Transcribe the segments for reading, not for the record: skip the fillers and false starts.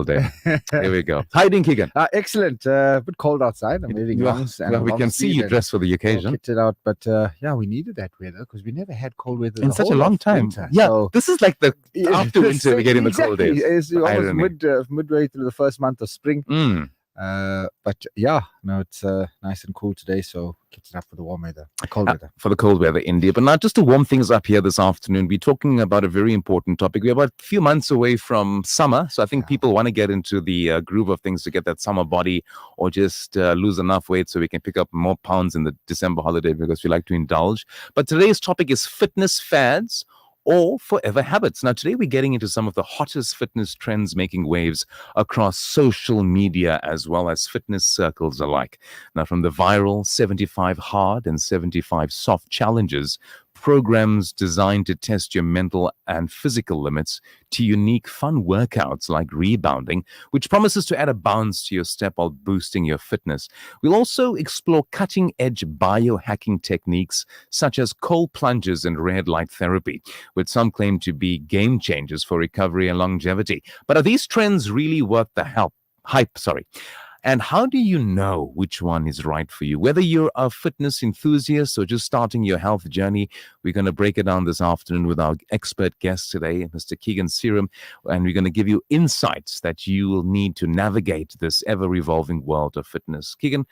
day. Here we go. How are you doing, Keegan? Excellent. A bit cold outside. I'm wearing longs. Well, we can see you dressed for the occasion. Kitted out, but yeah, we needed that weather because we never had cold weather in such a long time. Winter, yeah, so this is like the after winter we get in the cold days. It's almost midway through the first month of spring. But yeah, no, it's nice and cool today, so kitted up for the warm weather, cold weather. For the cold weather, India. But now, just to warm things up here this afternoon, we're talking about a very important topic. We're about a few months away from summer, so I think people want to get into the groove of things to get that summer body, or just lose enough weight so we can pick up more pounds in the December holiday because we like to indulge. But today's topic is fitness fads or forever habits. Now, today we're getting into some of the hottest fitness trends making waves across social media as well as fitness circles alike. Now, from the viral 75 hard and 75 soft challenges, programs designed to test your mental and physical limits, to unique fun workouts like rebounding, which promises to add a bounce to your step while boosting your fitness. We'll also explore cutting-edge biohacking techniques such as cold plunges and red light therapy, which some claim to be game changers for recovery and longevity. But are these trends really worth the hype? And how do you know which one is right for you? Whether you're a fitness enthusiast or just starting your health journey, we're going to break it down this afternoon with our expert guest today, Mr. Keegan Serum, and we're going to give you insights that you will need to navigate this ever-evolving world of fitness. Keegan,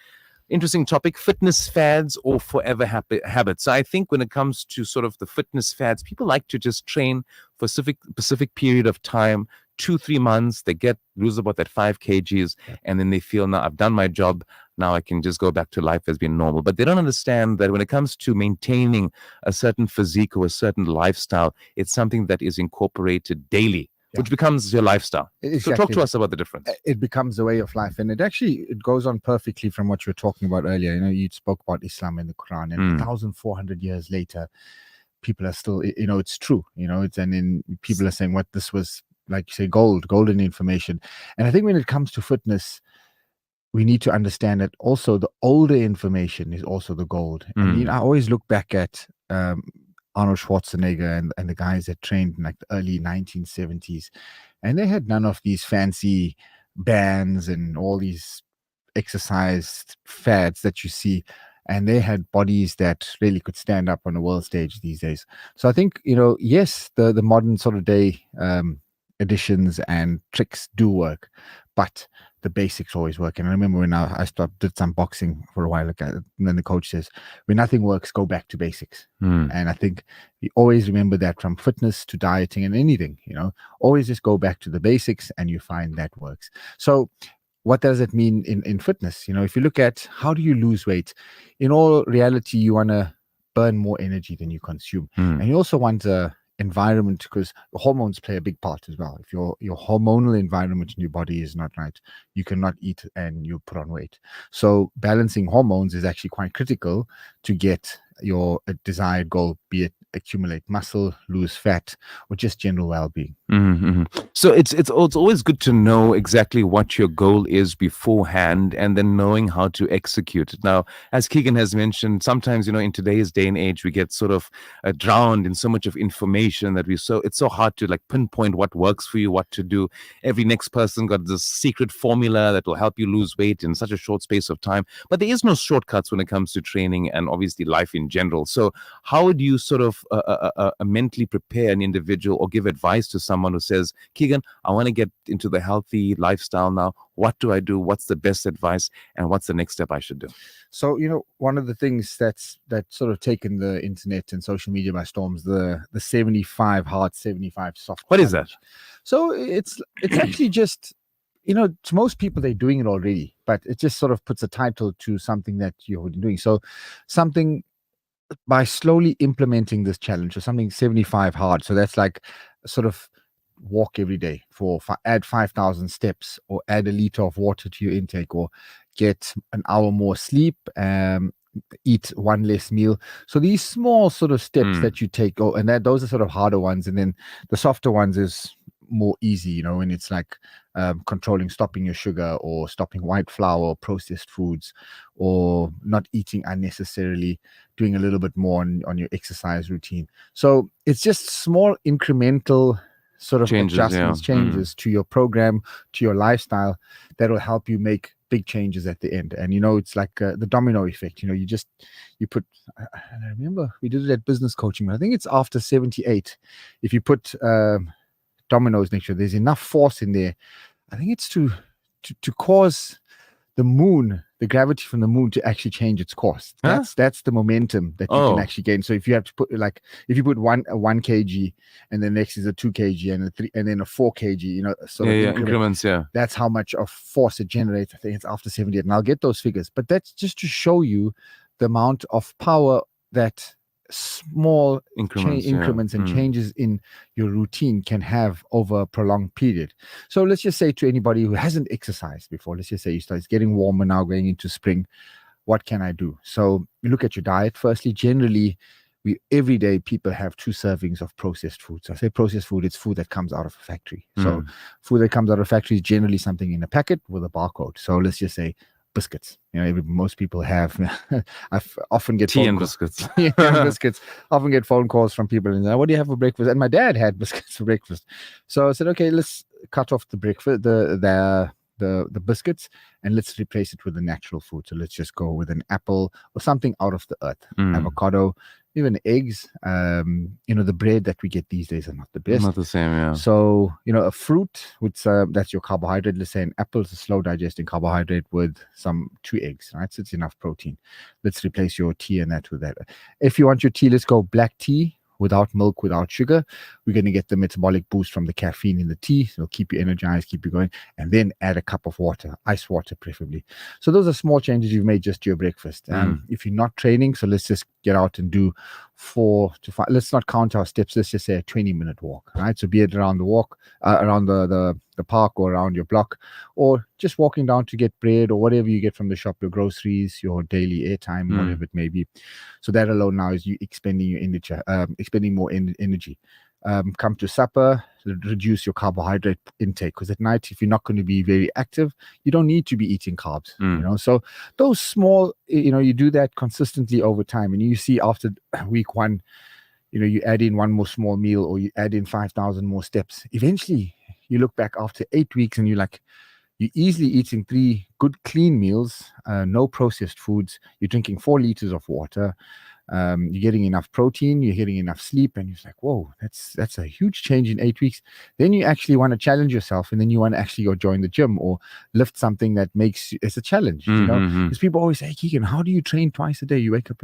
interesting topic, fitness fads or forever habits. I think when it comes to sort of the fitness fads, people like to just train for a specific period of time, 2-3 months, they lose about that 5 kgs, and then they feel, now I've done my job, now I can just go back to life as being normal. But they don't understand that when it comes to maintaining a certain physique or a certain lifestyle, it's something that is incorporated daily, which becomes your lifestyle. Exactly. So talk to us about the difference. It becomes a way of life, and it goes on perfectly from what you were talking about earlier. You know, you spoke about Islam and the Quran, and 1,400 years later, people are still, it's true. People are saying what this was, like you say, golden information. And I think when it comes to fitness, we need to understand that also the older information is also the gold. And I always look back at Arnold Schwarzenegger and the guys that trained in like the early 1970s, and they had none of these fancy bands and all these exercise fads that you see, and they had bodies that really could stand up on the world stage these days. So I think, yes, the modern sort of day additions and tricks do work, but the basics always work. And I remember when I did some boxing for a while ago, and then the coach says, when nothing works, go back to basics. And I think you always remember that, from fitness to dieting and anything, always just go back to the basics and you find that works. So what does it mean in fitness? If you look at how do you lose weight, in all reality, you want to burn more energy than you consume. And you also want environment, because hormones play a big part as well. If your hormonal environment in your body is not right, you cannot eat and you put on weight. So balancing hormones is actually quite critical to get your desired goal, be it accumulate muscle, lose fat, or just general well-being. So it's always good to know exactly what your goal is beforehand, and then knowing how to execute it. Now, as Keegan has mentioned, sometimes in today's day and age, we get sort of drowned in so much of information that it's so hard to like pinpoint what works for you, what to do. Every next person got this secret formula that will help you lose weight in such a short space of time, but there is no shortcuts when it comes to training and obviously life in general. So how would you sort of mentally prepare an individual or give advice to someone who says, Keegan, I want to get into the healthy lifestyle now. What do I do? What's the best advice? And what's the next step I should do? So, one of the things that's sort of taken the internet and social media by storms, the 75 hard, 75 soft. What is that? So it's actually just, to most people, they're doing it already, but it just sort of puts a title to something that you're doing. So something, by slowly implementing this challenge, or something 75 hard. So that's like sort of walk every day add 5,000 steps, or add a liter of water to your intake, or get an hour more sleep, eat one less meal. So these small sort of steps that you take, and those are sort of harder ones. And then the softer ones is more easy, and it's like stopping your sugar, or stopping white flour or processed foods, or not eating unnecessarily, doing a little bit more on your exercise routine. So it's just small incremental sort of Changes, adjustments, yeah. changes to your program, to your lifestyle, that will help you make big changes at the end. And it's like the domino effect. You put. I remember we did it at business coaching. I think it's after 78. If you put dominoes next to it, there's enough force in there. I think it's to cause the moon, the gravity from the moon, to actually change its course. That's the momentum that you can actually gain. So if you have to put if you put one 1 kg, and the next is a 2 kg and a 3, and then a 4 kg, sort of increments. Yeah, that's how much of force it generates. I think it's after 78, and I'll get those figures. But that's just to show you the amount of power that small increments and changes in your routine can have over a prolonged period. So let's just say to anybody who hasn't exercised before, let's just say it's getting warmer now, going into spring. What can I do? So you look at your diet. Firstly, generally, every day people have 2 servings of processed food. So I say processed food, it's food that comes out of a factory. So food that comes out of a factory is generally something in a packet with a barcode. So let's just say biscuits. Most people have. I often get tea and biscuits. Biscuits. Often get phone calls from people and say, "What do you have for breakfast?" And my dad had biscuits for breakfast. So I said, "Okay, let's cut off the breakfast, the biscuits, and let's replace it with a natural food. So let's just go with an apple or something out of the earth, avocado, even eggs. The bread that we get these days are not the best. Not the same, yeah. So, a fruit, which that's your carbohydrate. Let's say an apple is a slow digesting carbohydrate with 2 eggs, right? So it's enough protein. Let's replace your tea and that with that. If you want your tea, let's go black tea, without milk, without sugar. We're going to get the metabolic boost from the caffeine in the tea. So it'll keep you energized, keep you going, and then add a cup of water, ice water preferably. So those are small changes you've made just to your breakfast. If you're not training, so let's just get out and do 4 to 5. Let's not count our steps. Let's just say a 20-minute walk, right? So be it around the walk, around the park, or around your block, or just walking down to get bread or whatever you get from the shop, your groceries, your daily airtime, whatever it may be. So that alone now is you expending your energy, expending more energy. Come to supper, reduce your carbohydrate intake, because at night, if you're not going to be very active, you don't need to be eating carbs. So those small, you do that consistently over time, and you see after week 1, you add in 1 more small meal, or you add in 5,000 more steps. Eventually, you look back after 8 weeks and you're easily eating 3 good clean meals, no processed foods. You're drinking 4 liters of water. You're getting enough protein, you're getting enough sleep, and you're like, whoa, that's a huge change in 8 weeks. Then you actually want to challenge yourself, and then you want to actually go join the gym or lift something that makes it's a challenge. Because people always say, Keegan, how do you train twice a day? You wake up,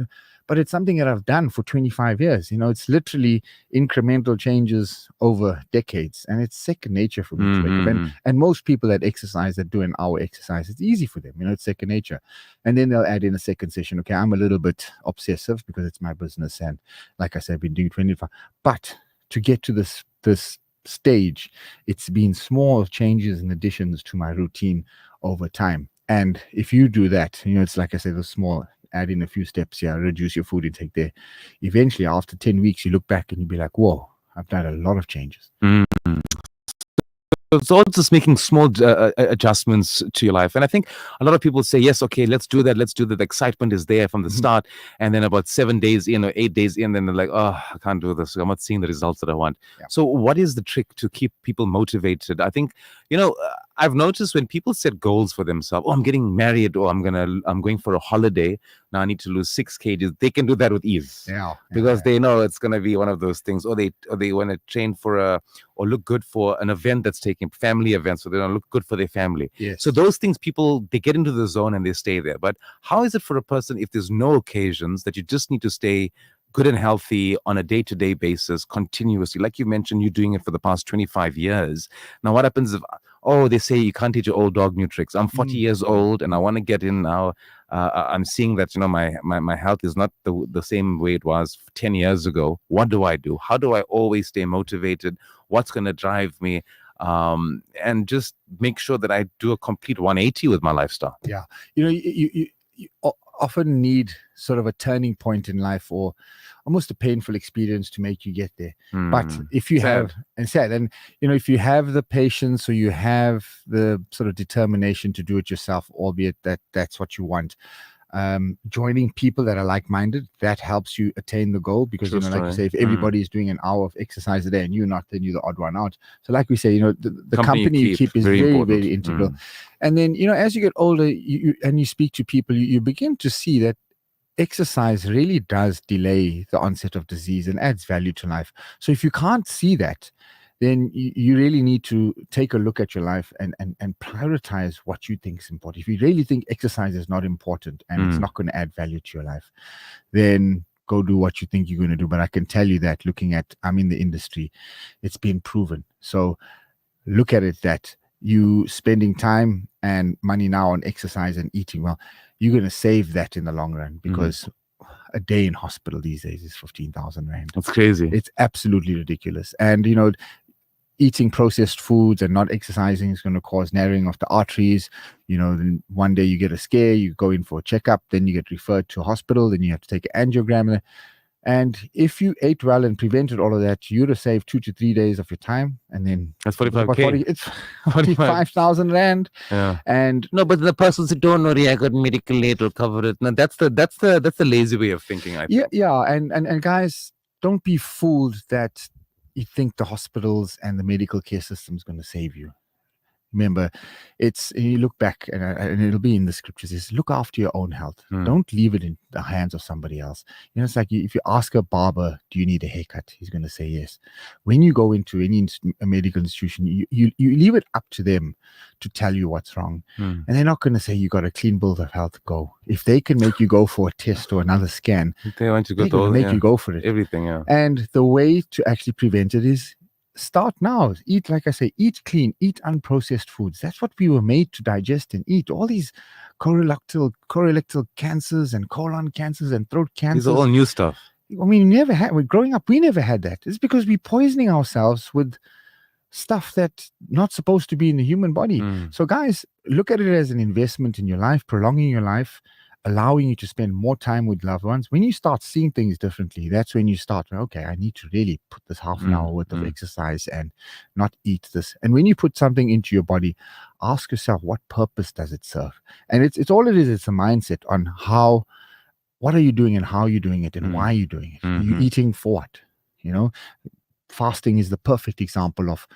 but it's something that I've done for 25 years. It's literally incremental changes over decades, and it's second nature for me to wake up. And most people that exercise, that do an hour exercise, it's easy for them. It's second nature. And then they'll add in a second session. Okay, I'm a little bit obsessive because it's my business, and like I said, I've been doing 25. But to get to this stage, it's been small changes and additions to my routine over time. And if you do that, it's like I said, the small, add in a few steps, reduce your food intake there. Eventually, after 10 weeks, you look back and you'll be like, whoa, I've done a lot of changes. It's all just making small adjustments to your life. And I think a lot of people say, yes, okay, let's do that. The excitement is there from the start. And then about 7 days in or 8 days in, then they're like, oh, I can't do this. I'm not seeing the results that I want. Yeah. So what is the trick to keep people motivated? I think, I've noticed when people set goals for themselves, I'm getting married, or I'm going for a holiday. Now I need to lose 6 kgs. They can do that with ease. Because they know it's going to be one of those things, or they want to train for or look good for an event that's taking family events, so they don't look good for their family. Yes. So those things, people, they get into the zone and they stay there. But how is it for a person if there's no occasions that you just need to stay good and healthy on a day-to-day basis continuously? Like you mentioned, you're doing it for the past 25 years. Now, what happens if, they say you can't teach your old dog new tricks. I'm 40 years old and I want to get in now. I'm seeing that, my health is not the same way it was 10 years ago. What do I do? How do I always stay motivated? What's going to drive me? And just make sure that I do a complete 180 with my lifestyle. Yeah. You often need sort of a turning point in life, or almost a painful experience to make you get there. But if you have, if you have the patience, or you have the sort of determination to do it yourself, albeit that's what you want, joining people that are like-minded, that helps you attain the goal, because True like you story. say, if everybody is doing an hour of exercise a day and you're not, then you're the odd one out. So like we say, the company you keep is very important. very integral. And then as you get older, and you speak to people, you begin to see that exercise really does delay the onset of disease and adds value to life. So if you can't see that, then you really need to take a look at your life and prioritize what you think is important. If you really think exercise is not important and it's not going to add value to your life, then go do what you think you're going to do. But I can tell you that I'm in the industry, it's been proven. So look at it that you spending time and money now on exercise and eating well, you're going to save that in the long run, because a day in hospital these days is 15,000 rand. That's crazy. It's absolutely ridiculous. And eating processed foods and not exercising is going to cause narrowing of the arteries. Then one day you get a scare, you go in for a checkup, then you get referred to a hospital, then you have to take an angiogram. And if you ate well and prevented all of that, you'd have saved 2 to 3 days of your time. And then that's 45K. It's 45,000 rand. Yeah. And no, but the persons who don't know, I got medical aid will cover it. No, that's the lazy way of thinking, I think. Yeah. And guys, don't be fooled that you think the hospitals and the medical care system is going to save you. Remember, you look back, and it'll be in the scriptures, is look after your own health. Don't leave it in the hands of somebody else. It's like if you ask a barber, do you need a haircut? He's going to say yes. When you go into any medical institution, you leave it up to them to tell you what's wrong. And they're not going to say you got a clean bill of health, go. If they can make you go for a test or another scan, they want to go to make you go for it. Everything, yeah. And the way to actually prevent it is start now. Eat, like I say, eat clean, eat unprocessed foods. That's what we were made to digest and eat. All these colorectal cancers and colon cancers and throat cancers. These are all new stuff. I mean, growing up, we never had that. It's because we're poisoning ourselves with stuff that's not supposed to be in the human body. So guys, look at it as an investment in your life, prolonging your life, allowing you to spend more time with loved ones. When you start seeing things differently, that's when you start, okay, I need to really put this half an hour worth of exercise and not eat this. And when you put something into your body, ask yourself, what purpose does it serve? And it's all it is. It's a mindset on what are you doing and how are you doing it and why are you doing it? Are you eating for what? Fasting is the perfect example of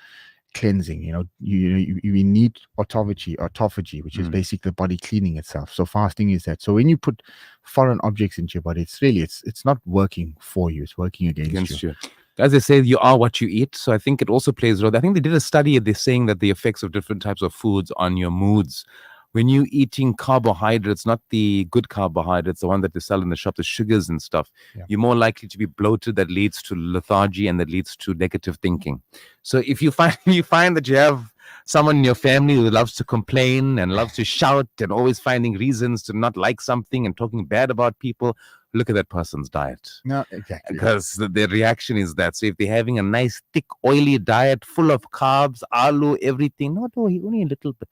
cleansing. You need autophagy, which is basically the body cleaning itself. So fasting is that. So when you put foreign objects into your body, it's not working for you, it's working against you. As they say, you are what you eat. So I think it also plays a role. I think they did a study, they're saying that the effects of different types of foods on your moods. When you're eating carbohydrates, not the good carbohydrates, the one that they sell in the shop, the sugars and stuff, you're more likely to be bloated. That leads to lethargy and that leads to negative thinking. So if you find that you have someone in your family who loves to complain and loves to shout and always finding reasons to not like something and talking bad about people, look at that person's diet. No, exactly. Because the reaction is that. So if they're having a nice, thick, oily diet full of carbs, aloo, everything, no, only a little bit.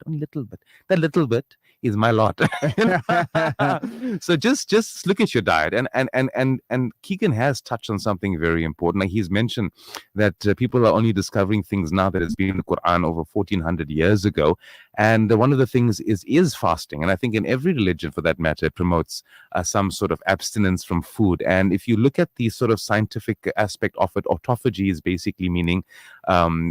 That little bit is my lot. So just look at your diet. And Keegan has touched on something very important. Like he's mentioned that people are only discovering things now that has been in the Quran over 1400 years ago. And one of the things is fasting. And I think in every religion, for that matter, it promotes some sort of abstinence from food. And if you look at the sort of scientific aspect of it, autophagy is basically meaning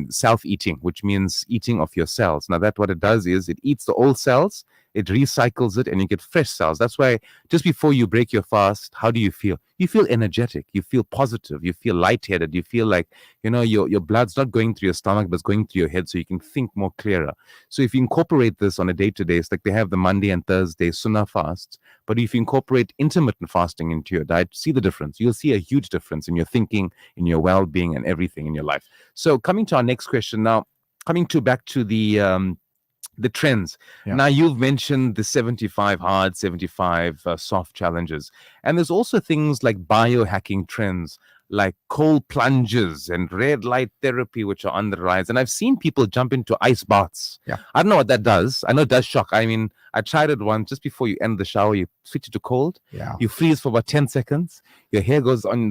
self-eating, which means eating of your cells. Now, what it does is it eats the old cells, it recycles it, and you get fresh cells. That's why just before you break your fast, how do you feel? You feel energetic, you feel positive, you feel lightheaded, you feel like, your blood's not going through your stomach, but it's going through your head, so you can think more clearer. So if you incorporate this on a day-to-day, it's like they have the Monday and Thursday Sunnah fasts, but if you incorporate intermittent fasting into your diet, see the difference. You'll see a huge difference in your thinking, in your well-being, and everything in your life. So coming to our next question now, back to the trends. Yeah. Now, you've mentioned the 75 hard, 75 soft challenges. And there's also things like biohacking trends, like cold plunges and red light therapy, which are on the rise. And I've seen people jump into ice baths. Yeah. I don't know what that does. I know it does shock. I mean, I tried it once. Just before you end the shower, you switch it to cold. Yeah. You freeze for about 10 seconds. Your hair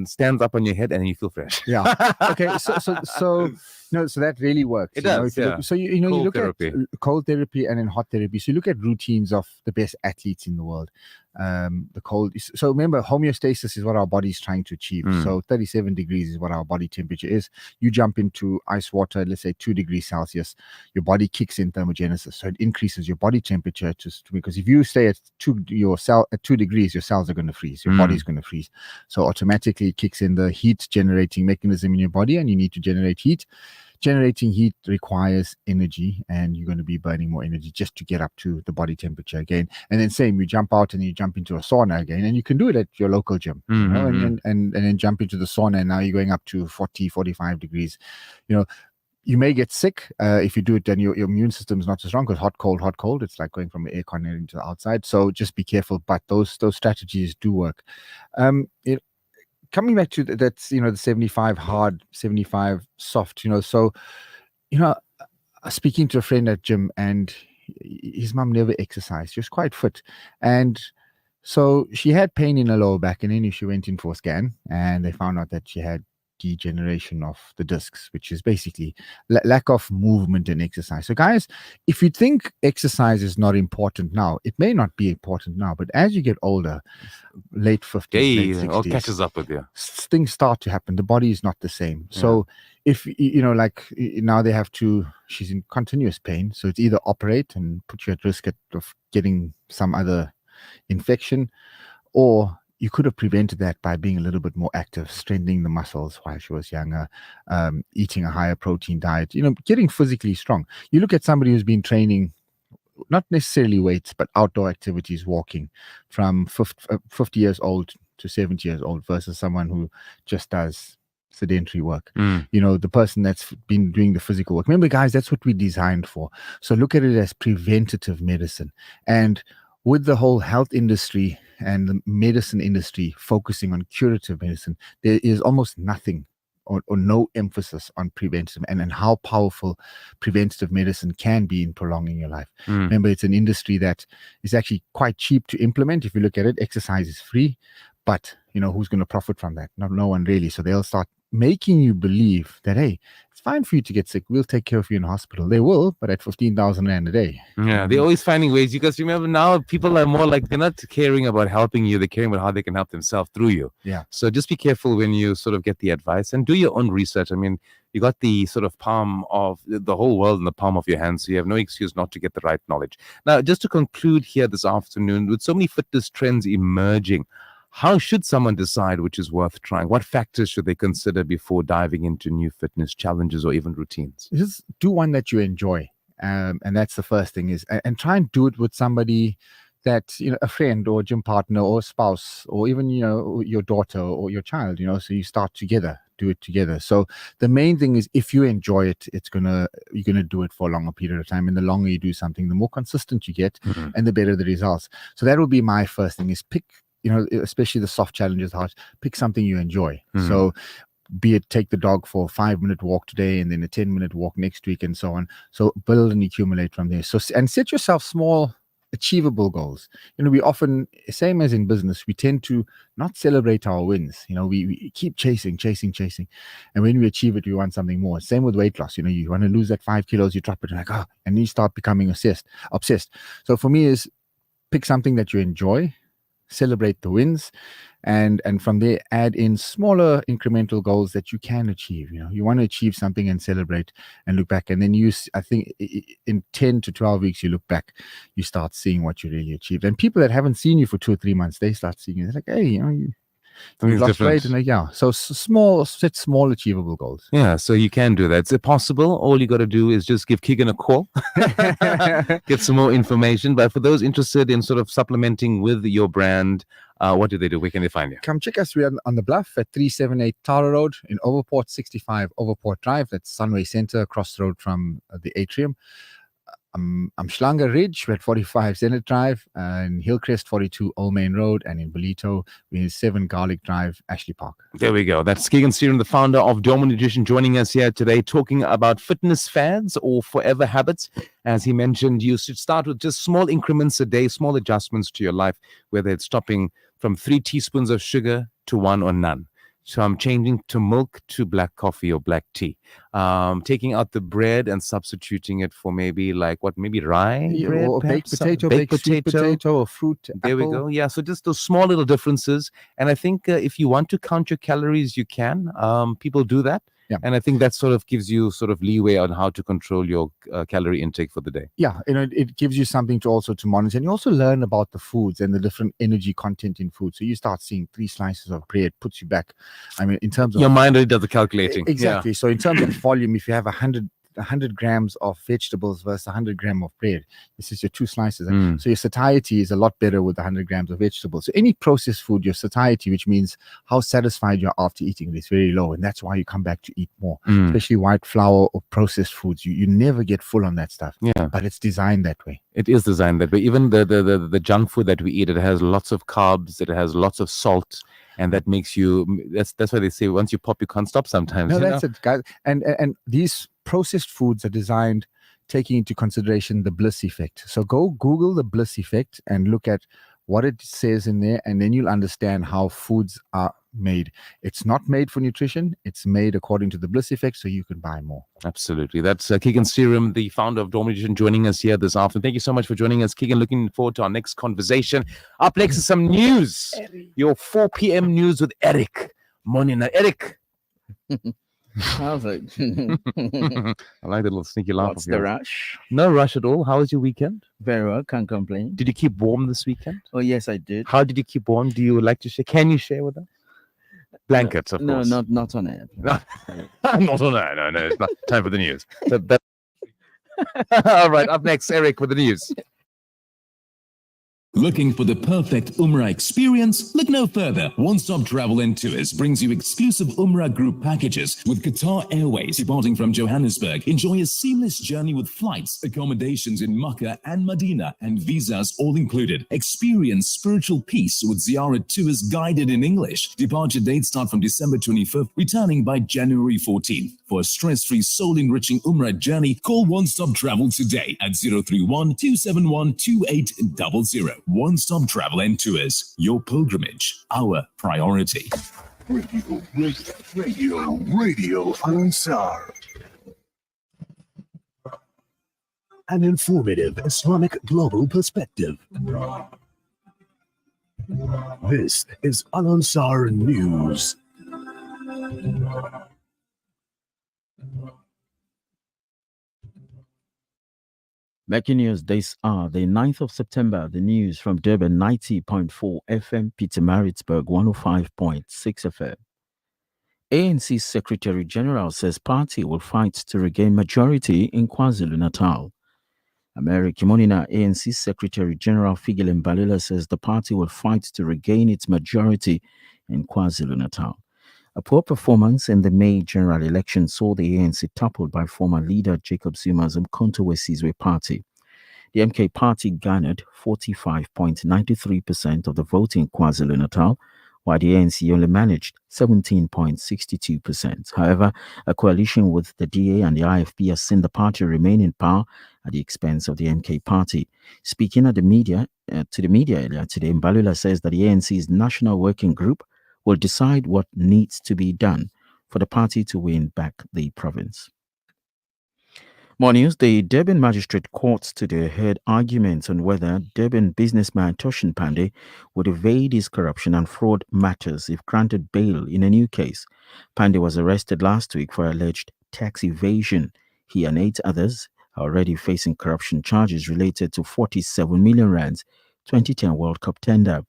stands up on your head, and then you feel fresh. Yeah. Okay. So that really works. It does. You look therapy. at cold therapy and then hot therapy. So you look at routines of the best athletes in the world. the cold. So remember, homeostasis is what our body's trying to achieve. So 37 degrees is what our body temperature is. You jump into ice water, let's say 2 degrees Celsius, your body kicks in thermogenesis. So it increases your body temperature because if you stay at 2 degrees, your cells are going to freeze. Your body's going to freeze. So automatically it kicks in the heat generating mechanism in your body, and you need to generate heat. Generating heat requires energy, and you're going to be burning more energy just to get up to the body temperature again. And then same, you jump out and you jump into a sauna again, and you can do it at your local gym, you know, and then jump into the sauna, and now you're going up to 40, 45 degrees. You know, you may get sick if you do it, then your immune system is not so strong, because hot, cold. It's like going from the air conditioner into the outside. So just be careful. But those strategies do work. Coming back to that's, you know, the 75 hard, 75 soft, you know. So, you know, speaking to a friend at gym, and his mum never exercised. She was quite fit. And so she had pain in her lower back, and then she went in for a scan, and they found out that she had degeneration of the discs, which is basically lack of movement and exercise. So guys, if you think exercise is not important now, it may not be important now, but as you get older, late 50s, late 60s, all catches up with you. Things start to happen. The body is not the same. So if, you know, like now they have to, she's in continuous pain, so it's either operate and put you at risk of getting some other infection, or you could have prevented that by being a little bit more active, strengthening the muscles while she was younger, eating a higher protein diet, you know, getting physically strong. You look at somebody who's been training, not necessarily weights, but outdoor activities, walking, from 50 years old to 70 years old, versus someone who just does sedentary work. You know, the person that's been doing the physical work. Remember, guys, that's what we're designed for. So look at it as preventative medicine. And with the whole health industry and the medicine industry focusing on curative medicine, there is almost nothing or no emphasis on preventative, and how powerful preventative medicine can be in prolonging your life. Remember, it's an industry that is actually quite cheap to implement. If you look at it, exercise is free, but you know, who's going to profit from that? No one really. So they'll start making you believe that, hey, it's fine for you to get sick. We'll take care of you in hospital. They will, but at 15,000 Rand a day. Yeah, they're always finding ways. Because remember, now people are more like, they're not caring about helping you. They're caring about how they can help themselves through you. Yeah. So just be careful when you sort of get the advice, and do your own research. I mean, you got the sort of palm of the whole world in the palm of your hand, so you have no excuse not to get the right knowledge. Now, just to conclude here this afternoon, with so many fitness trends emerging, how should someone decide which is worth trying? What factors should they consider before diving into new fitness challenges or even routines? Just do one that you enjoy. And that's the first thing, is, and try and do it with somebody that, you know, a friend or a gym partner or a spouse, or even, you know, your daughter or your child, you know, so you start together, do it together. So the main thing is, if you enjoy it, you're gonna do it for a longer period of time. And the longer you do something, the more consistent you get, and the better the results. So that would be my first thing, is pick, you know, especially the soft challenges, pick something you enjoy. So be it take the dog for a 5-minute walk today, and then a 10-minute walk next week, and so on. So build and accumulate from there. So, and set yourself small, achievable goals. You know, we often, same as in business, we tend to not celebrate our wins. You know, we keep chasing. And when we achieve it, we want something more. Same with weight loss. You know, you want to lose that 5 kilos, you drop it, and like, and you start becoming obsessed. So for me, is pick something that you enjoy, celebrate the wins, and from there add in smaller incremental goals that you can achieve. You know, you want to achieve something and celebrate and look back, and then I think in 10 to 12 weeks you look back, you start seeing what you really achieved. And people that haven't seen you for 2 or 3 months, they start seeing you. They're like, hey, you know, you've lost weight, and like, so set small achievable goals. Yeah, so you can do that. It's possible. All you got to do is just give Keegan a call, get some more information. But for those interested in sort of supplementing with your brand, what do they do? Where can they find you? Come check us. We're on the Bluff at 378 Tara Road in Overport, 65 Overport Drive. That's Sunway Center, across the road from the atrium. I'm Schlanger Ridge, we're at 45 Zenith Drive, and Hillcrest 42 Old Main Road, and in Belito we're in 7 Garlic Drive, Ashley Park. There we go. That's Keegan Serum, the founder of Dorma Nutrition, joining us here today, talking about fitness fads or forever habits. As he mentioned, you should start with just small increments a day, small adjustments to your life, whether it's stopping from 3 teaspoons of sugar to 1 or none. changing to milk to black coffee or black tea, taking out the bread and substituting it for maybe maybe rye Yeah, bread, or baked perhaps? potato, Baked sweet potato, or fruit. There we apple. go. Yeah. So just those small little differences. And I think if you want to count your calories, you can. People do that. Yeah. And I think that sort of gives you sort of leeway on how to control your calorie intake for the day. Yeah, it gives you something to also to monitor, and you also learn about the foods and the different energy content in food. So you start seeing 3 slices of bread puts you back. I mean, in terms of Your mind already does the calculating. exactly. So in terms of volume, if you have 100 grams of vegetables versus 100 grams of bread, this is your 2 slices. Mm. So your satiety is a lot better with 100 grams of vegetables. So any processed food, your satiety, which means how satisfied you are after eating it, is very low, and that's why you come back to eat more. Mm. Especially white flour or processed foods, you never get full on that stuff. Yeah. But it's designed that way. It is designed that way. Even the junk food that we eat, it has lots of carbs, it has lots of salt, and that makes you. That's why they say once you pop, you can't stop. Sometimes. No, you that's know? it, guys. And these processed foods are designed taking into consideration the bliss effect. So go Google the bliss effect and look at what it says in there, and then you'll understand how foods are made. It's not made for nutrition, it's made according to the bliss effect, so you can buy more. Absolutely. That's Keegan Serum, the founder of Dorm Nutrition, joining us here this afternoon. Thank you so much for joining us, Keegan. Looking forward to our next conversation. Up next is some news. Your 4 p.m. news with Eric Monina. Eric. How's it? I like the little sneaky laugh. What's of the yours. rush? No rush at all. How was your weekend? Very well, can't complain. Did you keep warm this weekend? Oh, yes, I did. How did you keep warm? Do you like to share? Can you share with us? Blankets, of No, course. not on it. No, not on that. No, it's not time for the news. All right, up next, Eric with the news. Looking for the perfect Umrah experience? Look no further. One Stop Travel and Tours brings you exclusive Umrah group packages with Qatar Airways departing from Johannesburg. Enjoy a seamless journey with flights, accommodations in Makkah and Medina, and visas all included. Experience spiritual peace with Ziyarat Tours guided in English. Departure dates start from December 25th, returning by January 14th. For a stress-free, soul-enriching Umrah journey, call One Stop Travel today at 031-271-2800. One Stop Travel and Tours. Your pilgrimage, our priority. Radio Ansar. An informative Islamic global perspective. This is Al Ansar News. Making news this hour, the 9th of September, the news from Durban 90.4 FM, Pietermaritzburg 105.6 FM. ANC Secretary General says party will fight to regain majority in KwaZulu-Natal. Mary Kimonina, ANC Secretary General Fikile Mbalula, says the party will fight to regain its majority in KwaZulu-Natal. A poor performance in the May general election saw the ANC toppled by former leader Jacob Zuma's Umkhonto weSizwe party. The MK party garnered 45.93% of the vote in KwaZulu-Natal, while the ANC only managed 17.62%. However, a coalition with the DA and the IFP has seen the party remain in power at the expense of the MK party. Speaking at the media, to the media earlier today, Mbalula says that the ANC's National Working Group will decide what needs to be done for the party to win back the province. More news. The Durban Magistrate Court today heard arguments on whether Durban businessman Toshin Pandey would evade his corruption and fraud matters if granted bail in a new case. Pandey was arrested last week for alleged tax evasion. He and 8 others are already facing corruption charges related to 47 million rands 2010 World Cup tender.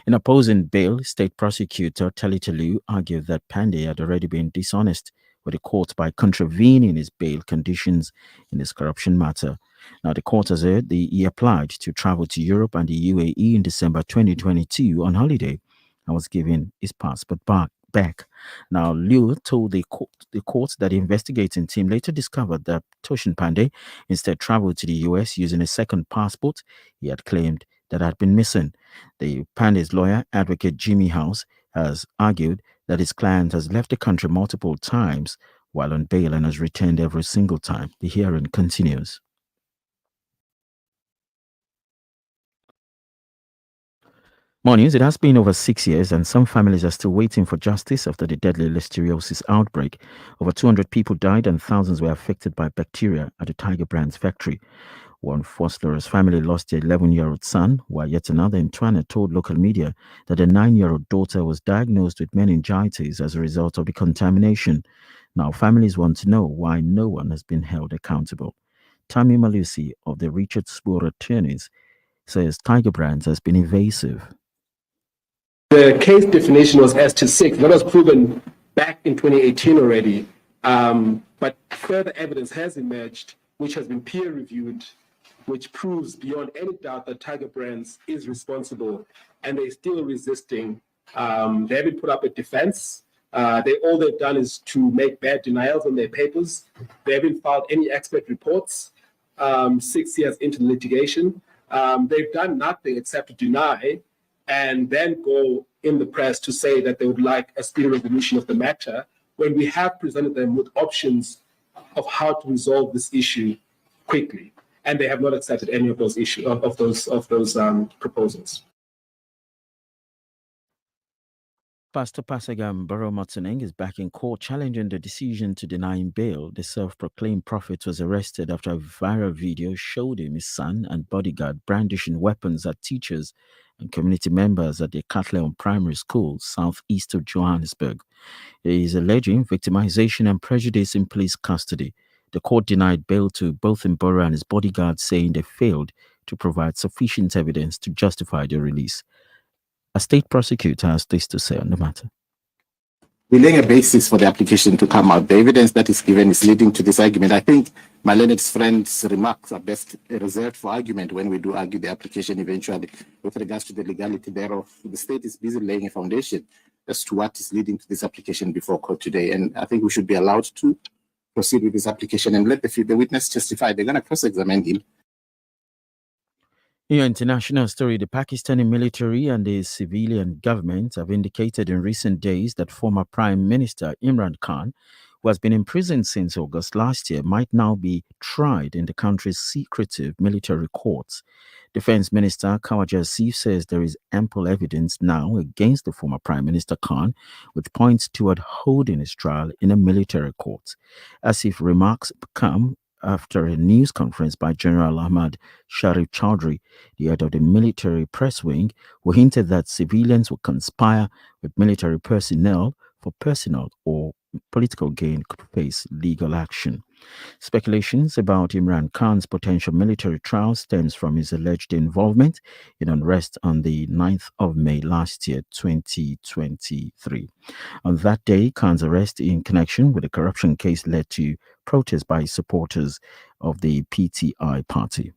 In opposing bail, State Prosecutor Talitelu argued that Pandey had already been dishonest with the court by contravening his bail conditions in this corruption matter. Now, the court has heard he applied to travel to Europe and the UAE in December 2022 on holiday and was given his passport back. Now, Liu told the court that the investigating team later discovered that Toshin Pandey instead traveled to the US using a second passport he had claimed that had been missing. The Pandey's lawyer, Advocate Jimmy House, has argued that his client has left the country multiple times while on bail and has returned every single time. The hearing continues. More news. It has been over 6 years, and some families are still waiting for justice after the deadly listeriosis outbreak. Over 200 people died and thousands were affected by bacteria at the Tiger Brands factory. One Fosler's family lost their 11-year-old son, while yet another in Twana told local media that a 9-year-old daughter was diagnosed with meningitis as a result of the contamination. Now, families want to know why no one has been held accountable. Tammy Malusi of the Richard Spoor attorneys says Tiger Brands has been evasive. The case definition was S-6. That was proven back in 2018 already. But further evidence has emerged, which has been peer-reviewed, which proves beyond any doubt that Tiger Brands is responsible, and they're still resisting. They haven't put up a defense. All they've done is to make bad denials on their papers. They haven't filed any expert reports 6 years into the litigation. They've done nothing except to deny and then go in the press to say that they would like a speedy resolution of the matter, when we have presented them with options of how to resolve this issue quickly, and they have not accepted any of those proposals. Pastor Pasagam Barrow-Motsoeneng is back in court challenging the decision to deny him bail. The self-proclaimed prophet was arrested after a viral video showed him, his son and bodyguard brandishing weapons at teachers and community members at the Cathleon Primary School, southeast of Johannesburg. He is alleging victimization and prejudice in police custody. The court denied bail to both Mboro and his bodyguard, saying they failed to provide sufficient evidence to justify their release. A state prosecutor has this to say on the matter. We're laying a basis for the application to come out. The evidence that is given is leading to this argument. I think my learned friend's remarks are best reserved for argument when we do argue the application eventually. With regards to the legality thereof, the state is busy laying a foundation as to what is leading to this application before court today. And I think we should be allowed to proceed with this application and let the witness testify. They're going to cross-examine him. In your international story, the Pakistani military and the civilian government have indicated in recent days that former Prime Minister Imran Khan, who has been imprisoned since August last year, might now be tried in the country's secretive military courts. Defense Minister Khawaja Asif says there is ample evidence now against the former Prime Minister Khan, which points toward holding his trial in a military court. Asif remarks come after a news conference by General Ahmad Sharif Chowdhury, the head of the military press wing, who hinted that civilians would conspire with military personnel for personal or political gain could face legal action. Speculations about Imran Khan's potential military trial stems from his alleged involvement in unrest on the 9th of May last year, 2023. On that day, Khan's arrest in connection with a corruption case led to protests by supporters of the PTI party.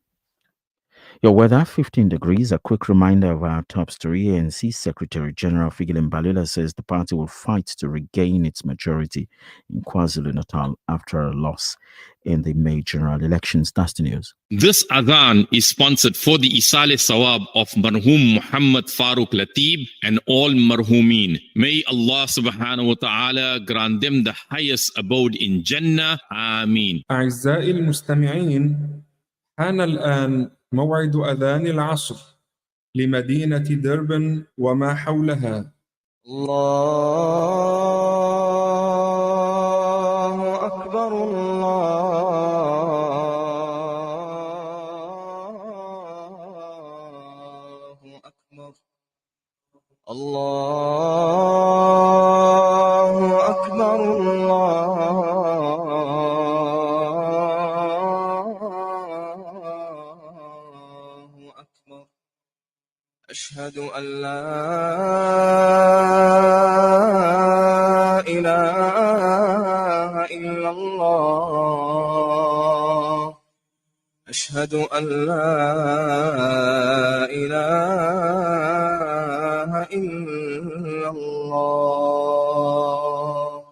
Your weather, 15 degrees. A quick reminder of our top story. ANC Secretary General Fikile Mbalula says the party will fight to regain its majority in KwaZulu-Natal after a loss in the May general elections. That's the news. This Adhan is sponsored for the Isale Sawab of Marhum Muhammad Farooq Latib and all Marhumin. May Allah subhanahu wa ta'ala grant them the highest abode in Jannah. Ameen. أعزائي المستمعين، حان الآن موعد أذان العصر لمدينة دربن وما حولها. الله أكبر الله أكبر الله أكبر أشهد أن لا إله إلا الله أشهد أن لا إله إلا الله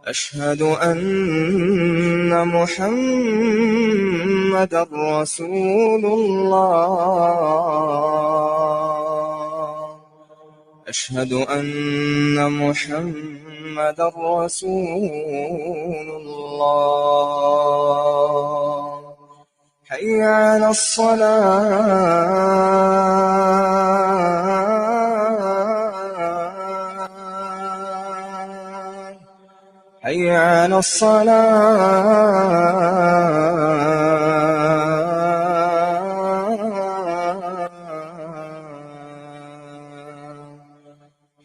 أشهد أن محمدًا رسول الله أشهد أن محمدًا رسول الله حي على الصلاة على الصلاة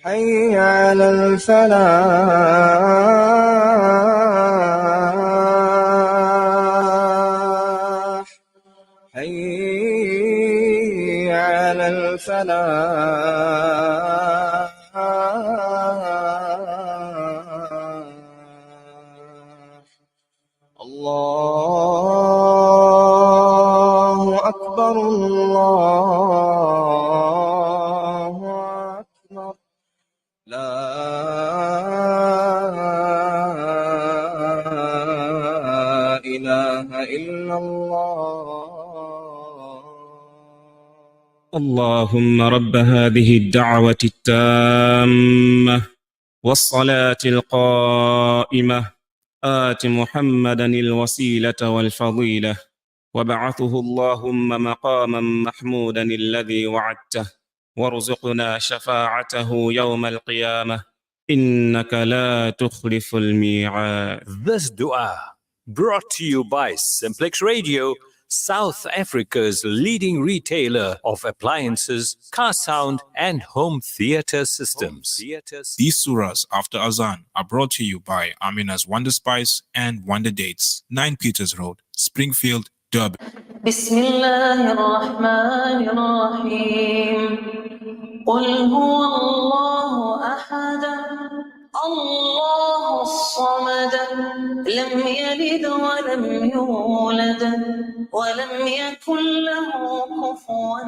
حي على الفلاح حي على الفلاح الله أكبر الله أكبر لا إله إلا الله. اللهم رب هذه الدعوة التامة والصلاة القائمة آت محمدا الوسيلة والفضيلة وابعثه اللهم مقاما محمودا الذي وعدته وارزقنا شفاعته يوم القيامة إنك لا تخلف الميعاد. This dua brought to you by Simplex Radio, South Africa's leading retailer of appliances, car sound and home theater systems. These surahs after Azan are brought to you by Amina's Wonder Spice and Wonder Dates, 9 Peters Road, Springfield, Durban. بسم الله الرحمن الرحيم قل هو الله أحد الله الصمد لم يلد ولم يولد ولم يكن له كفوا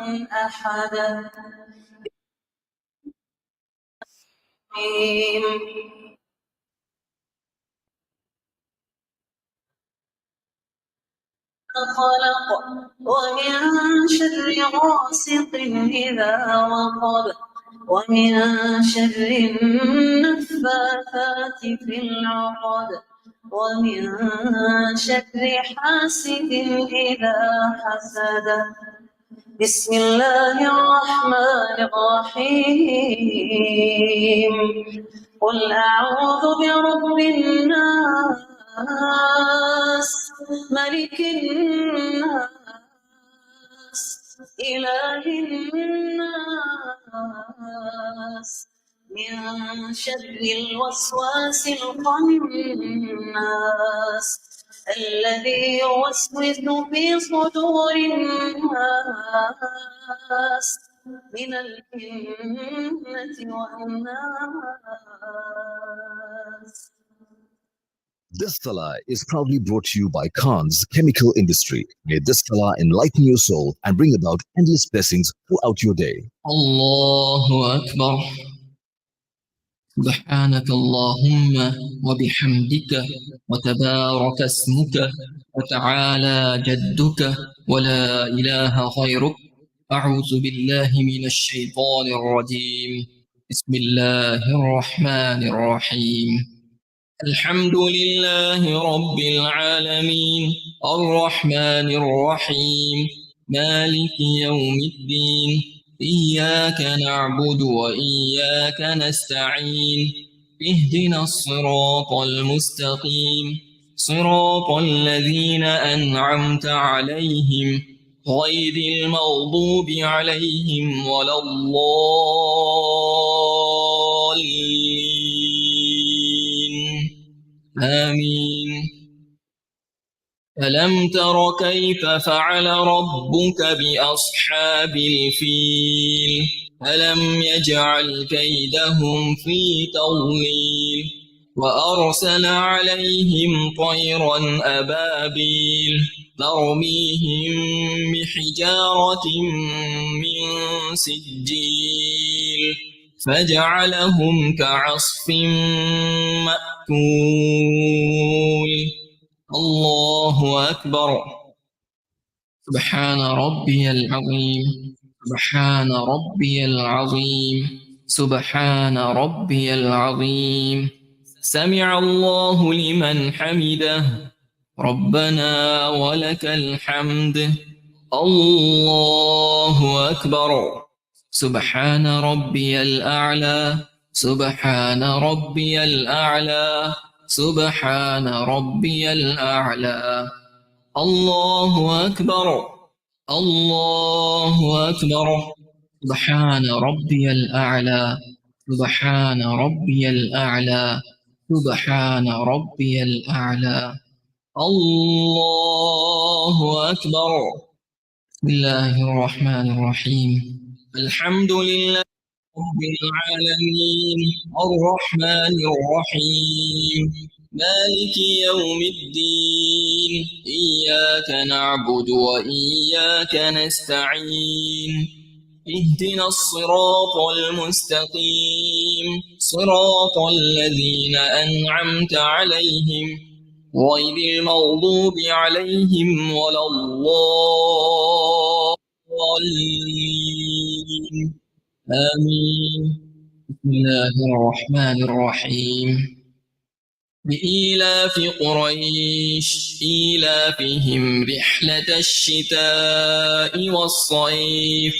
أحد. خلق ومن شر غاسق إذا وقب ومن شر النفاثات في العقد ومن شر حاسد إذا حسد. بسم الله الرحمن الرحيم قل أعوذ برب الناس ملك الناس إله الناس من شر الوسواس الخناس الذي يوسوس في صدور الناس من الجنة والناس. This salah is proudly brought to you by Khan's Chemical Industry. May this salah enlighten your soul and bring about endless blessings throughout your day. الله أكبر. سبحانك اللهم وبحمدك وتبارك اسمك وتعالى جدك ولا إله غيرك. أعوذ بالله من الشيطان الرجيم. بسم الله الرحمن الرحيم. الحمد لله رب العالمين الرحمن الرحيم مالك يوم الدين إياك نعبد وإياك نستعين اهدنا الصراط المستقيم صراط الذين أنعمت عليهم غير المغضوب عليهم ولا الضالين آمين. ألم تر كيف فعل ربك بأصحاب الفيل ألم يجعل كيدهم في تضليل وأرسل عليهم طيرا أبابيل ترميهم بحجارة من سجيل فجعلهم كعصف مأكول. الله أكبر. سبحان ربي العظيم سبحان ربي العظيم سبحان ربي العظيم. سمع الله لمن حمده ربنا ولك الحمد. الله أكبر. سبحان ربي الأعلى سبحان ربي الأعلى سبحان ربي الأعلى. الله أكبر. الله أكبر. سبحان ربي الأعلى. سبحان ربي الأعلى. سبحان ربي الأعلى. الله أكبر. بسم الله الرحمن الرحيم. الحمد لله رب العالمين الرحمن الرحيم مالك يوم الدين إياك نعبد وإياك نستعين اهدنا الصراط المستقيم صراط الذين أنعمت عليهم غير المغضوب عليهم ولا الضالين آمين. بسم الله الرحمن الرحيم. بإيلاف قريش إيلافهم رحلة الشتاء والصيف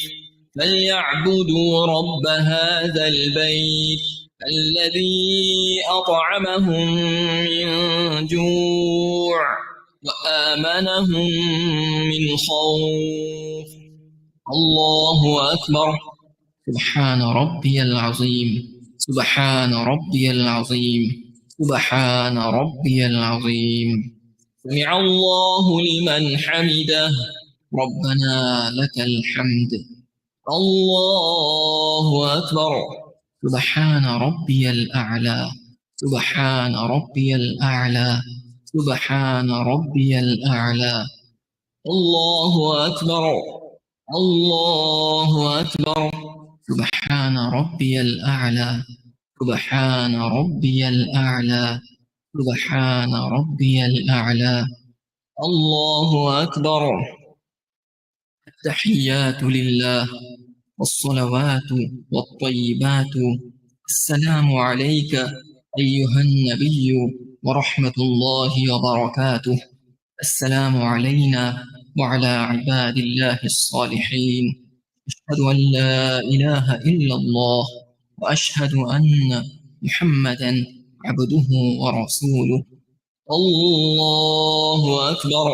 فليعبدوا رب هذا البيت الذي أطعمهم من جوع وآمنهم من خوف. الله أكبر. سبحان ربي العظيم. سبحان ربي العظيم. سبحان ربي العظيم. سمع الله لمن حمده ربنا لك الحمد. الله أكبر. سبحان ربي الأعلى. سبحان ربي الأعلى. سبحان ربي الأعلى. الله أكبر. الله أكبر. سبحان ربي الأعلى. سبحان ربي الأعلى. سبحان ربي الأعلى. الله أكبر. التحيات لله والصلوات والطيبات. السلام عليك أيها النبي ورحمة الله وبركاته. السلام علينا وعلى عباد الله الصالحين. أشهد أن لا إله إلا الله وأشهد أن محمدا عبده ورسوله. الله أكبر.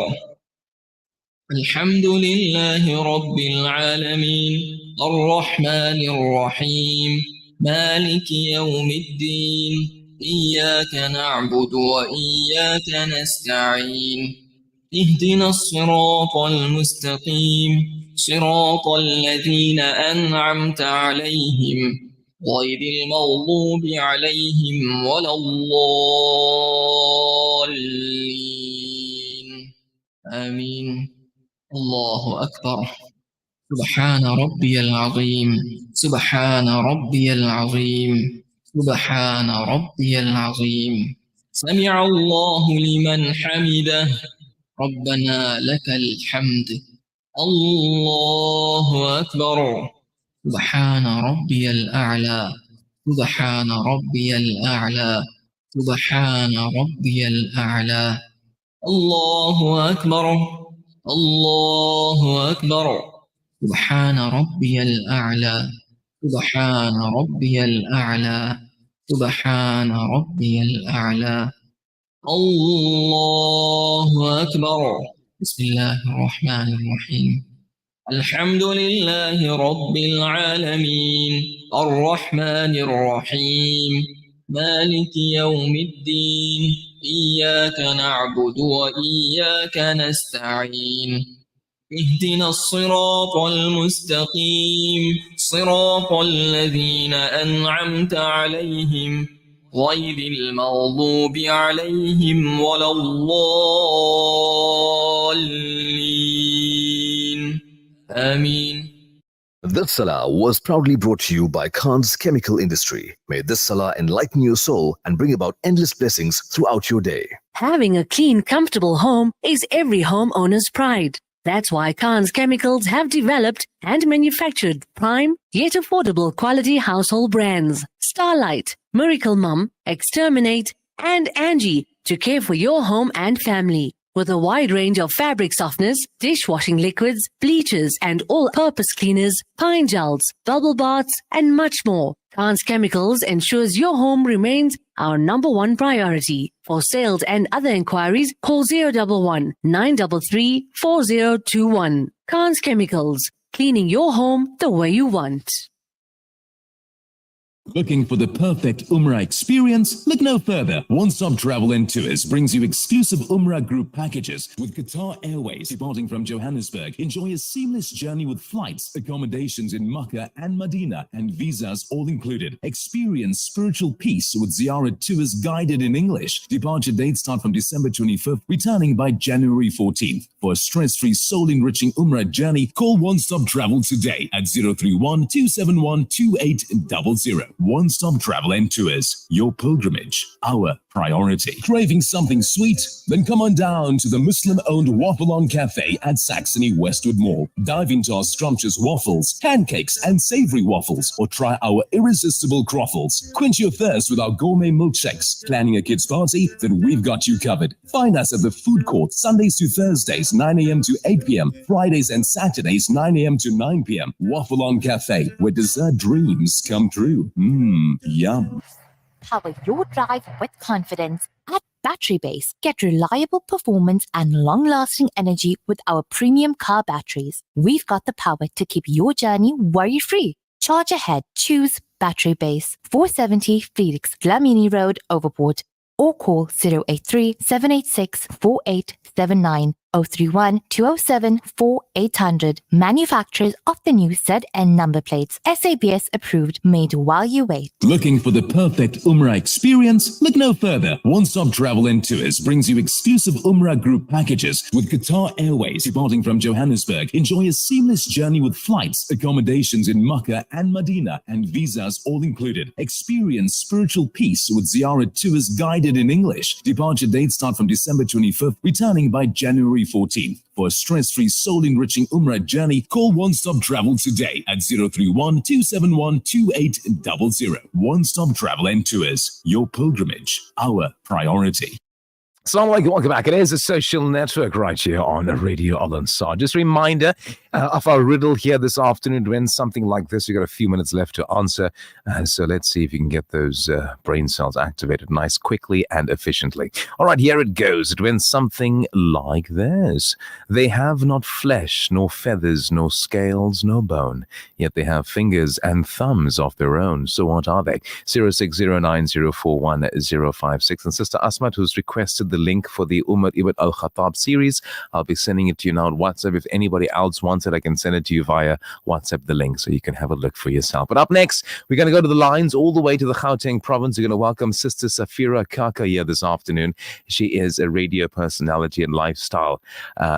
الحمد لله رب العالمين الرحمن الرحيم مالك يوم الدين إياك نعبد وإياك نستعين اهدنا الصراط المستقيم صراط الذين أنعمت عليهم غير المغضوب عليهم ولا الضالين آمين. الله أكبر. سبحان ربي العظيم. سبحان ربي العظيم. سبحان ربي العظيم. سمع الله لمن حمده ربنا لك الحمد. الله أكبر. سبحان ربي الأعلى. سبحان ربي الأعلى. سبحان ربي الأعلى. الله أكبر. الله أكبر. سبحان ربي الأعلى. سبحان ربي الأعلى. سبحان ربي الأعلى. الله أكبر. بسم الله الرحمن الرحيم. الحمد لله رب العالمين الرحمن الرحيم مالك يوم الدين إياك نعبد وإياك نستعين اهدنا الصراط المستقيم صراط الذين أنعمت عليهم غير المغضوب عليهم ولا الضالين آمين. This Salah was proudly brought to you by Khan's Chemical Industry. May this Salah enlighten your soul and bring about endless blessings throughout your day. Having a clean, comfortable home is every homeowner's pride. That's why Khan's Chemicals have developed and manufactured prime yet affordable quality household brands Starlight, Miracle Mum, Exterminate, and Angie to care for your home and family. With a wide range of fabric softeners, dishwashing liquids, bleachers, and all-purpose cleaners, pine gels, bubble baths, and much more. Khan's Chemicals ensures your home remains our number one priority. For sales and other inquiries, call 011 933 4021. Khan's Chemicals, cleaning your home the way you want. Looking for the perfect Umrah experience? Look no further. One Stop Travel and Tours brings you exclusive Umrah group packages with Qatar Airways departing from Johannesburg. Enjoy a seamless journey with flights, accommodations in Makkah and Medina, and visas all included. Experience spiritual peace with Ziyarat Tours guided in English. Departure dates start from December 25th, returning by January 14th. For a stress-free, soul-enriching Umrah journey, call One Stop Travel today at 031 271 2800. One Stop Travel and Tours. Your pilgrimage, our priority. Craving something sweet? Then come on down to the Muslim-owned Waffle On Cafe at Saxony Westwood Mall. Dive into our scrumptious waffles, pancakes, and savory waffles, or try our irresistible croffles. Quench your thirst with our gourmet milkshakes. Planning a kids' party? Then we've got you covered. Find us at the food court Sundays to Thursdays, 9 a.m. to 8 p.m. Fridays and Saturdays, 9 a.m. to 9 p.m. Waffle On Cafe, where dessert dreams come true. Yum. Power your drive with confidence at Battery Base. Get reliable performance and long-lasting energy with our premium car batteries. We've got the power to keep your journey worry-free. Charge ahead. Choose Battery Base. 470 Felix Dlamini Road, Overport. Or call 083 786 4879 031 207 4800. Manufacturers of the new ZN number plates. SABS approved, made while you wait. Looking for the perfect Umrah experience? Look no further. One Stop Travel and Tours brings you exclusive Umrah group packages with Qatar Airways departing from Johannesburg. Enjoy a seamless journey with flights, accommodations in Makkah and Medina, and visas all included. Experience spiritual peace with Ziyarat Tours guided in English. Departure dates start from December 25th, returning by January 14th. For a stress-free, soul-enriching Umrah journey, call One Stop Travel today at 031 271 2800. One Stop Travel and Tours. Your pilgrimage, our priority. Assalamu alaikum, welcome back. It is a social network right here on Radio Al Ansar. Just a reminder of our riddle here this afternoon. When something like this, we've got a few minutes left to answer. So let's see if you can get those brain cells activated nice, quickly and efficiently. All right, here it goes. It went something like this. They have not flesh, nor feathers, nor scales, nor bone, yet they have fingers and thumbs of their own. So what are they? 0609041056. And Sister Asmat, who's requested the link for the Umar ibn al-Khattab series. I'll be sending it to you now on WhatsApp. If anybody else wants it, I can send it to you via WhatsApp, the link, so you can have a look for yourself. But up next, we're going to go to the lines all the way to the Gauteng province. We're going to welcome Sister Safira Kaka here this afternoon. She is a radio personality and lifestyle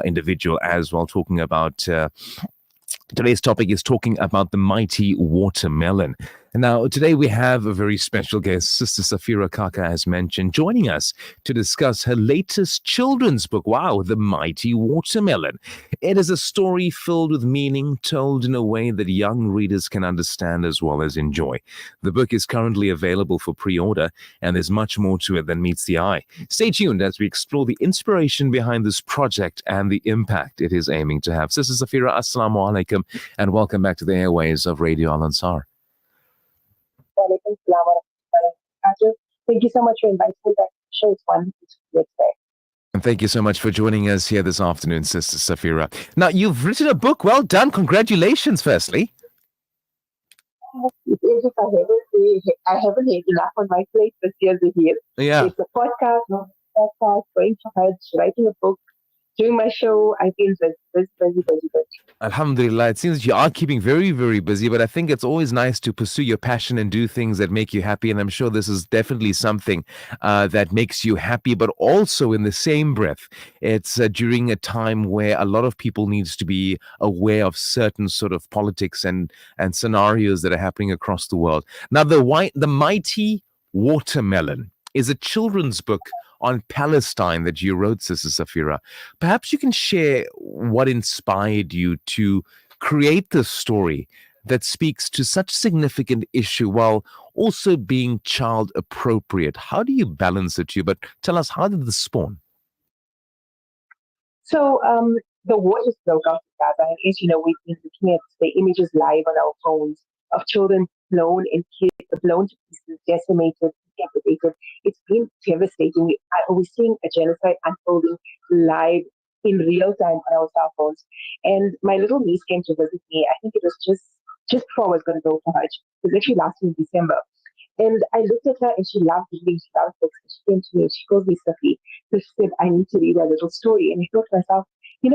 individual as well, talking about today's topic is talking about the mighty watermelon. Now, today we have a very special guest, Sister Safira Kaka, as mentioned, joining us to discuss her latest children's book. Wow, The Mighty Watermelon. It is a story filled with meaning, told in a way that young readers can understand as well as enjoy. The book is currently available for pre-order, and there's much more to it than meets the eye. Stay tuned as we explore the inspiration behind this project and the impact it is aiming to have. Sister Safira, assalamu alaikum, and welcome back to the airways of Radio Al Ansar. Thank you so much for inviting me back to the show. It's wonderful to be here today. And thank you so much for joining us here this afternoon, Sister Safira. Now, you've written a book. Well done. Congratulations, firstly. It is just I haven't had enough on my plate this year. Yeah. It's a podcast, going to Hajj, writing a book, doing my show. I feel busy. Alhamdulillah. It seems you are keeping very, very busy, but I think it's always nice to pursue your passion and do things that make you happy. And I'm sure this is definitely something that makes you happy, but also in the same breath, it's during a time where a lot of people needs to be aware of certain sort of politics and scenarios that are happening across the world. Now, The Mighty Watermelon is a children's book on Palestine that you wrote, Sister Safira. Perhaps you can share what inspired you to create this story that speaks to such significant issue while also being child appropriate. How do you balance the two? But tell us, how did this spawn? So the war just broke out in Gaza. And as you know, we've been looking at the images live on our phones of children blown and blown to pieces, decimated, decapitated. It's been devastating. We're seeing a genocide unfolding live in real time on our cell phones. And my little niece came to visit me. I think it was just before I was going to go for Hajj. It was actually last in December. And I looked at her and she loved reading, she loved books. And she came to me and she calls me Safi. So she said, I need to read a little story. And I thought to myself,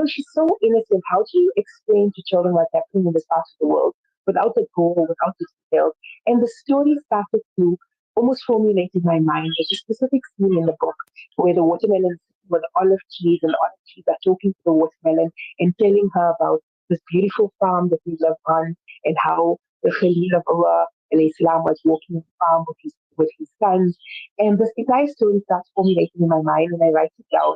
she's so innocent. How do you explain to children what's happening in this part of the world without the gore, without the details? And the story started to almost formulate in my mind. There's a specific scene in the book where the watermelons with olive trees and olive trees are talking to the watermelon and telling her about this beautiful farm that we live on and how the Khalil of Allah Islam was walking the farm with his sons. And this entire story starts formulating in my mind and I write it down.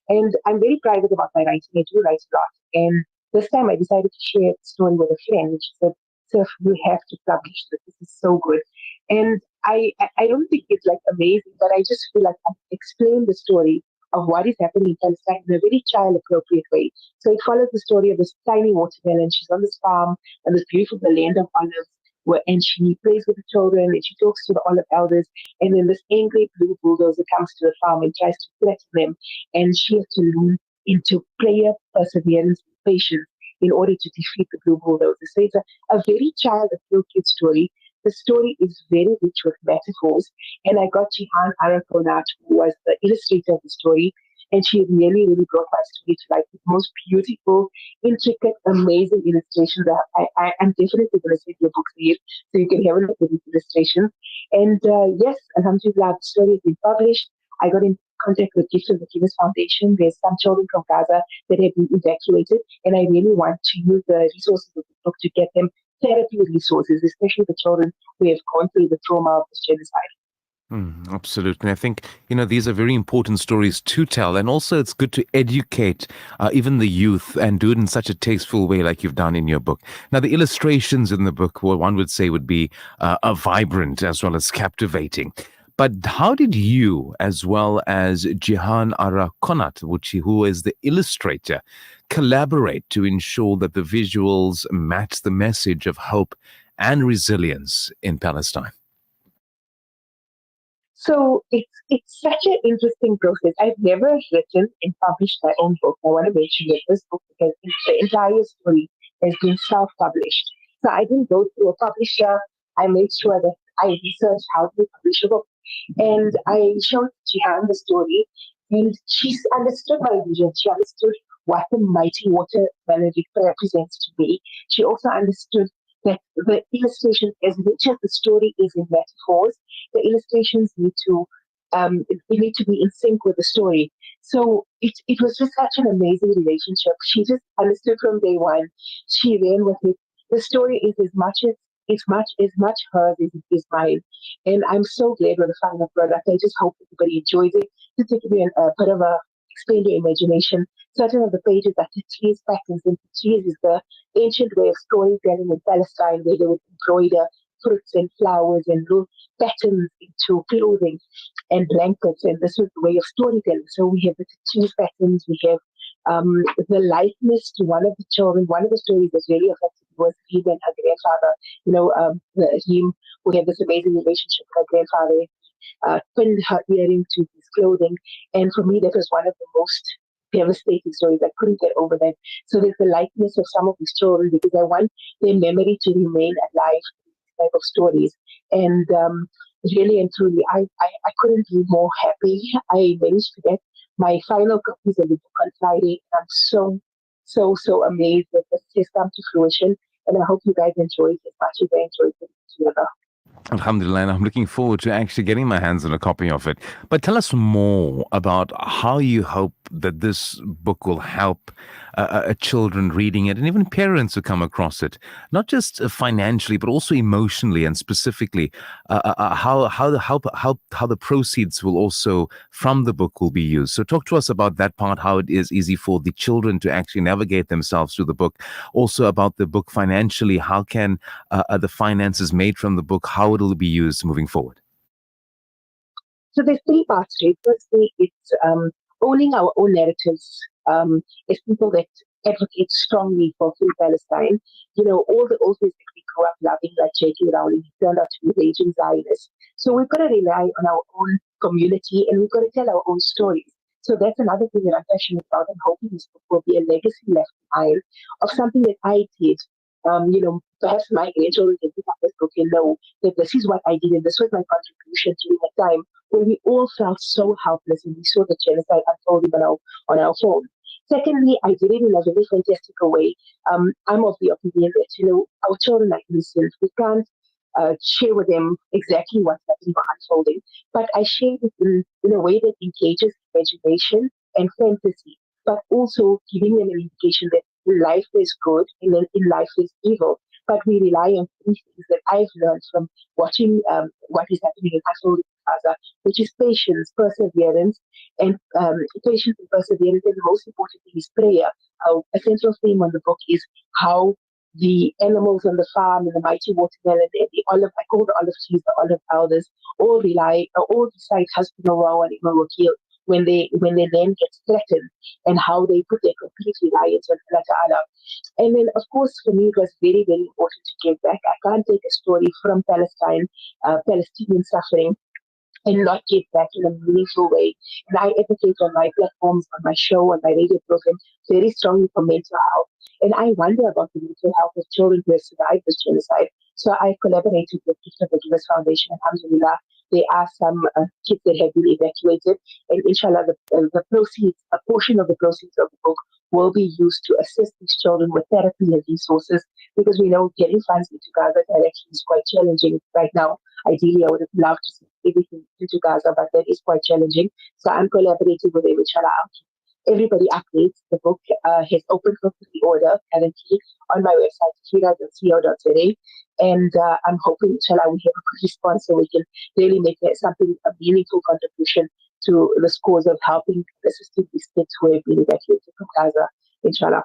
And I'm very private about my writing. I do write a lot. And this time I decided to share the story with a friend. And she said, Surf, you have to publish this. This is so good. And I don't think it's like amazing, but I just feel like I explain the story of what is happening in Palestine in a very child-appropriate way. So it follows the story of this tiny watermelon. She's on this farm and this beautiful land of olives, and she plays with the children and she talks to the olive elders. And then this angry blue bulldozer comes to the farm and tries to threaten them. And she has to learn into prayer, perseverance, and patience in order to defeat the blue bulldozer. So it's a very child-appropriate story. The story is very rich with metaphors. And I got Jihan Arakonat, who was the illustrator of the story, and she really, really brought my story to life with the most beautiful, intricate, amazing illustrations. I'm definitely going to send you a book to you so you can have a look at these illustrations. And yes, alhamdulillah, the story has been published. I got in contact with Gift of the Givers Foundation. There's some children from Gaza that have been evacuated, and I really want to use the resources of the book to get them therapy resources, especially the children who have gone through the trauma of this genocide. Absolutely. I think, these are very important stories to tell. And also it's good to educate even the youth and do it in such a tasteful way like you've done in your book. Now, the illustrations in the book, well, one would say would be vibrant as well as captivating. But how did you, as well as Jihan Arakonat, who is the illustrator, collaborate to ensure that the visuals match the message of hope and resilience in Palestine? So it's such an interesting process. I've never written and published my own book. I want to mention that this book, because the entire story has been self-published. So I didn't go through a publisher. I made sure that I researched how to publish a book. And I showed Jihan the story, and she understood my vision. She understood what the mighty watermelon represents to me. She also understood that the illustration, as rich as the story is in metaphors, the illustrations need to be in sync with the story. So it was just such an amazing relationship. She just understood from day one. She ran with it. The story is as much hers as it is mine. And I'm so glad with the final product. I just hope everybody enjoys it. Just to give you a bit of a expand your imagination. Certain of the pages are Tatreez patterns, and Tatreez is the ancient way of storytelling in Palestine, where they would embroider fruits and flowers and little patterns into clothing and blankets, and this was the way of storytelling. So we have the Tatreez patterns, we have the likeness to one of the children. One of the stories that really affected me was Reem and her grandfather. Reem, who had this amazing relationship with her grandfather, pinned her earring to his clothing. And for me, that was one of the most devastating stories. I couldn't get over that. So there's the likeness of some of these children, because I want their memory to remain alive in these type of stories. And really and truly, I couldn't be more happy. I managed to get my final copies of the book on Friday. I'm so amazed that this has come to fruition. And I hope you guys enjoy it as much as I enjoyed it together. Alhamdulillah, and I'm looking forward to actually getting my hands on a copy of it. But tell us more about how you hope that this book will help children reading it, and even parents who come across it, not just financially, but also emotionally, and specifically how the proceeds will also from the book will be used. So talk to us about that part, how it is easy for the children to actually navigate themselves through the book. Also about the book financially, how can the finances made from the book, how it will be used moving forward? So there's three parts to it. Firstly, it's owning our own narratives as people that advocate strongly for free Palestine. All the authors that we grew up loving, like J.K. Rowling, he turned out to be a raging Zionist. So we've got to rely on our own community and we've got to tell our own stories. So that's another thing that I'm passionate about. I'm hoping this book will be a legacy left behind of something that I did. Perhaps my grandchildren can pick up this book and know that this is what I did and this was my contribution during a time when we all felt so helpless and we saw the genocide unfolding on our phone. Secondly, I did it in a very fantastical way. I'm of the opinion that, our children are innocent. We can't share with them exactly what's happening or unfolding, but I shared it in a way that engages imagination and fantasy, but also giving them an indication that in life there's good and then in life there's evil. But we rely on three things that I've learned from watching what is happening in unfolding Gaza, which is patience, perseverance, and patience and perseverance. And the most important thing is prayer. A central theme on the book is how the animals on the farm and the mighty watermelon and the olive, I call the olive trees the olive elders, all decide Hasbunallah wa ni'mal wakeel when their land gets threatened, and how they put their complete reliance on Allah Ta'ala. And then, of course, for me, it was very, very important to give back. I can't take a story from Palestine, Palestinian suffering, and not give back in a meaningful way. And I advocate on my platforms, on my show, on my radio program, very strongly for mental health. And I wonder about the mental health of children who have survived this genocide. So I collaborated with Gift of the Givers Foundation, alhamdulillah. There are some kids that have been evacuated, and inshallah, the proceeds, a portion of the proceeds of the book will be used to assist these children with therapy and resources, because we know getting funds into Gaza directly is quite challenging right now. Ideally, I would have loved to see everything into Gaza, but that is quite challenging. So I'm collaborating with them, inshallah. Everybody updates. The book has opened for pre-order currently on my website, safira.co.za. And I'm hoping, inshallah, we have a good response so we can really make a meaningful contribution to the cause of helping and assisting these kids who have been evacuated from Gaza, inshallah.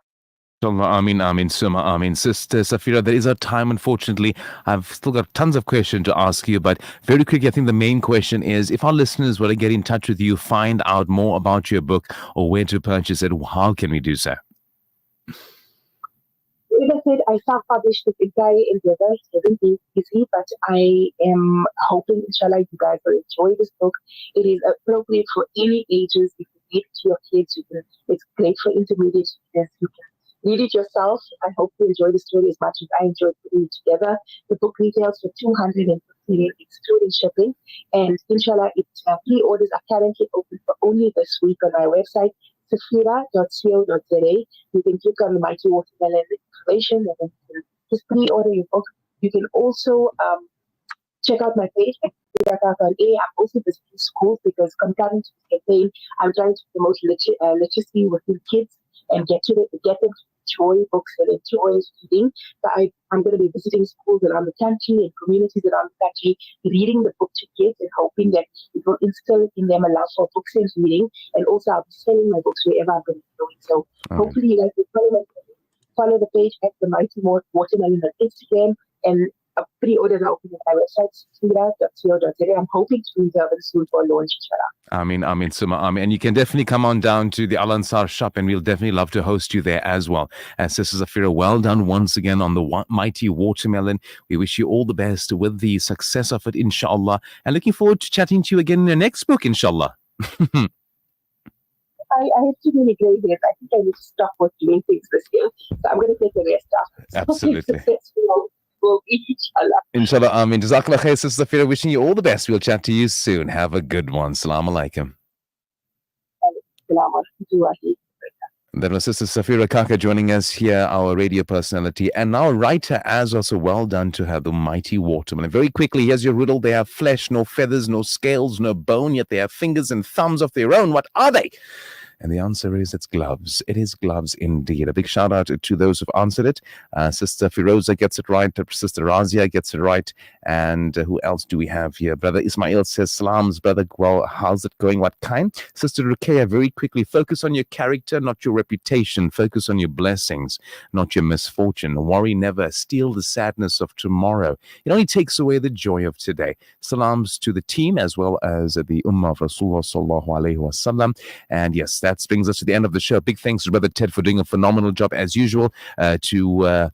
Amin, Summa, Amin. Sister Safira, there is a time, unfortunately. I've still got tons of questions to ask you, but very quickly, I think the main question is, if our listeners were to get in touch with you, find out more about your book or where to purchase it, how can we do so? As I said, I self-published this entire endeavor. It hasn't been easy, but I am hoping, inshallah, you guys will enjoy this book. It is appropriate for any ages. You can read it to your kids. It's great for intermediate students. You can read it yourself. I hope you enjoy the story as much as I enjoyed putting it together. The book retails for 250 yen, excluding shipping. And inshallah, pre-orders are currently open for only this week on my website, safira.co.za. You can click on the Mighty Watermelon information and then you can just pre-order your book. You can also check out my page at I'm also visiting schools because concurrent to this campaign, I'm trying to promote literacy within kids and get them to enjoy books and enjoy reading. So I'm going to be visiting schools around the country and communities around the country, reading the book to kids and hoping that it will instill in them a love for books and reading. And also I'll be selling my books wherever I'm going to be going. So hopefully you guys will follow the page at the Mighty Watermelon on Instagram, and pre-orders are open at my website, safira.co.za. I'm hoping to reserve it soon for launch, inshallah. Amin, Summa, Amin. And you can definitely come on down to the Al Ansar shop, and we'll definitely love to host you there as well. And Sister Safira, well done once again on the Mighty Watermelon. We wish you all the best with the success of it, inshallah. And looking forward to chatting to you again in the next book, inshallah. I have too many grey hairs. I think I need to stop with doing things this year. So I'm going to take the rest off. Absolutely. Will be, inshallah. Inshallah, Amin. Jazakallah khair, Sister Safira. Wishing you all the best. We'll chat to you soon. Have a good one. Assalamu alaikum. That was Sister Safira Kaka joining us here, our radio personality, and now writer as well. So well done to her, the Mighty Watermelon. Very quickly, here's your riddle. They have flesh, no feathers, no scales, no bone, yet they have fingers and thumbs of their own. What are they? And the answer is it's gloves. It is gloves indeed. A big shout out to those who've answered it. Sister Firoza gets it right. Sister Razia gets it right. And who else do we have here? Brother Ismail says, Salams, brother. Well, how's it going? What kind? Sister Ruqayya, very quickly, focus on your character, not your reputation. Focus on your blessings, not your misfortune. Worry never. Steal the sadness of tomorrow. It only takes away the joy of today. Salams to the team as well as the Ummah of Rasulullah sallallahu alaihi wasallam. And yes, that brings us to the end of the show. Big thanks to Brother Ted for doing a phenomenal job as usual. To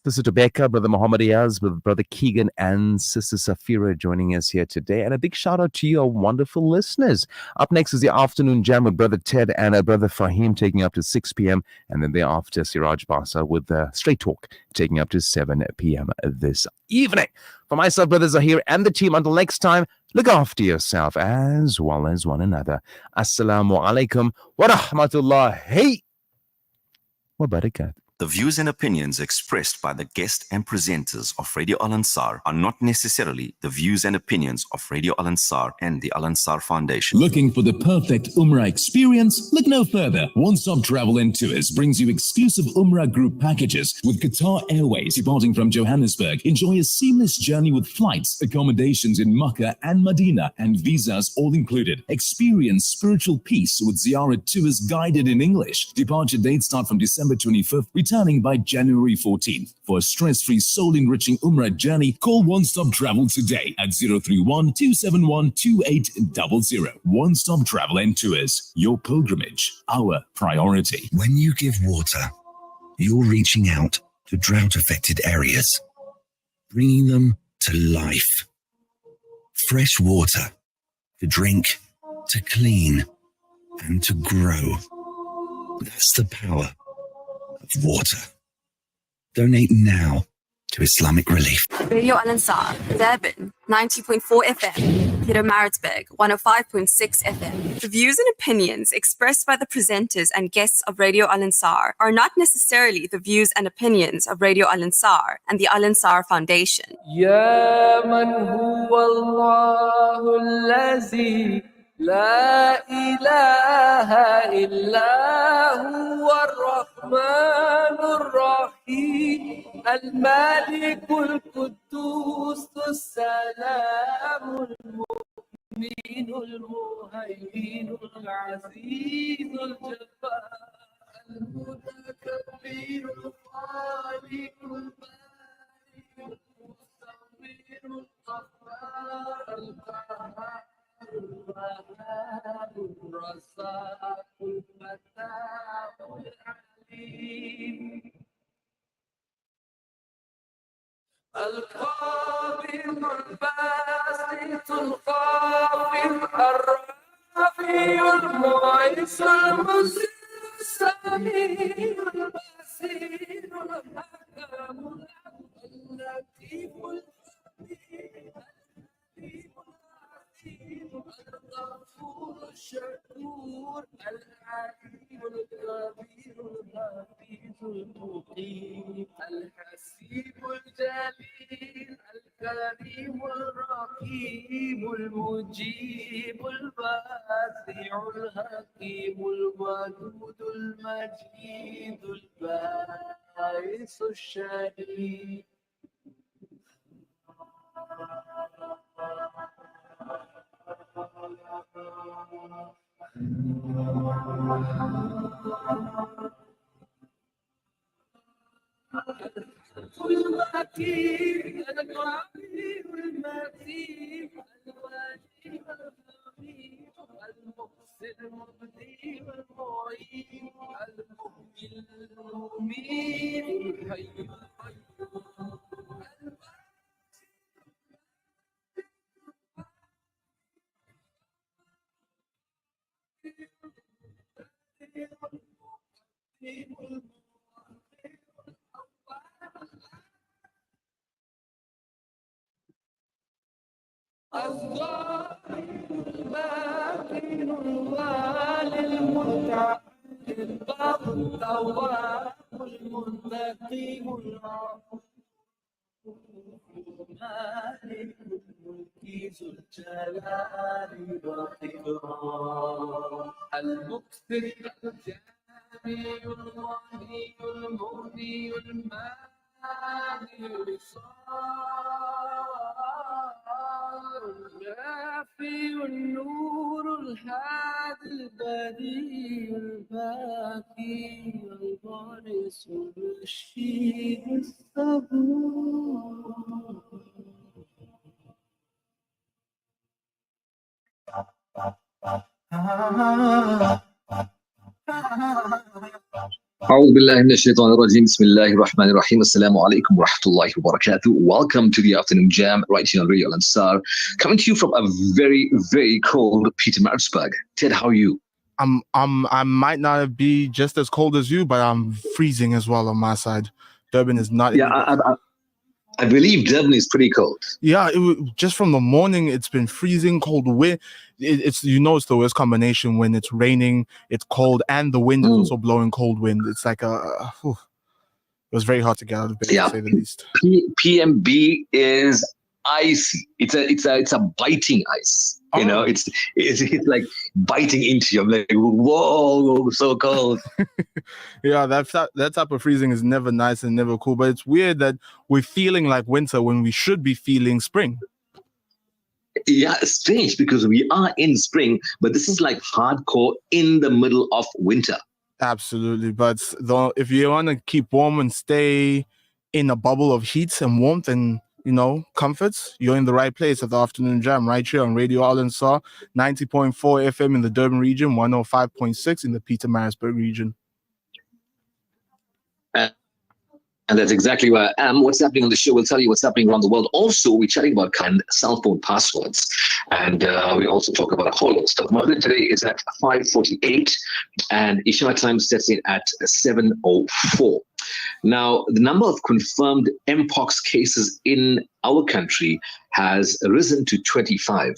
Sister Rebecca, Brother Muhammad Ayaz, Brother Keegan, and Sister Safira joining us here today. And a big shout out to you, our wonderful listeners. Up next is the afternoon jam with Brother Ted and Brother Fahim taking up to 6 p.m. And then thereafter, Siraj Basa with Straight Talk taking up to 7 p.m. this evening. For myself, Brother Zahir, and the team, until next time, look after yourself as well as one another. Assalamu alaikum wa rahmatullahi wa barakatuh. The views and opinions expressed by the guest and presenters of Radio Al Ansar are not necessarily the views and opinions of Radio Al Ansar and the Al Ansar Foundation. Looking for the perfect Umrah experience? Look no further. One Stop Travel and Tours brings you exclusive Umrah group packages with Qatar Airways departing from Johannesburg. Enjoy a seamless journey with flights, accommodations in Makkah and Medina, and visas all included. Experience spiritual peace with Ziyarat Tours guided in English. Departure dates start from December 25th, returning by January 14th. For a stress-free, soul-enriching Umrah journey, call One Stop Travel today at 031-271-2800. One Stop Travel and Tours. Your pilgrimage, our priority. When you give water, you're reaching out to drought-affected areas, bringing them to life. Fresh water to drink, to clean, and to grow. That's the power of water. Donate now to Islamic Relief. Radio Al Ansar, Durban, 90.4 FM, Peter Maritzburg, 105.6 FM. The views and opinions expressed by the presenters and guests of Radio Al Ansar are not necessarily the views and opinions of Radio Al Ansar and the Al Ansar Foundation. يا من هو الله الذي لا إله إلا هو الرحمن الرحيم الملك القدوس السلام المؤمن المهيمن العزيز الجبار المتكبر الخالق البارئ المصور الغفار القهار الوهاب الرزاق الفتاح العليم القابض الباسط الخافض الرافع المعز المذل السميع البصير الحكم اللطيف الخبير الغفور الشكور العليم الكبير الحفيظ المقيم الحسيب الجليل الكريم الرقيب المجيب الواسع الحكيم الودود المجيد الباعث الشهيد المتين القوي المتين الواجب الخفيف المحسن المبدي المعين المحيي المميت الحي القيوم الباطن الوالي المتعال البر التواب المنتقي العفو مالك الملك ذو الجلال والإكرام المكثر الجامع الغني المغني المانع الشافي النور الهادي البديع الباقي البارس الرشيد الصبور أعوذ بالله من الشيطان الرجيم. بسم الله الرحمن الرحيم. Assalamu alaikum wa rahmatullahi wa barakatuh. Welcome to the afternoon jam right here on Radio Al Ansar. Coming to you from a very, very cold Pietermaritzburg. Ted, how are you? I might not be just as cold as you, but I'm freezing as well on my side. Durban is not. Yeah, I believe Durban is pretty cold. Yeah, just from the morning, it's been freezing cold. Wind. It's it's the worst combination when it's raining, it's cold, and the wind is also blowing cold wind. It's like it was very hard to get out of bed, to say the least. PMB is icy. It's a biting ice. You know, it's like biting into you. I'm like, whoa, so cold. Yeah, that type of freezing is never nice and never cool. But it's weird that we're feeling like winter when we should be feeling spring. Yeah, it's strange because we are in spring, but this is like hardcore in the middle of winter. Absolutely. But if you want to keep warm and stay in a bubble of heat and warmth and comforts, you're in the right place at the Afternoon Jam right here on Radio Al Ansar, 90.4 FM in the Durban region, 105.6 in the Pietermaritzburg region. And that's exactly where I am. What's happening on the show? We'll tell you what's happening around the world. Also, we're chatting about cell phone passwords. And we also talk about a whole lot of stuff. Maghrib today is at 5:48 and Isha time sets in at 7:04. Now, the number of confirmed Mpox cases in our country has risen to 25.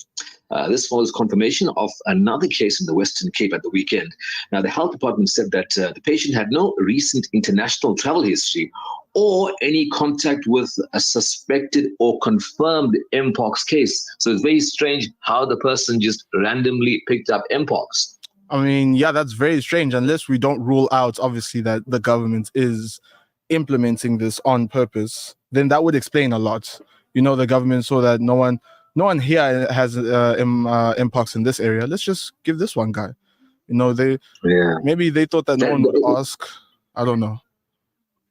This follows confirmation of another case in the Western Cape at the weekend. Now, the health department said that the patient had no recent international travel history or any contact with a suspected or confirmed Mpox case. So it's very strange how the person just randomly picked up Mpox. I mean, yeah, that's very strange, unless we don't rule out, obviously, that the government is implementing this on purpose. Then that would explain a lot. The government saw that no one here has Mpox in this area. Let's just give this one guy. Maybe they thought that no one would ask. I don't know.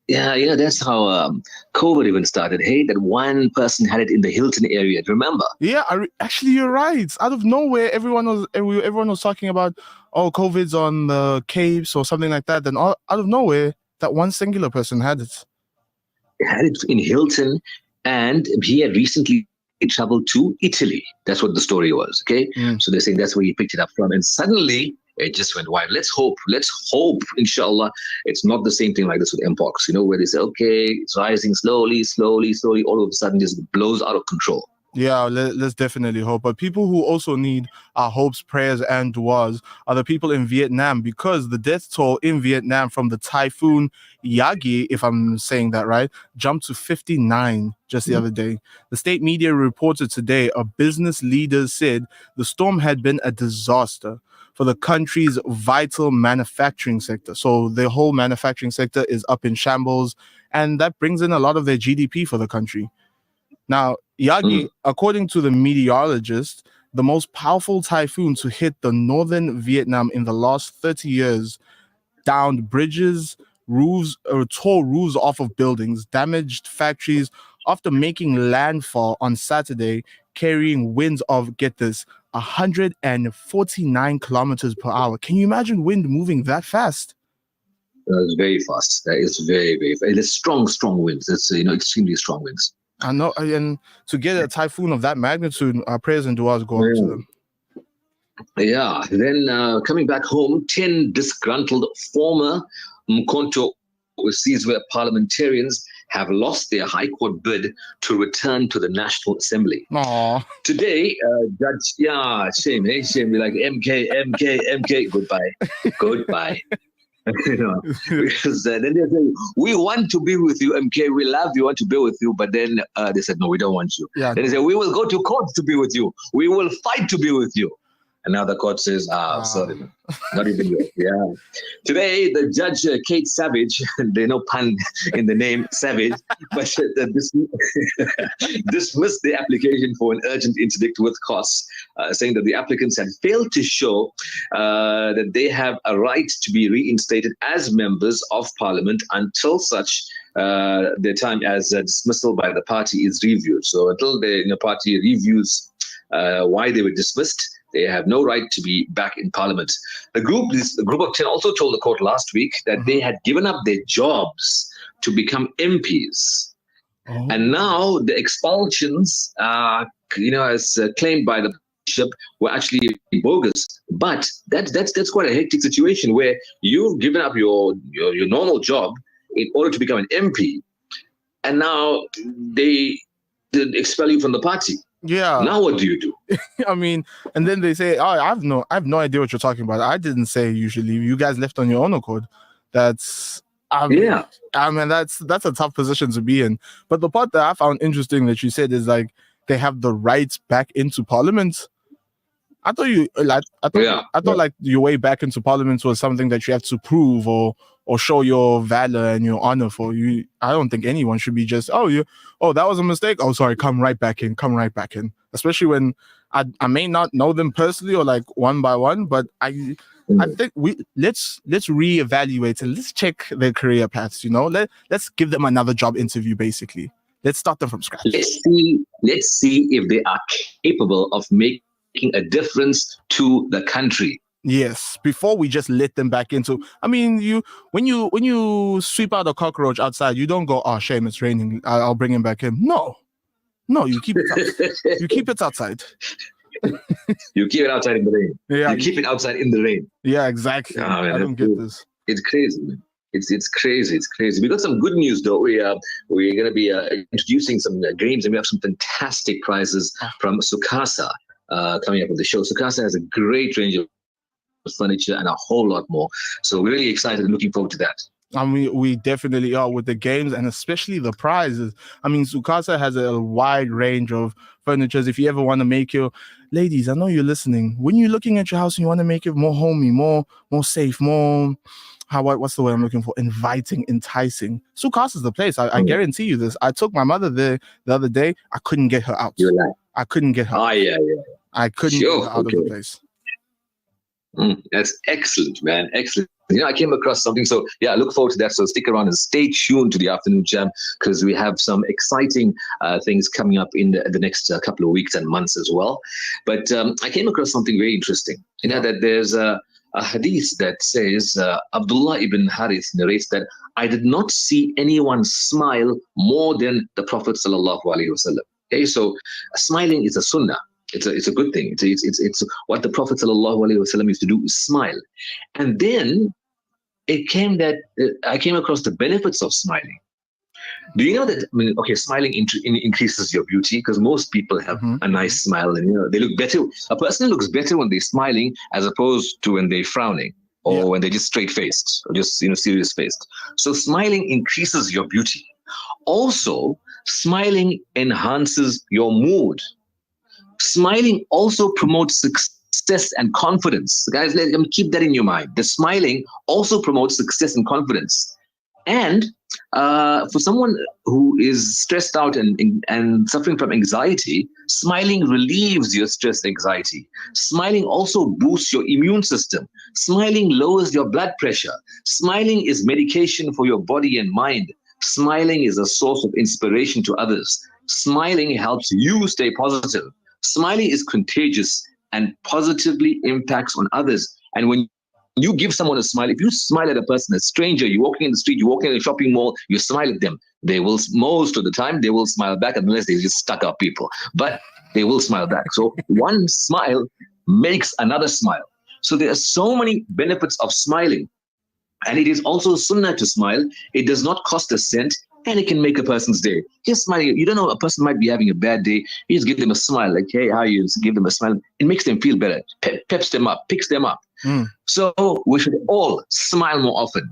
Yeah, that's how COVID even started. Hey, that one person had it in the Hilton area. Do you remember? Yeah, actually, you're right. Out of nowhere, everyone was talking about, COVID's on the Capes or something like that. Then out of nowhere, that one singular person had it. He had it in Hilton, and he had recently traveled to Italy. That's what the story was. Okay, so they're saying that's where he picked it up from, and suddenly it just went wild. Let's hope, inshallah, it's not the same thing like this with Mpox, where they say, okay, it's rising slowly, all of a sudden just blows out of control. Yeah, let's definitely hope. But people who also need our hopes, prayers, and duas are the people in Vietnam, because the death toll in Vietnam from the typhoon Yagi, if I'm saying that right, jumped to 59 just the other day. The state media reported today a business leader said the storm had been a disaster for the country's vital manufacturing sector. So the whole manufacturing sector is up in shambles, and that brings in a lot of their GDP for the country. Now, Yagi, according to the meteorologist, the most powerful typhoon to hit the northern Vietnam in the last 30 years, downed bridges, roofs, or tore roofs off of buildings, damaged factories after making landfall on Saturday, carrying winds of, get this, 149 kilometers per hour. Can you imagine wind moving that fast? It's very fast. That is very, very fast. It's strong winds. It's extremely strong winds. I know, and to get a typhoon of that magnitude, our prayers and duas go out to them. Yeah, then coming back home, 10 disgruntled former Mkhonto Sizwe parliamentarians have lost their High Court bid to return to the National Assembly. Aww. Today, shame. We're like, MK, goodbye. Because then they say, we want to be with you, MK, we love you, want to be with you, but then they said, no, we don't want you. Yeah. Then they say, we will go to court to be with you, we will fight to be with you. And now the court says, sorry, not even you. Yeah. Today, the judge, Kate Savage, there's no pun in the name Savage, but dismissed the application for an urgent interdict with costs, saying that the applicants had failed to show that they have a right to be reinstated as members of parliament until such their time as dismissal by the party is reviewed. So until the party reviews why they were dismissed, They have no right to be back in parliament. The group of 10 also told the court last week that they had given up their jobs to become MPs. And now the expulsions, as claimed by the bishop, were actually bogus. But that's quite a hectic situation where you've given up your normal job in order to become an MP, and now they expel you from the party. Yeah. Now what do you do? I mean, and then they say, "Oh, I have no idea what you're talking about. I didn't say you should leave. You guys left on your own accord." That's I mean, that's a tough position to be in. But the part that I found interesting that you said is like they have the rights back into parliament. I thought your way back into parliament was something that you have to prove or show your valor and your honor for. You, I don't think anyone should be just that was a mistake. Oh, sorry, come right back in. Especially when I may not know them personally or like one by one, but I think let's reevaluate and let's check their career paths. Let's give them another job interview. Basically, let's start them from scratch. Let's see if they are capable of making a difference to the country. Yes, before we just let them back into. I mean, when you sweep out a cockroach outside, you don't go, "Oh, shame, it's raining. I'll bring him back in." No, you keep it. You keep it outside. You keep it outside in the rain. Yeah, you keep it outside in the rain. Yeah, exactly. Oh, man, I don't get this. It's crazy, man. It's crazy. It's crazy. We got some good news though. We're going to be introducing some games, and we have some fantastic prizes from Sukasa coming up with the show. Sukasa has a great range of furniture and a whole lot more. So we're really excited and looking forward to that. I mean, we definitely are with the games and especially the prizes. I mean, Sukasa has a wide range of furnitures. If you ever want to make your ladies, I know you're listening. When you're looking at your house and you want to make it more homey, more safe, more what's the word I'm looking for? Inviting, enticing. Sukasa is the place. I guarantee you this. I took my mother there the other day. I couldn't get her out. I couldn't get her. Oh yeah. I couldn't get her out of the place. That's excellent, man. Excellent. I came across something. So yeah, I look forward to that. So stick around and stay tuned to the Afternoon Jam because we have some exciting things coming up in the next couple of weeks and months as well. But I came across something very interesting. That there's a hadith that says Abdullah ibn Harith narrates that I did not see anyone smile more than the Prophet sallallahu alaihi wasallam. Okay, so smiling is a sunnah. It's a good thing. It's what the Prophet ﷺ used to do, is smile. And then it came that I came across the benefits of smiling. Do you know that? I mean, okay, smiling increases your beauty because most people have a nice smile and they look better. A person looks better when they're smiling as opposed to when they're frowning or when they're just straight faced or just serious faced. So smiling increases your beauty. Also, smiling enhances your mood. Smiling also promotes success and confidence. Guys, let me keep that in your mind. The smiling also promotes success and confidence. And for someone who is stressed out and suffering from anxiety, smiling relieves your stress and anxiety. Smiling also boosts your immune system. Smiling lowers your blood pressure. Smiling is medication for your body and mind. Smiling is a source of inspiration to others. Smiling helps you stay positive. Smiling is contagious and positively impacts on others. And when you give someone a smile, if you smile at a person, a stranger, you're walking in the street, you're walking in a shopping mall, you smile at them, they will, most of the time, they will smile back unless they're just stuck up people. But they will smile back. So one smile makes another smile. So there are so many benefits of smiling. And it is also sunnah to smile. It does not cost a cent. And it can make a person's day. Just smiling. You don't know, a person might be having a bad day. You just give them a smile, like, hey, how are you? Just give them a smile. It makes them feel better. Peps them up, picks them up. So we should all smile more often.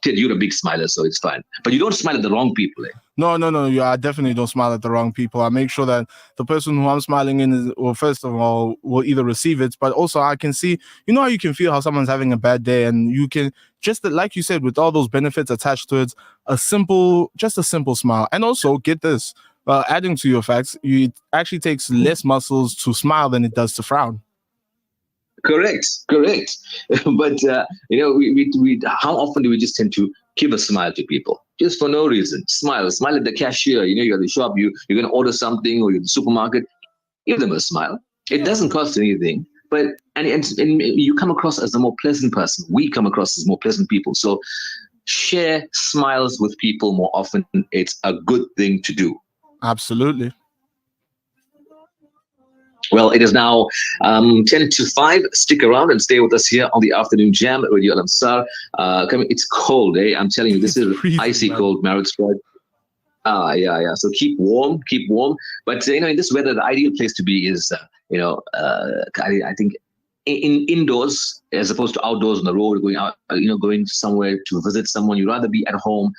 You're a big smiler, so it's fine. But you don't smile at the wrong people. No. Yeah, I definitely don't smile at the wrong people. I make sure that the person who I'm smiling in is, well, first of all, will either receive it, but also I can see, how you can feel how someone's having a bad day, and you can just, like you said, with all those benefits attached to it, a simple smile. And also, get this, adding to your facts, it actually takes less muscles to smile than it does to frown. Correct. But we how often do we just tend to give a smile to people just for no reason? Smile at the cashier. You're at the shop, you're going to order something, or you're at the supermarket. Give them a smile. It doesn't cost anything, but and you come across as a more pleasant person. We come across as more pleasant people. So share smiles with people more often. It's a good thing to do. Absolutely. Well, it is now 10 to 5. Stick around and stay with us here on the Afternoon Jam, Radio Al Ansar. It's cold, eh? I'm telling you, this is icy cold, Maritzburg. Yeah. So keep warm. But in this weather, the ideal place to be is, I think indoors as opposed to outdoors on the road, going out, going somewhere to visit someone. You'd rather be at home,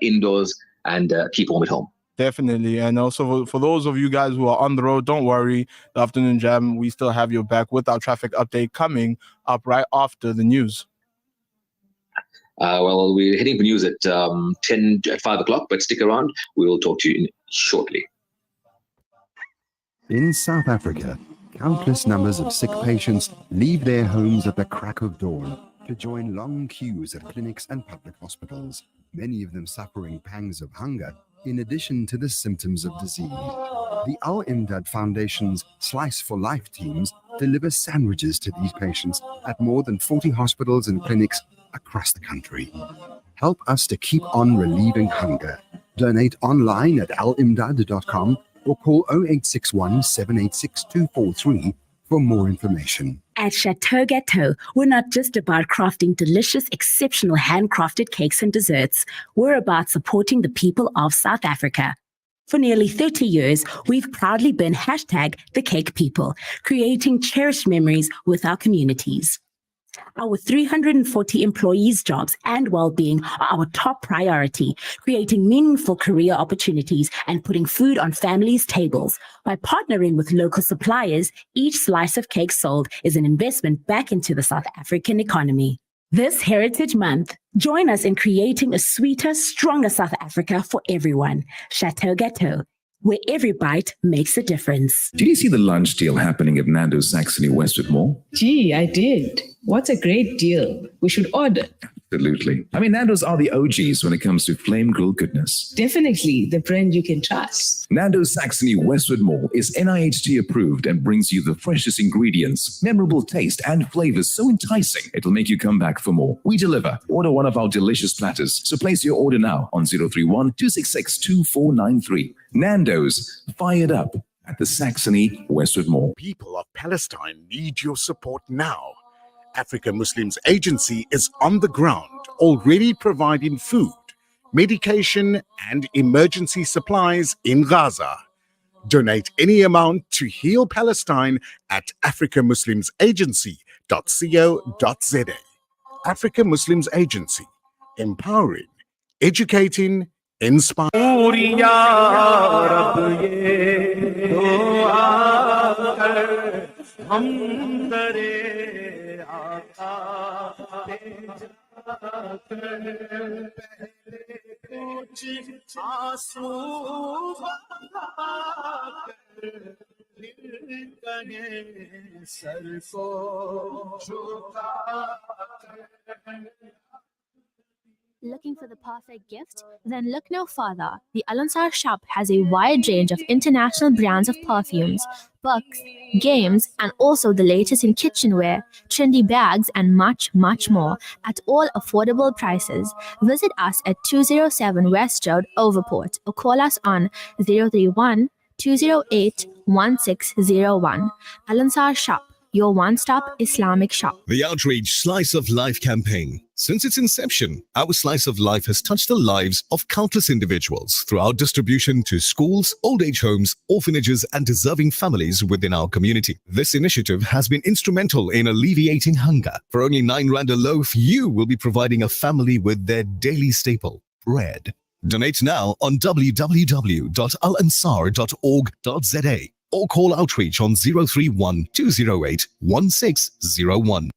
indoors, and keep warm at home. Definitely. And also for those of you guys who are on the road, don't worry. The Afternoon Jam, we still have your back with our traffic update coming up right after the news. Well, we're hitting the news at 5 o'clock, but stick around. We will talk to you shortly. In South Africa, countless numbers of sick patients leave their homes at the crack of dawn to join long queues at clinics and public hospitals, many of them suffering pangs of hunger in addition to the symptoms of disease. The Al Imdad Foundation's Slice for Life teams deliver sandwiches to these patients at more than 40 hospitals and clinics across the country. Help us to keep on relieving hunger. Donate online at alimdad.com or call 0861 786 243 for more information. At Chateau Gâteau, we're not just about crafting delicious, exceptional handcrafted cakes and desserts. We're about supporting the people of South Africa. For nearly 30 years, we've proudly been #the Cake People, creating cherished memories with our communities. Our 340 employees' jobs and well-being are our top priority, creating meaningful career opportunities and putting food on families' tables. By partnering with local suppliers, each slice of cake sold is an investment back into the South African economy. This Heritage Month, join us in creating a sweeter, stronger South Africa for everyone. Chateau Gâteau, where every bite makes a difference. Did you see the lunch deal happening at Nando's Saxony Westwood Mall? Gee, I did. What a great deal. We should order. Absolutely. I mean, Nando's are the OGs when it comes to flame grilled goodness. Definitely the brand you can trust. Nando's Saxony Westwood Mall is NIHT approved and brings you the freshest ingredients, memorable taste, and flavors so enticing it'll make you come back for more. We deliver. Order one of our delicious platters. So place your order now on 031 266 2493. Nando's, fired up at the Saxony Westwood Mall. People of Palestine need your support now. Africa Muslims Agency is on the ground, already providing food, medication, and emergency supplies in Gaza. Donate any amount to Heal Palestine at africamuslimsagency.co.za. Africa Muslims Agency, empowering, educating, inspiring. Looking for the perfect gift? Then look no further. The Al Ansar shop has a wide range of international brands of perfumes, books, games, and also the latest in kitchenware, trendy bags, and much, much more at all affordable prices. Visit us at 207 West Road, Overport, or call us on 031 208 1601. Al Ansar shop, your one-stop Islamic shop. The Outrage Slice of Life campaign. Since its inception, our Slice of Life has touched the lives of countless individuals through our distribution to schools, old age homes, orphanages, and deserving families within our community. This initiative has been instrumental in alleviating hunger. For only 9 Rand a loaf, you will be providing a family with their daily staple, bread. Donate now on www.alansar.org.za or call Outreach on 031 208 1601.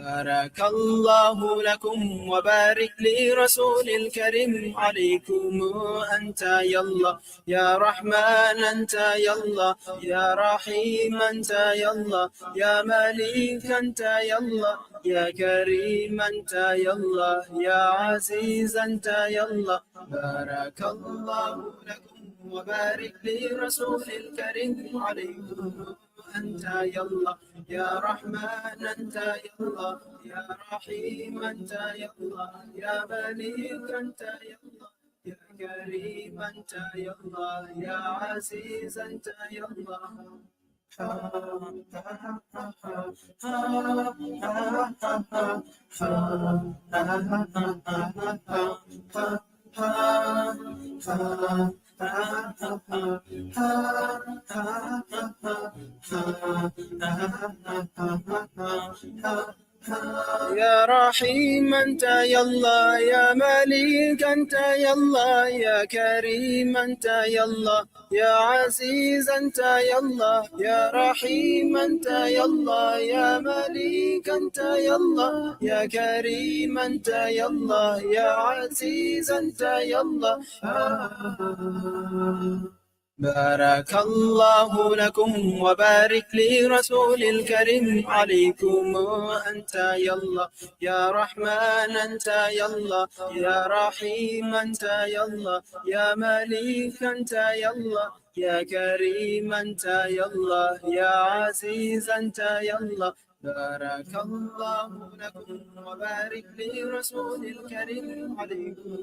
بارك الله لكم وبارك لرسول الكريم عليكم أنت يا الله يا رحمن أنت يا الله يا رحيم أنت يا الله يا مليك أنت يا الله يا كريم أنت يا الله يا عزيز أنت يا الله بارك الله لكم وبارك لرسول الكريم عليكم أنت يا الله يا رحمن أنت يا الله يا رحيم أنت يا الله يا مليك أنت يا الله يا كريم أنت يا الله يا عزيز أنت يا الله يا رحيم أنت يا الله يا مليك أنت يا الله يا كريم أنت يا الله يا عزيز أنت يا الله يا رحيم أنت يا الله يا مليك أنت يا الله يا كريم أنت يا الله يا عزيز أنت يا الله بارك الله لكم وبارك لرسول الكريم عليكم أنت يا الله يا رحمن أنت يا الله يا رحيم أنت يا الله يا مليك أنت يا الله يا كريم أنت يا الله يا عزيز أنت يا الله بارك الله لكم وبارك لرسول الكريم عليكم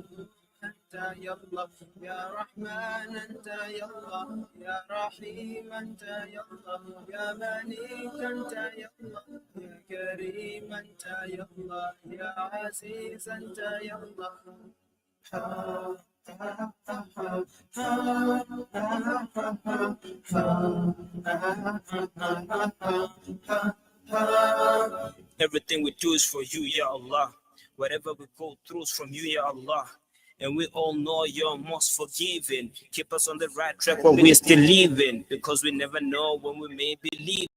أنت يا الله يا رحمن أنت يا الله يا رحيم أنت يا الله يا مليك أنت يا الله يا كريم أنت يا الله يا عزيز أنت يا الله Everything we do is for you, Ya Allah. Whatever we go through is from you, Ya Allah. And we all know you're most forgiving. Keep us on the right track when we're still living, because we never know when we may be leaving.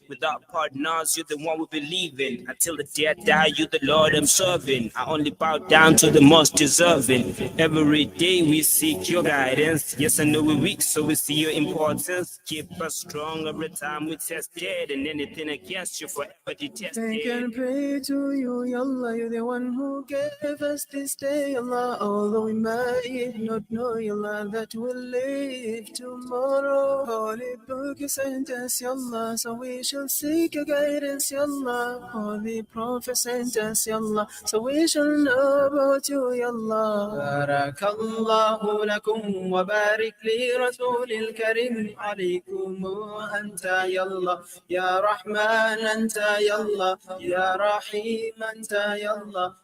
Without partners, you're the one we believe in. Until the day I die, you're the Lord I'm serving. I only bow down to the most deserving. Every day we seek your guidance. Yes, I know we're weak, so we see your importance. Keep us strong every time we tested, and anything against you forever detested. Thank and pray to you, Ya Allah. You're the one who gave us this day, Allah. Although we might not know, Ya Allah, that we'll live tomorrow. Holy Book you sent us, Ya Allah, so we shall seek your guidance, Ya Allah. Holy Prophet sent us, Ya Allah, so we shall know about you, Ya Allah. Barakallahu lakum wa barik li rasulil karim alaykum anta Ya Allah, Ya Rahman anta Ya Allah, Ya Rahim anta Ya Allah.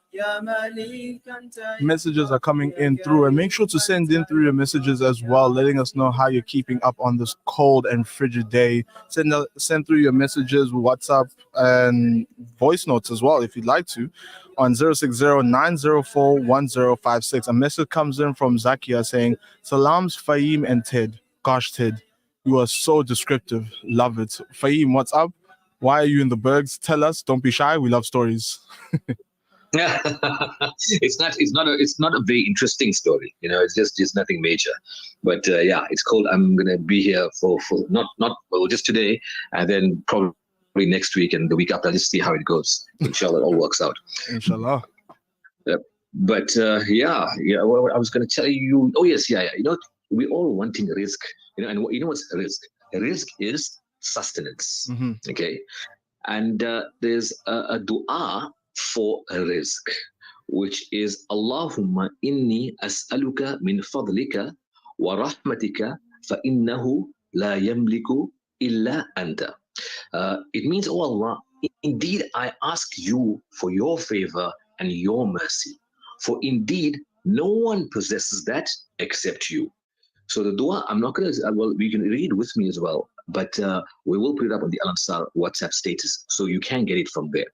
Messages are coming in through, and make sure to send in through your messages as well, letting us know how you're keeping up on this cold and frigid day. Send through your messages, WhatsApp and voice notes as well if you'd like to, on 060-904-1056. A message comes in from Zakia saying, Salams Fahim and Ted. Gosh, Ted, you are so descriptive. Love it. Fahim, what's up? Why are you in the Bergs? Tell us. Don't be shy. We love stories. Yeah, it's not a very interesting story, you know. It's just nothing major, but yeah, it's cold. I'm gonna be here for not just today, and then probably next week and the week after. I'll just see how it goes. Inshallah, it all works out. Inshallah. But yeah. Well, I was gonna tell you. Oh yes, yeah. You know, we're all wanting risk. You know, and you know what's risk? Risk is sustenance. Mm-hmm. Okay, and there's a dua for a risk, which is Allahumma inni as'aluka min fadlika wa rahmatika fa innahu la yamliku illa anta. It means, oh Allah, indeed I ask you for your favor and your mercy, for indeed no one possesses that except you. So the dua, I'm not going to, well, you can read with me as well, but we will put it up on the Al Ansar WhatsApp status, so you can get it from there.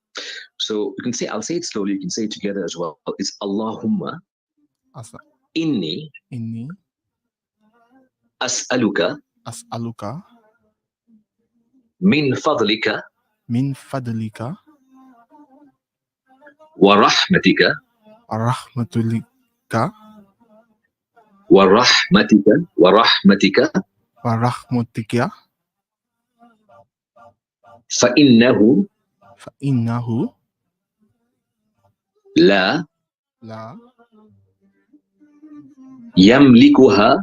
So you can say, I'll say it slowly, you can say it together as well. It's Allahumma inni as'aluka as'aluka min fadlika min fadlika wa rahmatika rahmatulika wa rahmatika wa rahmatika fa innahu la yamlikuha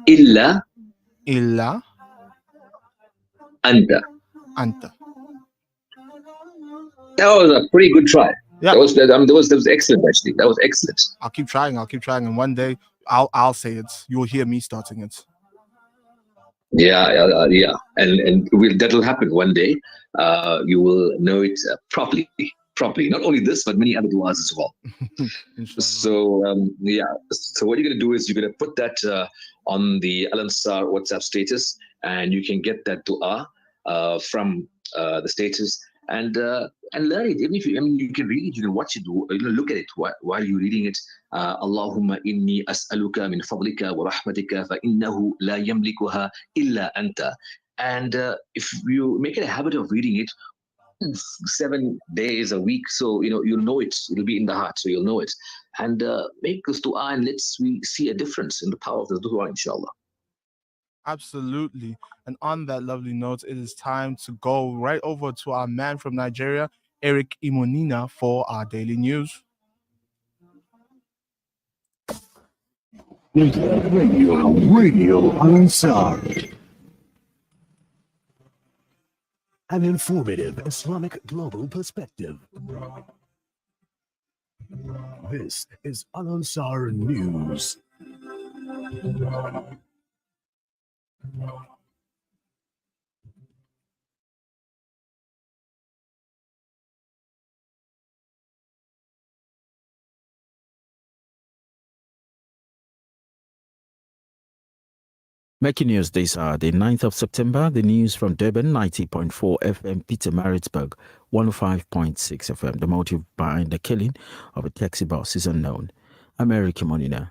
illa anta. That was a pretty good try. Yeah. That was excellent, actually. That was excellent. I'll keep trying, and one day I'll say it. You'll hear me starting it. Yeah, and that'll happen one day. You will know it properly. Not only this, but many other du'as as well. So so what you're going to do is you're going to put that on the Al Ansar WhatsApp status, and you can get that du'a from the status and learn it. Even if you can read it, you can watch it, look at it while you're reading it. Allahumma inni as'aluka min fadlika wa rahmatika fa innahu la yamlikuha illa anta. And if you make it a habit of reading it 7 days a week, so you'll know it. It'll be in the heart, so you'll know it. And make this du'a, and let's see a difference in the power of the du'a, inshallah. Absolutely. And on that lovely note, it is time to go right over to our man from Nigeria, Eric Imonina, for our daily news. Radio Al Ansar. An informative Islamic global perspective. This is Al Ansar News. Making news this hour, the 9th of September, the news from Durban, 90.4 FM, Peter Maritzburg, 105.6 FM. The motive behind the killing of a taxi boss is unknown. I'm Eric Imonina.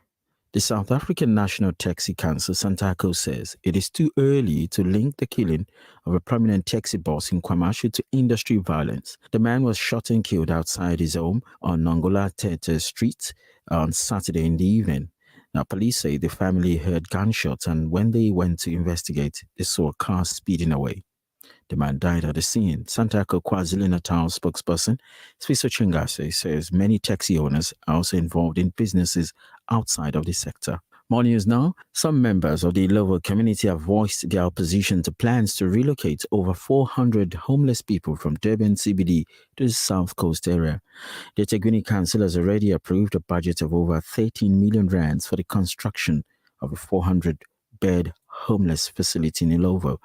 The South African National Taxi Council, SANTACO, says it is too early to link the killing of a prominent taxi boss in KwaMashu to industry violence. The man was shot and killed outside his home on Nongola Tete Street on Saturday in the evening. Now, police say the family heard gunshots, and when they went to investigate, they saw a car speeding away. The man died at the scene. SANTACO KwaZulu-Natal spokesperson Sfiso Chingase says many taxi owners are also involved in businesses outside of the sector. More news now. Some members of the Ilovo community have voiced their opposition to plans to relocate over 400 homeless people from Durban CBD to the South Coast area. The eThekwini Council has already approved a budget of over 13 million rands for the construction of a 400-bed homeless facility in Ilovo.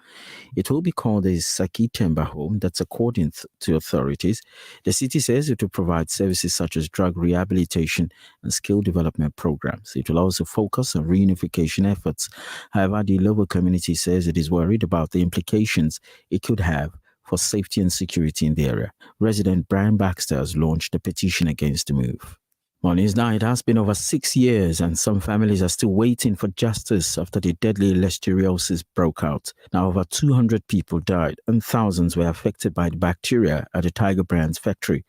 It will be called a Saki Temba home. That's according to authorities. The city says it will provide services such as drug rehabilitation and skill development programs. It will also focus on reunification efforts. However, the Ilovo community says it is worried about the implications it could have for safety and security in the area. Resident Brian Baxter has launched a petition against the move. On his now, it has been over 6 years, and some families are still waiting for justice after the deadly listeriosis broke out. Now, over 200 people died, and thousands were affected by the bacteria at the Tiger Brands factory.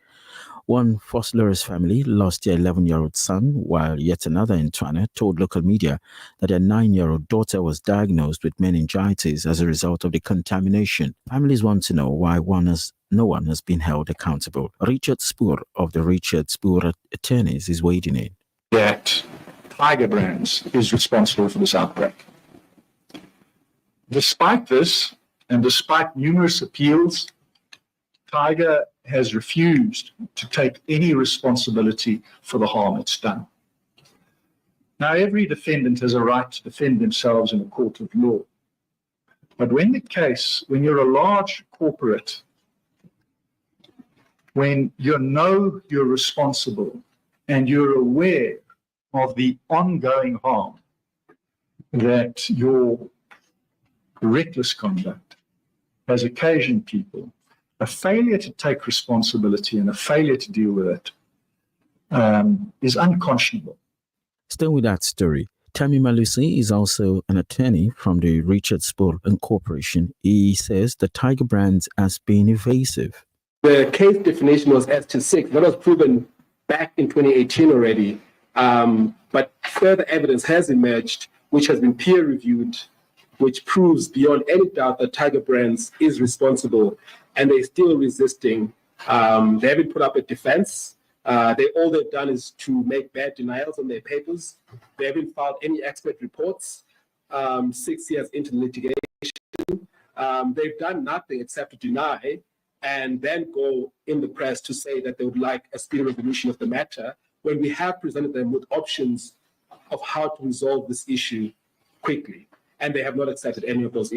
One Fosler's family lost their 11-year-old son, while yet another in Twana told local media that their 9-year-old daughter was diagnosed with meningitis as a result of the contamination. Families want to know why no one has been held accountable. Richard Spoor of the Richard Spoor Attorneys is waiting in. That Tiger Brands is responsible for this outbreak. Despite this, and despite numerous appeals, Tiger has refused to take any responsibility for the harm it's done. Now, every defendant has a right to defend themselves in a court of law. But when you're a large corporate, when you know you're responsible and you're aware of the ongoing harm that your reckless conduct has occasioned people, a failure to take responsibility and a failure to deal with it is unconscionable. Still with that story, Tammy Malusi is also an attorney from the Richard Spoor Corporation. He says the Tiger Brands has been evasive. The case definition was S26. That was proven back in 2018 already. But further evidence has emerged, which has been peer-reviewed, which proves beyond any doubt that Tiger Brands is responsible, and they're still resisting. They haven't put up a defense. All they've done is to make bad denials on their papers. They haven't filed any expert reports 6 years into the litigation. They've done nothing except to deny and then go in the press to say that they would like a speedy resolution of the matter, when we have presented them with options of how to resolve this issue quickly, and they have not accepted any of those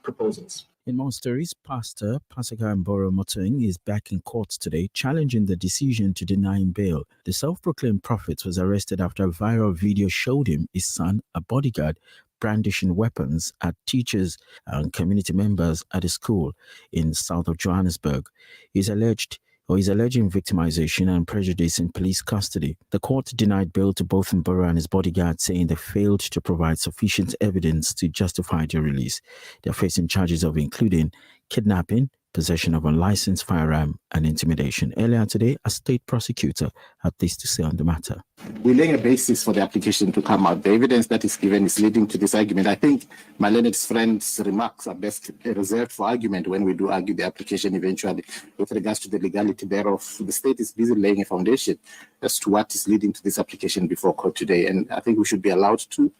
proposals. In more stories, Pastor Pasaka Mboro Motoing is back in court today, challenging the decision to deny him bail. The self-proclaimed prophet was arrested after a viral video showed him, his son, a bodyguard, brandishing weapons at teachers and community members at a school in south of Johannesburg. He's alleging victimization and prejudice in police custody. The court denied bail to both Mboro and his bodyguard, saying they failed to provide sufficient evidence to justify their release. They're facing charges of including kidnapping, possession of unlicensed firearm, and intimidation. Earlier today, a state prosecutor had this to say on the matter. We're laying a basis for the application to come out. The evidence that is given is leading to this argument. I think my learned friend's remarks are best reserved for argument when we do argue the application eventually. With regards to the legality thereof, the state is busy laying a foundation as to what is leading to this application before court today. And I think we should be allowed to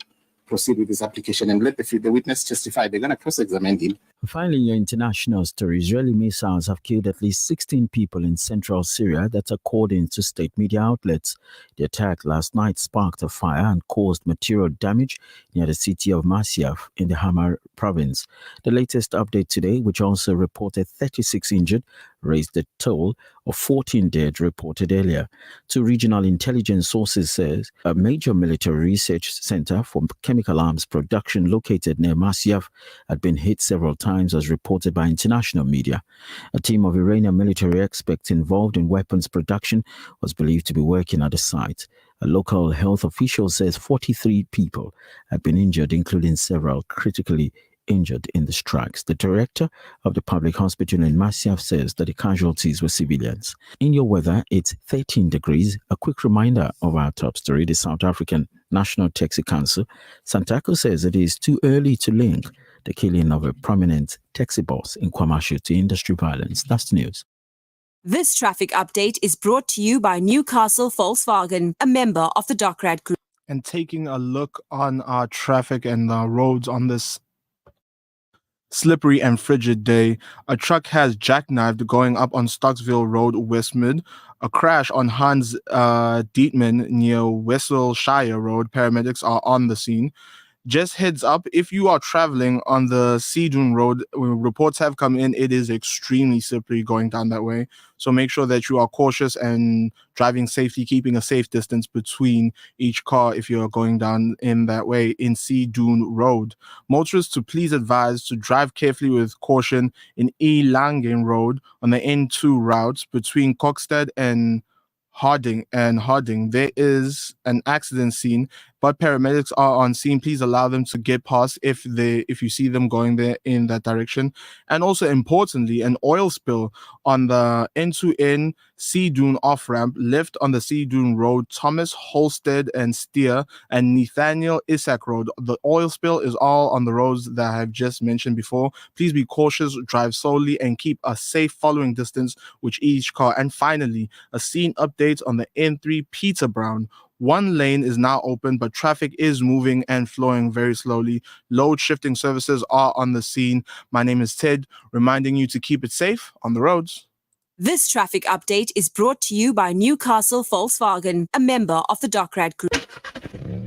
proceed with this application and let the witness testify. They're going to cross-examine him. Finally, your international story. Israeli missiles have killed at least 16 people in central Syria. That's according to state media outlets. The attack last night sparked a fire and caused material damage near the city of Masyaf in the Hamar province. The latest update today, which also reported 36 injured, raised the toll of 14 dead reported earlier. Two regional intelligence sources says a major military research center for chemical arms production located near Masyaf had been hit several times, as reported by international media. A team of Iranian military experts involved in weapons production was believed to be working at the site. A local health official says 43 people had been injured, including several critically injured in the strikes. The director of the public hospital in Masyaf says that the casualties were civilians. In your weather, it's 13 degrees. A quick reminder of our top story. The South African National Taxi Council, Santaco, says it is too early to link the killing of a prominent taxi boss in KwaMashu to industry violence. That's the news. This traffic update is brought to you by Newcastle Volkswagen, a member of the Dockrad Group. And taking a look on our traffic and roads on this slippery and frigid day, a truck has jackknifed going up on Stocksville Road, Westmid. A crash on Hans Dietman near Wesselshire Road. Paramedics are on the scene. Just heads up, if you are traveling on the Seadoon Road, reports have come in, it is extremely slippery going down that way. So make sure that you are cautious and driving safely, keeping a safe distance between each car if you are going down in that way in Seadoon Road. Motorists to please advise to drive carefully with caution in Elangen Road on the N2 routes between Kokstad and Harding. There is an accident scene, but paramedics are on scene. Please allow them to get past if you see them going there in that direction. And also importantly, an oil spill on the N2N Seadoon off-ramp, left on the Seadoon Road, Thomas Holstead and Steer, and Nathaniel Isaac Road. The oil spill is all on the roads that I have just mentioned before. Please be cautious, drive slowly, and keep a safe following distance with each car. And finally, a scene update on the N3 Peter Brown. One lane is now open, but traffic is moving and flowing very slowly. Load shifting services are on the scene. My name is Ted, reminding you to keep it safe on the roads. This traffic update is brought to you by Newcastle Volkswagen, a member of the Dockrad Group.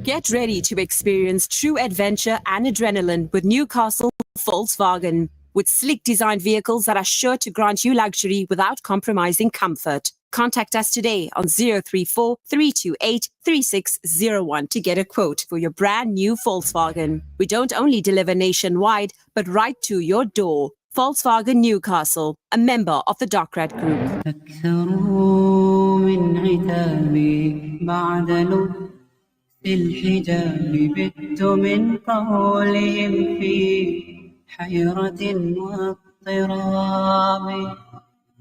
Get ready to experience true adventure and adrenaline with Newcastle Volkswagen. With sleek designed vehicles that are sure to grant you luxury without compromising comfort. Contact us today on 034 328 3601 to get a quote for your brand new Volkswagen. We don't only deliver nationwide, but right to your door. Volkswagen Newcastle, a member of the Dockrad Group. في الحجاب بت من قولهم في حيرة واضطراب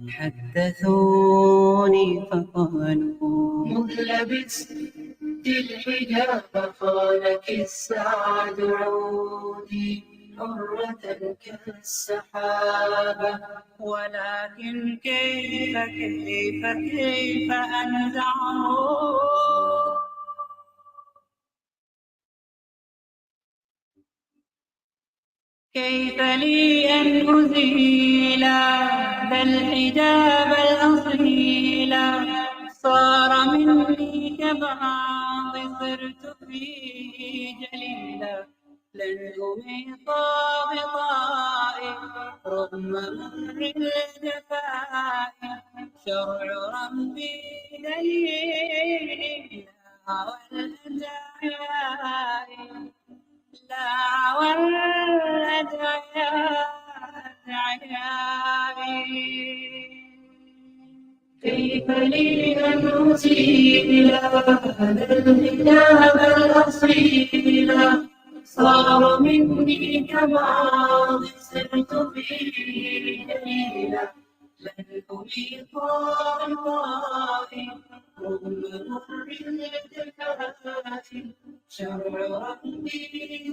حدثوني فقالوا مذ لبست الحجاب خانك السعد عودي حرة كالسحابة ولكن كيف أنزعه كيف لي أن أزيل ذا الحجاب الأصيل صار مني كبعض صرت فيه جليلا لن أميط بطائي رغم مر الجفاء شرع ربي دليل والأدعياء لا والأدعياء كيف لي أن أزيل هذا الحجاب الأصيل صار مني كبعض صرت فيه دليلا لن أميط بطائي رغم مر الجفاء شرع ربي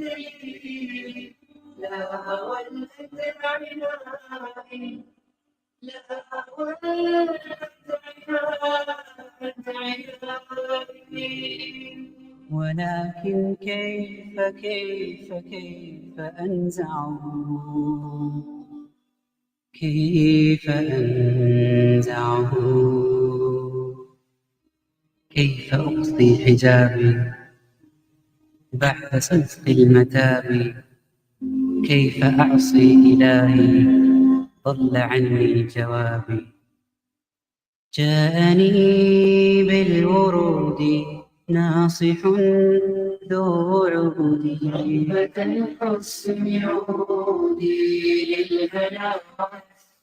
دليل لا والأدعياء لا والأدعياء ولكن كيف أنزعه كيف أنزعه كيف أقصي حجابي بعد صدق المتاب كيف أعصي إلهي ضل عني جوابي جاءني بالورود ناصح ذو عود هيبة الحسن عودي للهنا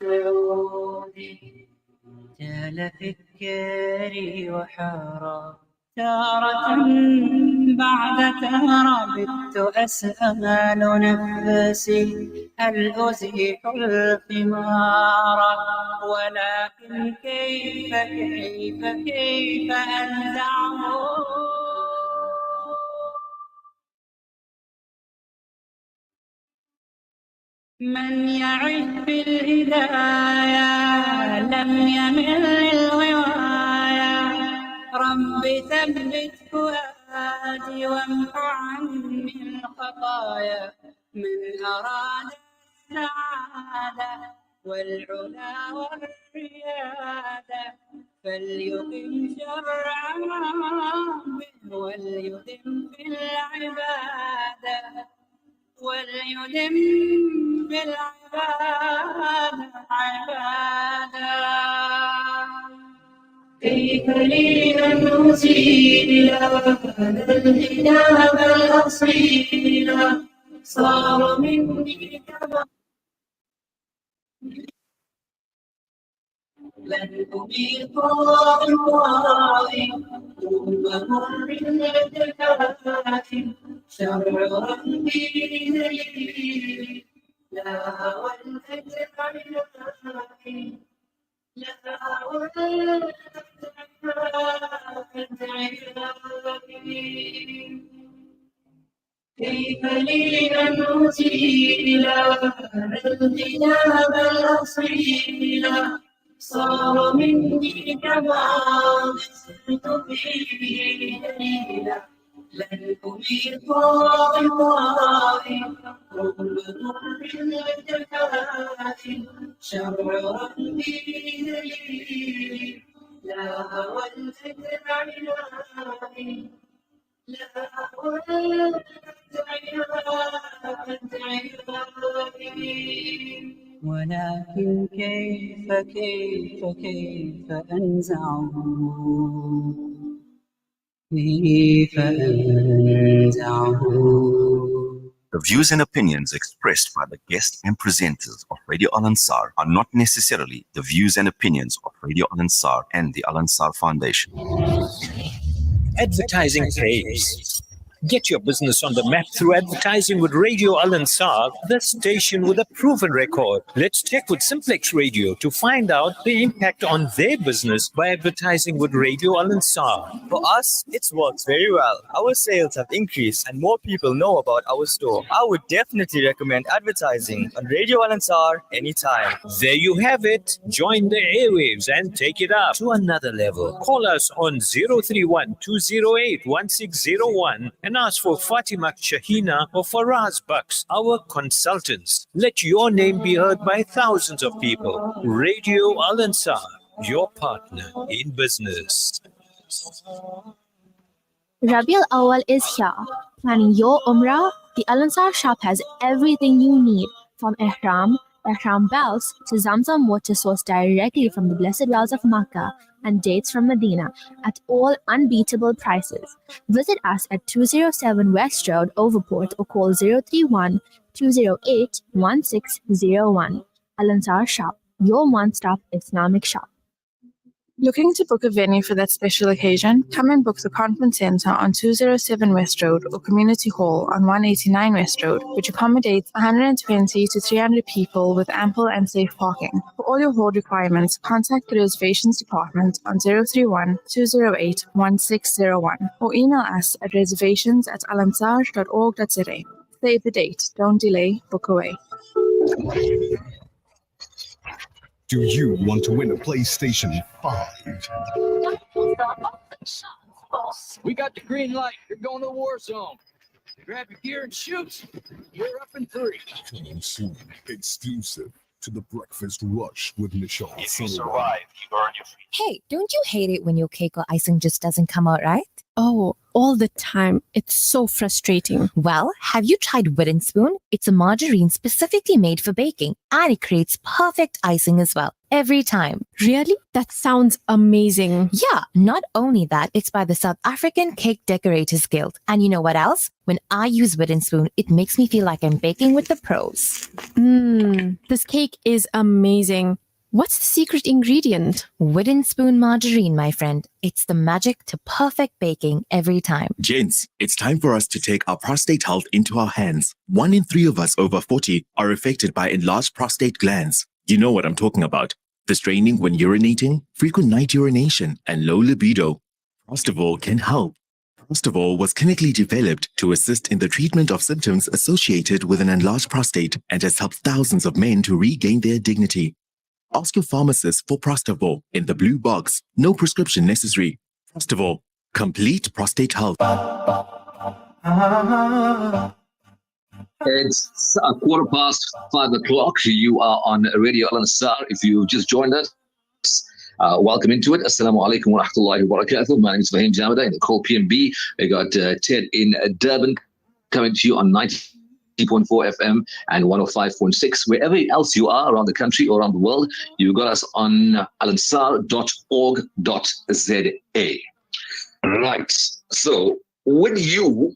والسعود جال فكري وحارا تارة بعد تارة بت أسأل نفسي هل أزيح الخمار ولكن كيف أنزعه من يعش بالهداية لم يمل للغواية رب ثبت فؤادي وامح عني الخطايا من أراد السعادة والعلا والريادة فليقم شرع ربه وليدم في العبادة كيف لي أن أزيل هذا الحجاب الأصيل صار مني كبعض لن أميط بطائي ثم مر الجفاء شرع ربي دليل لا والأدعياء لا والأدعياء كيف لي أن أزيل الحجاب الأصيل صار مني كبعض صرت فيه دليلا لن أميط بطائي رغم مر الجفاء شرع ربي دليل لا والأدعياء لا والأدعياء ولكن كيف أنزعه كيف أنزعه. The views and opinions expressed by the guests and presenters of Radio Al Ansar are not necessarily the views and opinions of Radio Al Ansar and the Al Ansar Foundation. Advertising pays. Get your business on the map through advertising with Radio Al Ansar, the station with a proven record. Let's check with Simplex Radio to find out the impact on their business by advertising with Radio Al Ansar. For us, it works very well. Our sales have increased and more people know about our store. I would definitely recommend advertising on Radio Al Ansar anytime. There you have it. Join the airwaves and take it up to another level. Call us on 031-208-1601 and ask for Fatima Shahina or Faraz Bucks, our consultants. Let your name be heard by thousands of people. Radio Al Ansar, your partner in business. Rabi al-Awwal is here. Planning your Umrah? The Al Ansar shop has everything you need, from ihram belts to Zamzam water sourced directly from the blessed wells of Makkah and dates from Medina at all unbeatable prices. Visit us at 207 West Road, Overport, or call 031-208-1601. Al Ansar Shop, your one-stop Islamic shop. Looking to book a venue for that special occasion? Come and book the Conference Centre on 207 West Road or Community Hall on 189 West Road, which accommodates 120 to 300 people with ample and safe parking. For all your hall requirements, contact the Reservations Department on 031-208-1601 or email us at reservations@alansar.org.za. Save the date. Don't delay. Book away. Do you want to win a PlayStation 5? We got the green light. You're going to the war zone. Grab your gear and shoot. We're up in 3. Coming soon, exclusive to the Breakfast Rush with Michelle. If you survive, you earn your free. Hey, don't you hate it when your cake or icing just doesn't come out right? Oh, all the time. It's so frustrating. Well, have you tried Wooden Spoon? It's a margarine specifically made for baking, and it creates perfect icing as well, every time. Really? That sounds amazing. Yeah, not only that, it's by the South African Cake Decorators Guild. And you know what else? When I use Wooden Spoon, it makes me feel like I'm baking with the pros. This cake is amazing. What's the secret ingredient? Wooden Spoon margarine, my friend. It's the magic to perfect baking every time. Gents, it's time for us to take our prostate health into our hands. 1 in 3 of us over 40 are affected by enlarged prostate glands. You know what I'm talking about. The straining when urinating, frequent night urination, and low libido. Prostavol can help. Prostavol was clinically developed to assist in the treatment of symptoms associated with an enlarged prostate and has helped thousands of men to regain their dignity. Ask your pharmacist for Prostavol in the blue box. No prescription necessary. Prostavol, complete prostate health. It's 5:15. You are on Radio Al Ansar. If you just joined us, welcome into it. Assalamu alaikum wa rahmatullahi wa barakatuh. My name is Fahim Jamada in the Call PMB. We got Ted in Durban coming to you on 90.4 FM and 105.6. Wherever else you are around the country or around the world, you got us on alansar.org.za. Right. So when you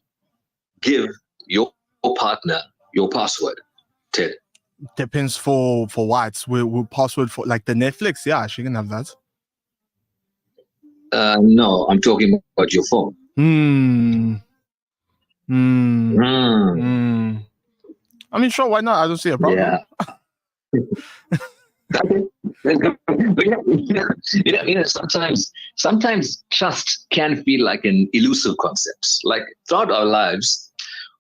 give your partner your password, Ted? Depends for what. We password for like the Netflix. Yeah, she can have that. No, I'm talking about your phone. I mean, sure, why not? I don't see a problem. Yeah. Sometimes trust can feel like an elusive concept. Like throughout our lives,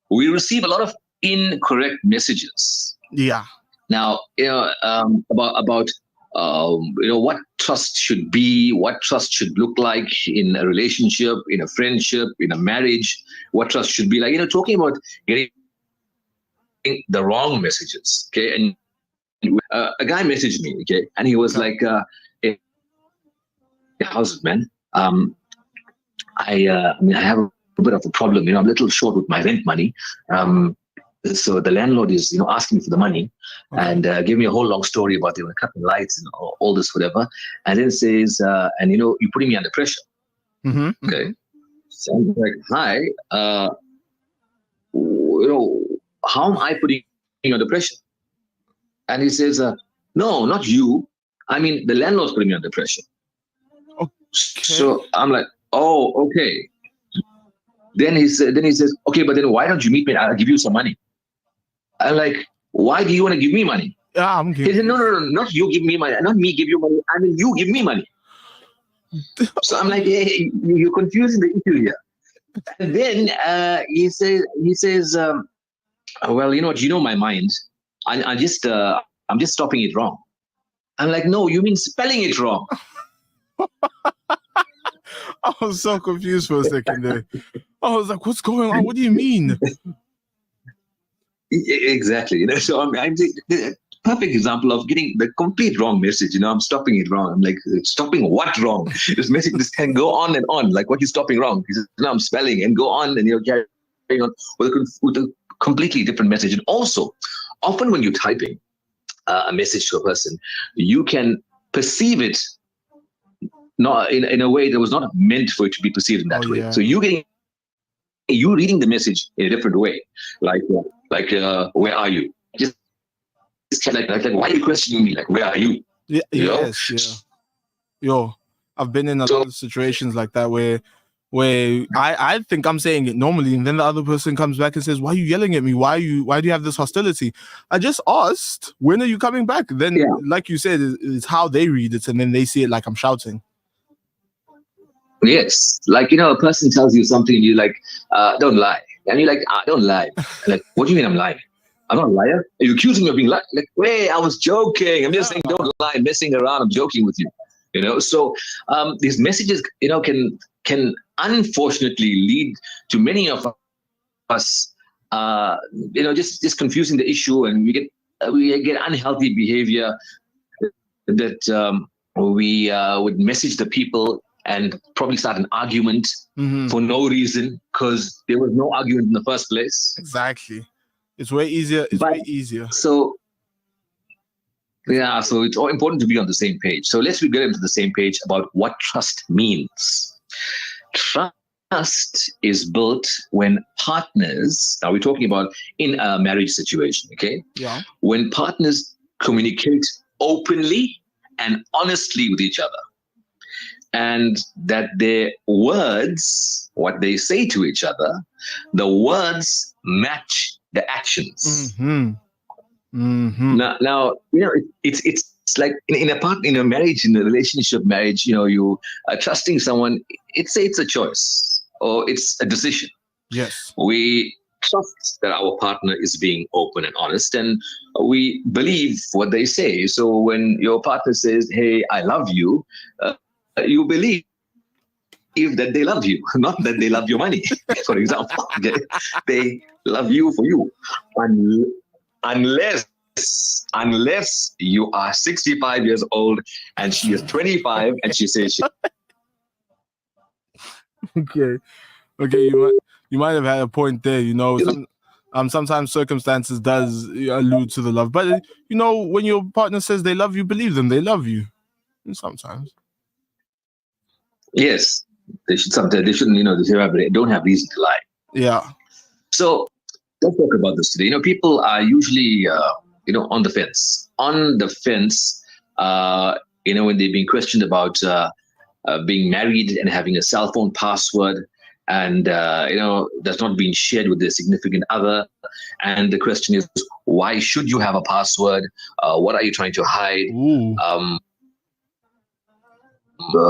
we receive a lot of incorrect messages. Yeah. Now, about what trust should be, what trust should look like in a relationship, in a friendship, in a marriage, what trust should be like. Talking about getting the wrong messages. Okay, and a guy messaged me. Okay, and he was like, "Hey, how's it, man? I have a bit of a problem. I'm a little short with my rent money. So the landlord is, asking me for the money, and gave me a whole long story about they were cutting lights and all this, whatever. And then says, you're putting me under pressure. Mm-hmm. Okay. So I'm like, hi, how am I putting you under pressure? And he says, no, not you. I mean, the landlord's putting me under pressure. Okay. So I'm like, oh, okay. Then he says, okay, but then why don't you meet me? I'll give you some money. I'm like, why do you want to give me money? Yeah, He said, no, not you give me money, not me give you money. I mean, you give me money. So I'm like, hey, you're confusing the issue here. And then he says, well, you know what? You know my mind. I'm just stopping it wrong. I'm like, no, you mean spelling it wrong. I was so confused for a second there. I was like, what's going on? What do you mean? Exactly. So I'm the perfect example of getting the complete wrong message. I'm stopping it wrong. I'm like, stopping what wrong? This message just can go on and on. Like, what you stopping wrong? He says, no, I'm spelling and go on, and carrying on with a completely different message. And also, often when you're typing a message to a person, you can perceive it not in a way that was not meant for it to be perceived in that way. Yeah. So you reading the message in a different way, like where are you? Just like why are you questioning me? Like, where are you? Yeah, You know? yes, yeah. Yo, I've been in a lot of situations like that where I think I'm saying it normally, and then the other person comes back and says, why are you yelling at me? Why do you have this hostility? I just asked, when are you coming back? Then, like you said, it's how they read it, and then they see it like I'm shouting. Yes, like a person tells you something, and you're like, don't lie, and you're like, don't lie. Like, what do you mean I'm lying? I'm not a liar. Are you accusing me of being lying? Like, wait, I was joking. I'm just saying, don't lie, messing around. I'm joking with you. So these messages, can unfortunately lead to many of us, just confusing the issue, and we get unhealthy behavior that we would message the people and probably start an argument for no reason, because there was no argument in the first place. Exactly. It's way easier. Way easier. So it's all important to be on the same page. So let's get into the same page about what trust means. Trust is built when partners, now we're talking about in a marriage situation, okay? Yeah. When partners communicate openly and honestly with each other, and that their words, what they say to each other, the words match the actions. Now, it's like in a marriage, in a relationship marriage, you are trusting someone. It's a choice, or it's a decision. Yes. We trust that our partner is being open and honest, and we believe what they say. So when your partner says, hey, I love you, you believe that they love you, not that they love your money, for example. Okay? They love you for you. Unless you are 65 years old and she is 25 and she says Okay, you might have had a point there. Sometimes circumstances does allude to the love, but when your partner says they love you, believe them. They love you. Sometimes. Yes, they shouldn't. They don't have reason to lie. Yeah. So let's talk about this today. People are usually, on the fence. On the fence, when they're being questioned about being married and having a cell phone password, and that's not being shared with their significant other. And the question is, why should you have a password? What are you trying to hide?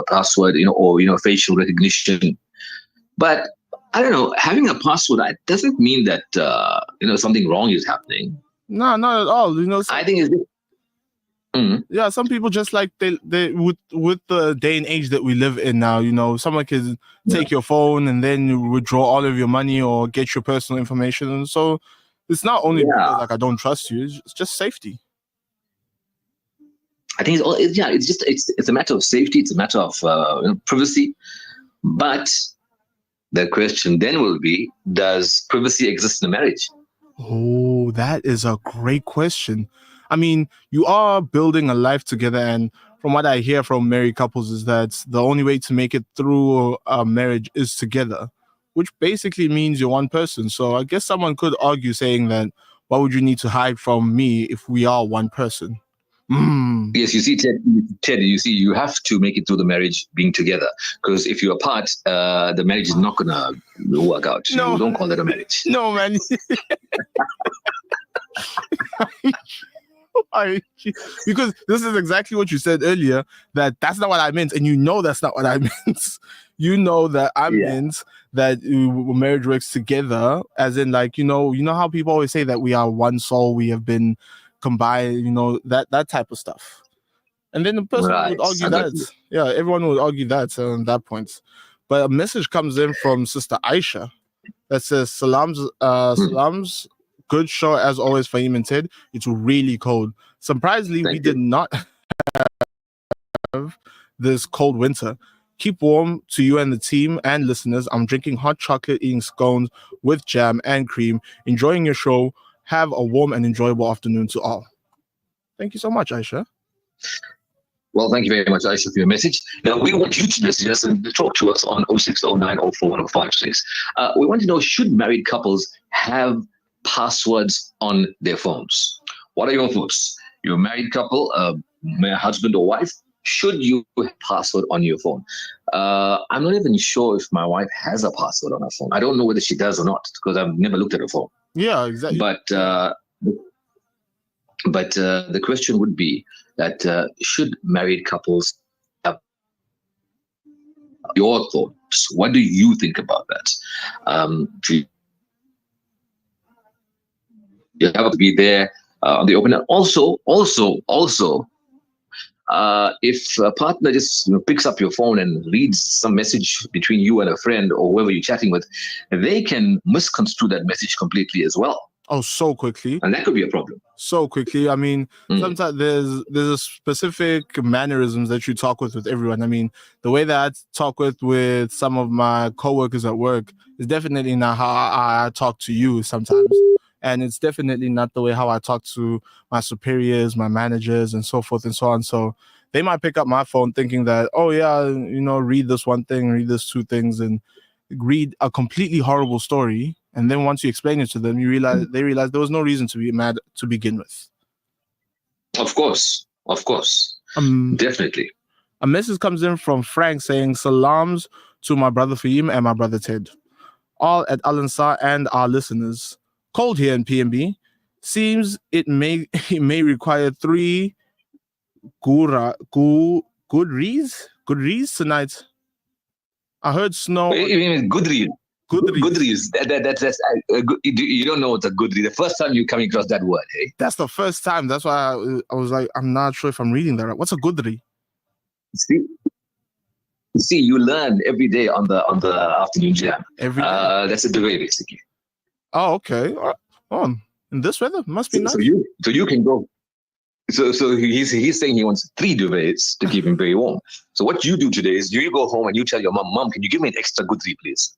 Password, or facial recognition. But I don't know, having a password doesn't mean that something wrong is happening. No, not at all. I think it's yeah, some people just like they with the day and age that we live in now, someone can take your phone and then withdraw all of your money or get your personal information. And so it's not only because, I don't trust you, it's just safety. I think it's a matter of safety. It's a matter of privacy. But the question then will be, does privacy exist in a marriage? Oh, that is a great question. I mean, you are building a life together, and from what I hear from married couples is that the only way to make it through a marriage is together, which basically means you're one person. So I guess someone could argue saying that, why would you need to hide from me if we are one person? Yes, you see, Ted, you see, you have to make it through the marriage being together. Because if you're apart, the marriage is not going to work out. No. You don't call that a marriage. No, man. Because this is exactly what you said earlier, that's not what I meant. And you know that's not what I meant. You know that I meant that marriage works together, as in, like, you know how people always say that we are one soul, we have been combined, that type of stuff. And then the person would argue that. Yeah, everyone would argue that on that point. But a message comes in from Sister Aisha that says, Salams, good show as always, Fahim and Ted. It's really cold. Surprisingly, we did not have this cold winter. Keep warm to you and the team and listeners. I'm drinking hot chocolate, eating scones with jam and cream, enjoying your show. Have a warm and enjoyable afternoon to all. Thank you so much, Aisha. Well, thank you very much, Aisha, for your message. Now, we want you to message us and talk to us on 0609041056. We want to know, should married couples have passwords on their phones? What are your thoughts? You're a married couple, husband or wife, should you have a password on your phone? I'm not even sure if my wife has a password on her phone. I don't know whether she does or not, because I've never looked at her phone. Yeah, exactly. But the question would be that should married couples have your thoughts? What do you think about that? You have to be there on the open. And also, if a partner just picks up your phone and reads some message between you and a friend or whoever you're chatting with, they can misconstrue that message completely as well. Oh, so quickly. And that could be a problem. So quickly. I mean, sometimes there's a specific mannerisms that you talk with everyone. I mean, the way that I talk with some of my coworkers at work is definitely not how I talk to you sometimes. And it's definitely not the way how I talk to my superiors, my managers, and so forth and so on. So they might pick up my phone thinking that, oh yeah, read this one thing, read this two things, and read a completely horrible story. And then once you explain it to them, they realize there was no reason to be mad to begin with. Of course. Definitely. A message comes in from Frank saying, salams to my brother Fahim and my brother Ted, all at Al Ansar and our listeners. Cold here in PNB. Seems it may require 3 Goodreads tonight. I heard snow. Goodreads. That's you don't know what's a Goodreads. The first time you come across that word, hey? That's the first time. That's why I was like, I'm not sure if I'm reading that right. What's a Goodreads? See, you learn every day on the afternoon jam. Every day. That's a debate, basically. Oh, okay. Oh, in this weather, must be nice. So you can go. So he's saying he wants 3 duvets to keep him very warm. So what you do today is you go home and you tell your mom, can you give me an extra Goodreads, please?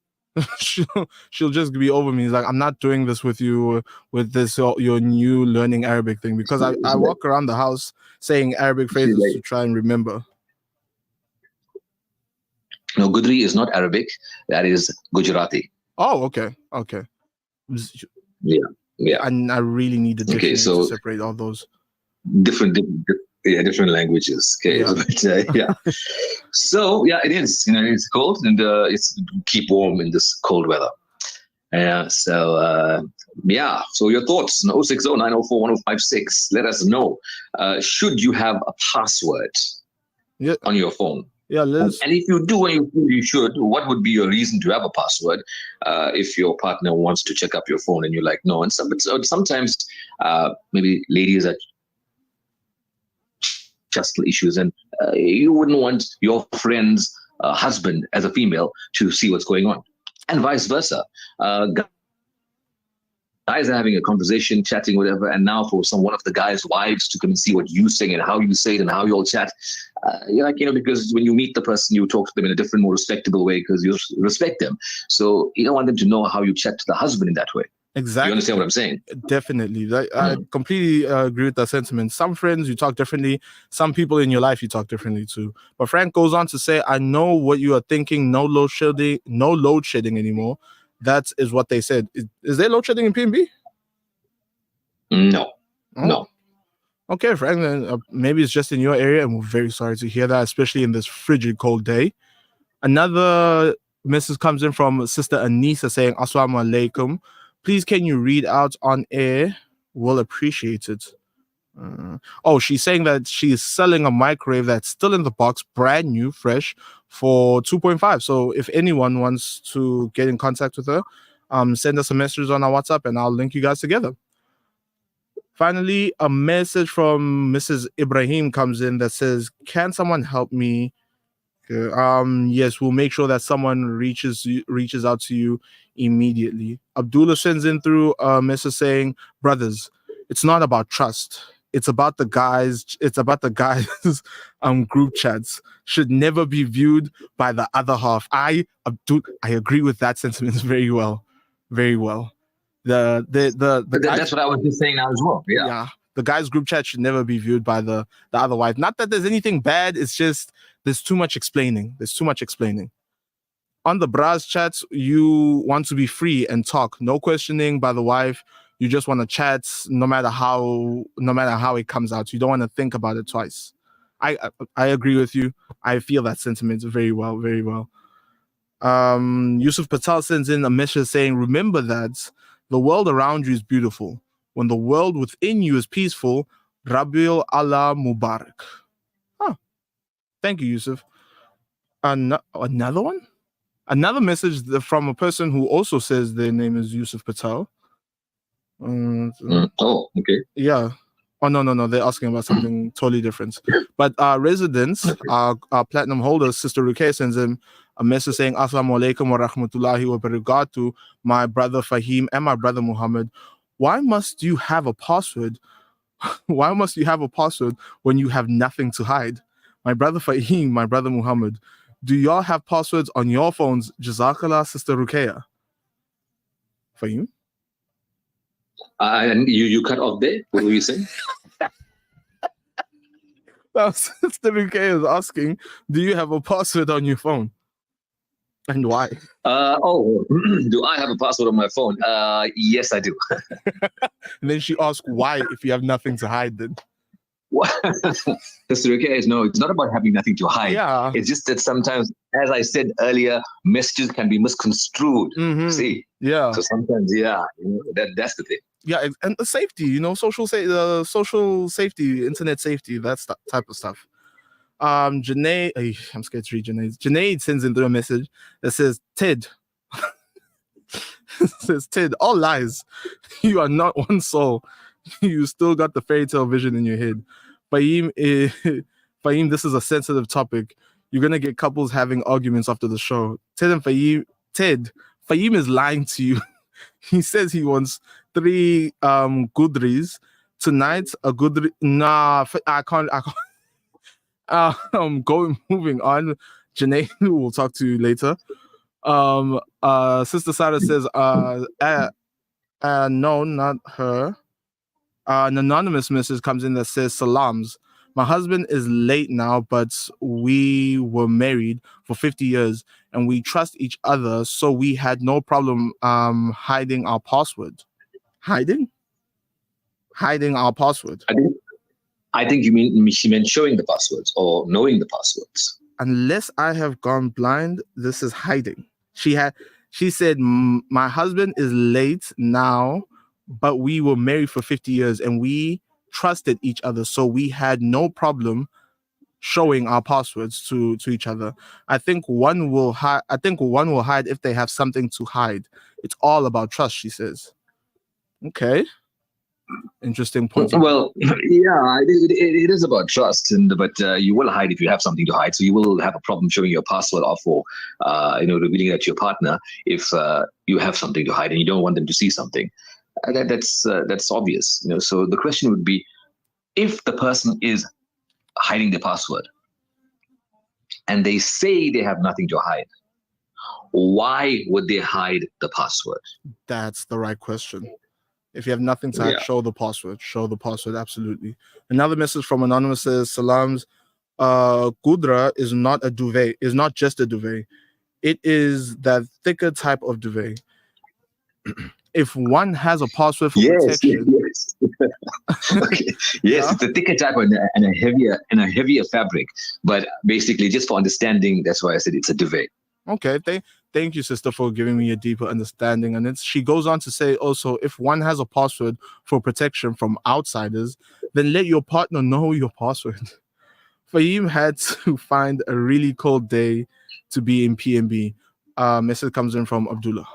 she'll just be over me. He's like, I'm not doing this with you with this your new learning Arabic thing, because I walk around the house saying Arabic phrases to try and remember. No, Goodreads is not Arabic. That is Gujarati. Oh, okay. Yeah. And I really need a dictionary to separate all those different languages. Okay, yeah. But, yeah. So yeah, it is. It's cold, and it's keep warm in this cold weather. So your thoughts on 060-904-1056. Let us know. Should you have a password on your phone? Yeah, and if you do and you feel you should, what would be your reason to have a password? If your partner wants to check up your phone and you're like, no. And sometimes maybe ladies are just issues, and you wouldn't want your friend's husband as a female to see what's going on, and vice versa. Guys are having a conversation, chatting, whatever, and now for one of the guys' wives to come and see what you say and how you say it and how you all chat, because when you meet the person, you talk to them in a different, more respectable way because you respect them. So you don't want them to know how you chat to the husband in that way. Exactly. You understand what I'm saying? Definitely. I completely agree with that sentiment. Some friends, you talk differently. Some people in your life, you talk differently too. But Frank goes on to say, I know what you are thinking. No load shedding anymore. That is what they said. Is there load shedding in PNB? No. Okay, Frank, then maybe it's just in your area, and we're very sorry to hear that, especially in this frigid, cold day. Another message comes in from Sister Anisa saying, Assalamu alaikum. Please, can you read out on air? We'll appreciate it. She's saying that she's selling a microwave that's still in the box, brand new, fresh, for 2.5. So if anyone wants to get in contact with her, send us a message on our WhatsApp and I'll link you guys together. Finally, a message from Mrs. Ibrahim comes in that says, can someone help me? Yes, we'll make sure that someone reaches out to you immediately. Abdullah sends in through a message saying, brothers, it's not about trust. It's about the guys group chats should never be viewed by the other half. I agree with that sentiment very well. Very well. That's what I was just saying now as well. Yeah. The guys group chat should never be viewed by the other wife. Not that there's anything bad, it's just there's too much explaining. On the bras chats, you want to be free and talk. No questioning by the wife. You just want to chat no matter how it comes out. You don't want to think about it twice. I agree with you. I feel that sentiment very well, very well. Yusuf Patel sends in a message saying, remember that the world around you is beautiful. When the world within you is peaceful, Rabiul Allah Mubarak. Thank you, Yusuf. Another one? Another message from a person who also says their name is Yusuf Patel. Okay. Yeah. Oh, no. They're asking about something totally different. But our residents, our platinum holder, Sister Ruqayya, sends him a message saying, Assalamu alaikum wa rahmatullahi wa barakatuh, my brother Fahim and my brother Muhammad. Why must you have a password? Why must you have a password when you have nothing to hide? My brother Fahim, my brother Muhammad, do y'all have passwords on your phones? Jazakallah, Sister Ruqayya. Fahim? And you cut off there? What were you saying? Sister Ruqayya is asking, do you have a password on your phone? And why? Do I have a password on my phone? Yes, I do. And then she asked why if you have nothing to hide then. Sister Ruqayya, no, it's not about having nothing to hide. Yeah. It's just that sometimes, as I said earlier, messages can be misconstrued. See? Yeah. So sometimes, that's the thing. Yeah, and the safety, social safety, internet safety, that's that type of stuff. Janae, I'm scared to read Janae. Janae sends in through a message that says, Ted. Says, Ted, all lies. You are not one soul. You still got the fairy tale vision in your head. Fahim, this is a sensitive topic. You're going to get couples having arguments after the show. Fahim is lying to you. He says he wants 3 goodries. Tonight, a goodrie. Nah, I can't. Moving on. Janae, we'll talk to you later. Sister Sarah says, no, not her. An anonymous message comes in that says, salams. My husband is late now, but we were married for 50 years and we trust each other, so we had no problem hiding our password. Hiding our password. I think she meant showing the passwords or knowing the passwords. Unless I have gone blind, this is hiding. She said, my husband is late now, but we were married for 50 years and we trusted each other, so we had no problem showing our passwords to each other. I think one will hide if they have something to hide. It's all about trust, she says. Okay. Interesting point. Well, yeah, it is about trust, but you will hide if you have something to hide. So you will have a problem showing your password off or revealing that to your partner if you have something to hide and you don't want them to see something. That's obvious. So the question would be, if the person is hiding the password and they say they have nothing to hide, why would they hide the password? That's the right question. If you have nothing to hide, show the password. Show the password, absolutely. Another message from Anonymous says, salams, Gudra is not a duvet, is not just a duvet. It is that thicker type of duvet. If one has a password for protection, Okay. Yes, it's a thicker type and a heavier fabric. But basically, just for understanding, that's why I said it's a duvet. Okay, thank you, sister, for giving me a deeper understanding. And she goes on to say also, if one has a password for protection from outsiders, then let your partner know your password. Fahim had to find a really cold day to be in PNB. Message comes in from Abdullah.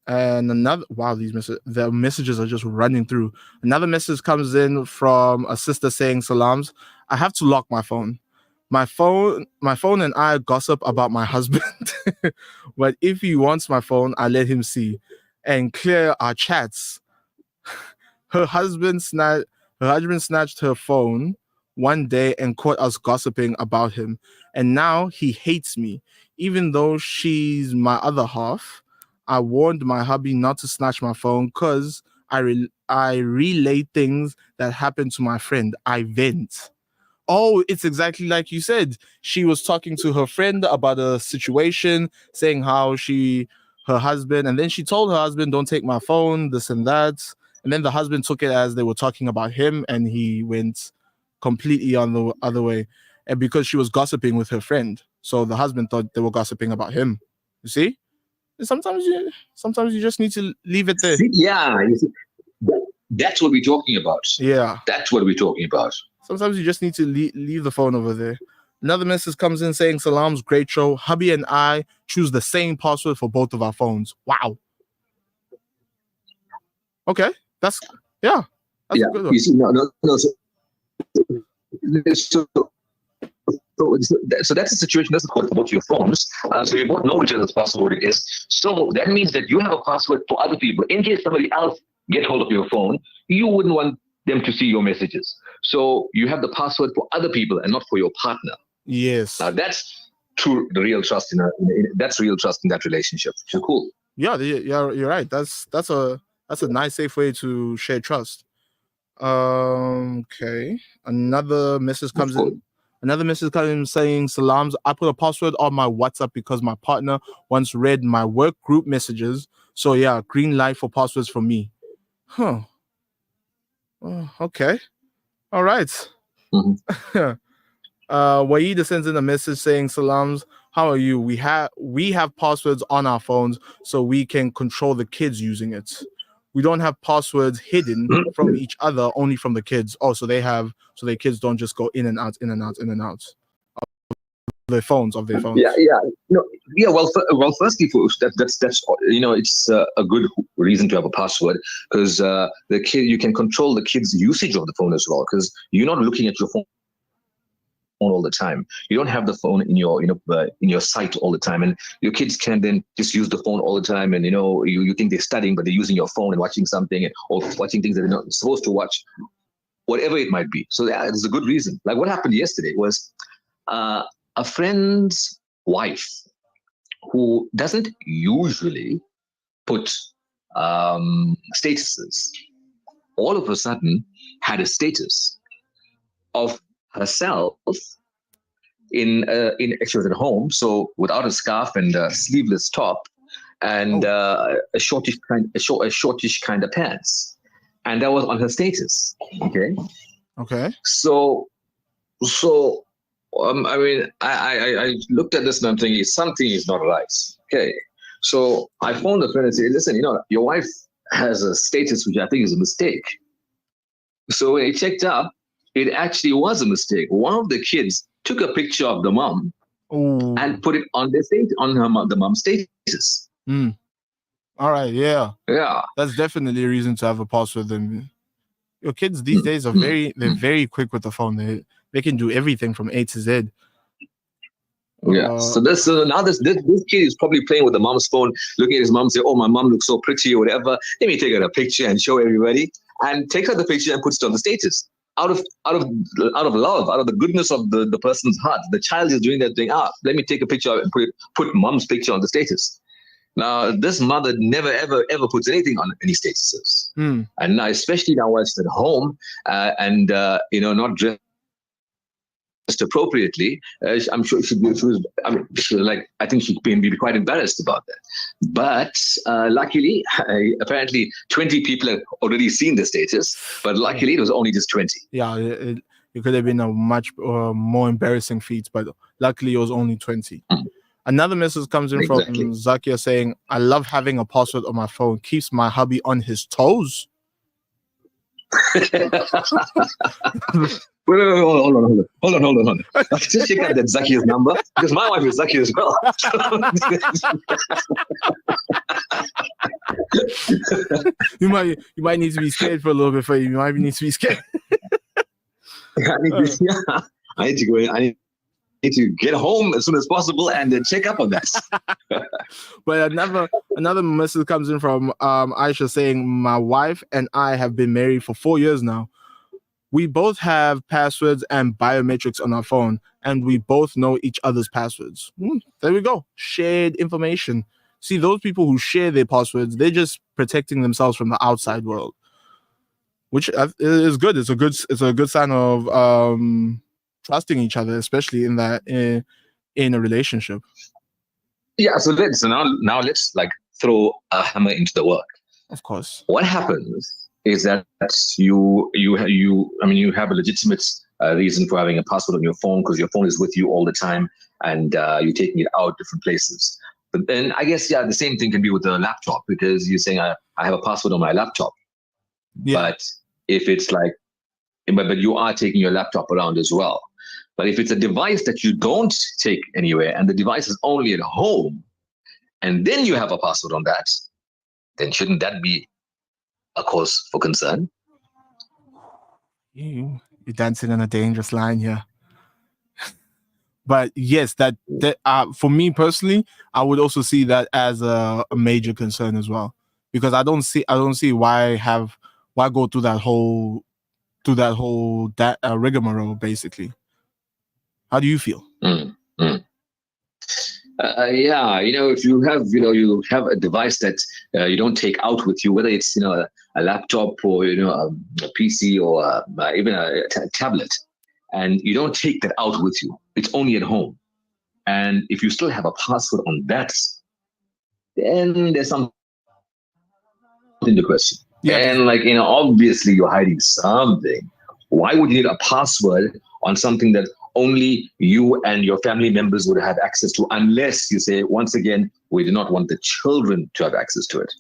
And another, wow, the messages are just running through. Another message comes in from a sister saying, Salams, I have to lock my phone. My phone and I gossip about my husband. But if he wants my phone, I let him see and clear our chats. Her husband snatched her phone one day and caught us gossiping about him. And now he hates me, even though she's my other half. I warned my hubby not to snatch my phone because I relay things that happen to my friend. I vent. Oh, it's exactly like you said. She was talking to her friend about a situation, saying how her husband, and then she told her husband, don't take my phone, this and that. And then the husband took it as they were talking about him, and he went completely on the other way. And because she was gossiping with her friend. So the husband thought they were gossiping about him. You see? Sometimes you just need to leave it there. Yeah, that's what we're talking about. Yeah. That's what we're talking about. Sometimes you just need to leave the phone over there. Another message comes in saying, Salam's great show. Hubby and I choose the same password for both of our phones. Wow. Okay. That's a good one. You see, no. So that's the situation. That's the code for both your phones. So you both know which other's password it is. So that means that you have a password for other people. In case somebody else get hold of your phone, you wouldn't want them to see your messages. So you have the password for other people and not for your partner. Yes. Now that's true. The real trust that's real trust in that relationship. So cool. Yeah, you're right. That's a nice, safe way to share trust. Okay. Another message comes in. Another message comes in saying, Salams, I put a password on my WhatsApp because my partner once read my work group messages. So yeah, green light for passwords from me. Huh. Okay. All right. Mm-hmm. Waida sends in a message saying, Salams, how are you? We have passwords on our phones so we can control the kids using it. We don't have passwords hidden from each other, only from the kids. Oh, so their kids don't just go in and out of their phones. Yeah. Well, firstly, that's it's a good reason to have a password because the kid, you can control the kid's usage of the phone as well because you're not looking at your phone all the time. You don't have the phone in your sight all the time, and your kids can then just use the phone all the time. And you think they're studying, but they're using your phone and watching something or watching things that they're not supposed to watch, whatever it might be. So there's a good reason. Like what happened yesterday was a friend's wife who doesn't usually put statuses, all of a sudden had a status of herself in she was at home, so without a scarf and a sleeveless top and a shortish kind of pants, and that was on her status. Okay. So I mean, I looked at this and I'm thinking something is not right. Okay. So I phoned the friend and said, listen, your wife has a status which I think is a mistake. So when I checked up, it actually was a mistake. One of the kids took a picture of the mom and put it on the mom's status. All right, yeah. Yeah. That's definitely a reason to have a password. Then your kids these days are very quick with the phone. They can do everything from A to Z. Yeah. So this kid is probably playing with the mom's phone, looking at his mom, say, "Oh, my mom looks so pretty," or whatever. Let me take her a picture and show everybody, and take her the picture and puts it on the status. Out of love, out of the goodness of the person's heart, the child is doing that thing. Let me take a picture and put mom's picture on the status. Now, this mother never ever puts anything on any statuses, and now especially now while she's at home and not dressed appropriately, I'm sure she was, I think she'd be quite embarrassed about that. But luckily, apparently 20 people have already seen the status, but luckily it was only just 20. Yeah, it could have been a much more embarrassing feat, but luckily it was only 20. Another message comes in from Zakia saying, I love having a password on my phone. Keeps my hubby on his toes. Wait, hold on. Just check out that Zakia's number, because my wife is Zakia as well. you might need to be scared for a little bit. You might need to be scared. I need to go in. I need to get home as soon as possible and then check up on that. But another message comes in from Aisha saying, my wife and I have been married for 4 years now. We both have passwords and biometrics on our phone, and we both know each other's passwords. There we go. Shared information. See, those people who share their passwords, they're just protecting themselves from the outside world, which is good. It's a good sign of trusting each other, especially in a relationship. Yeah. So now let's throw a hammer into the work. Of course. What happens is that you have a legitimate reason for having a password on your phone, because your phone is with you all the time and you're taking it out different places. But then I guess, the same thing can be with a laptop, because you're saying, I have a password on my laptop. Yeah. But if it's but you are taking your laptop around as well. But if it's a device that you don't take anywhere and the device is only at home, and then you have a password on that, then shouldn't that be a cause for concern? You're dancing on a dangerous line here. But yes, that for me personally, I would also see that as a major concern as well, because I don't see why go through that whole rigmarole basically. How do you feel? If you have a device that you don't take out with you, whether it's a laptop or a PC or even a tablet, and you don't take that out with you, it's only at home, and if you still have a password on that, then there's something in the question. Yeah. And obviously you're hiding something. Why would you need a password on something that only you and your family members would have access to, unless you say, once again, we do not want the children to have access to it?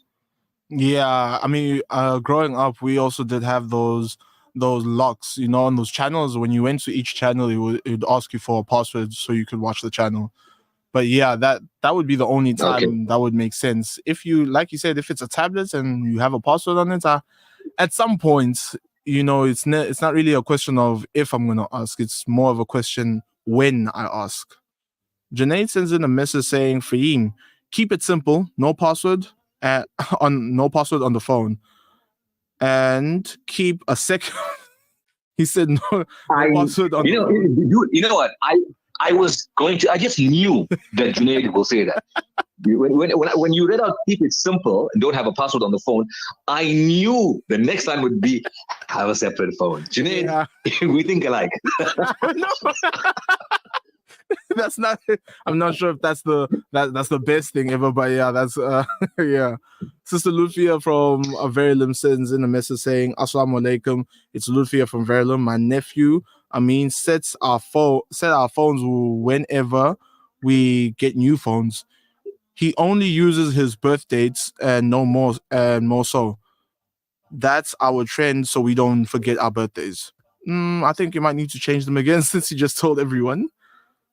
Yeah, I mean, growing up, we also did have those locks, on those channels. When you went to each channel, it would ask you for a password so you could watch the channel. But yeah, that would be the only time that would make sense. If you, like you said, if it's a tablet and you have a password on it, at some point, it's not really a question of if I'm going to ask. It's more of a question when I ask. Janae sends in a message saying, Fahim, keep it simple, no password on the phone, and keep a second. He said no password on. You know what? I just knew that Junaid will say that. When you read out keep it simple and don't have a password on the phone, I knew the next time would be have a separate phone. Junaid, we think alike. That's not. I'm not sure if that's the best thing ever, but yeah, that's yeah. Sister Lufia from Verulam sends in a message saying, "Assalamu alaikum. It's Lufia from Verulam. My nephew, sets our phones whenever we get new phones. He only uses his birth dates and no more, and more so. That's our trend, so we don't forget our birthdays. I think you might need to change them again since you just told everyone."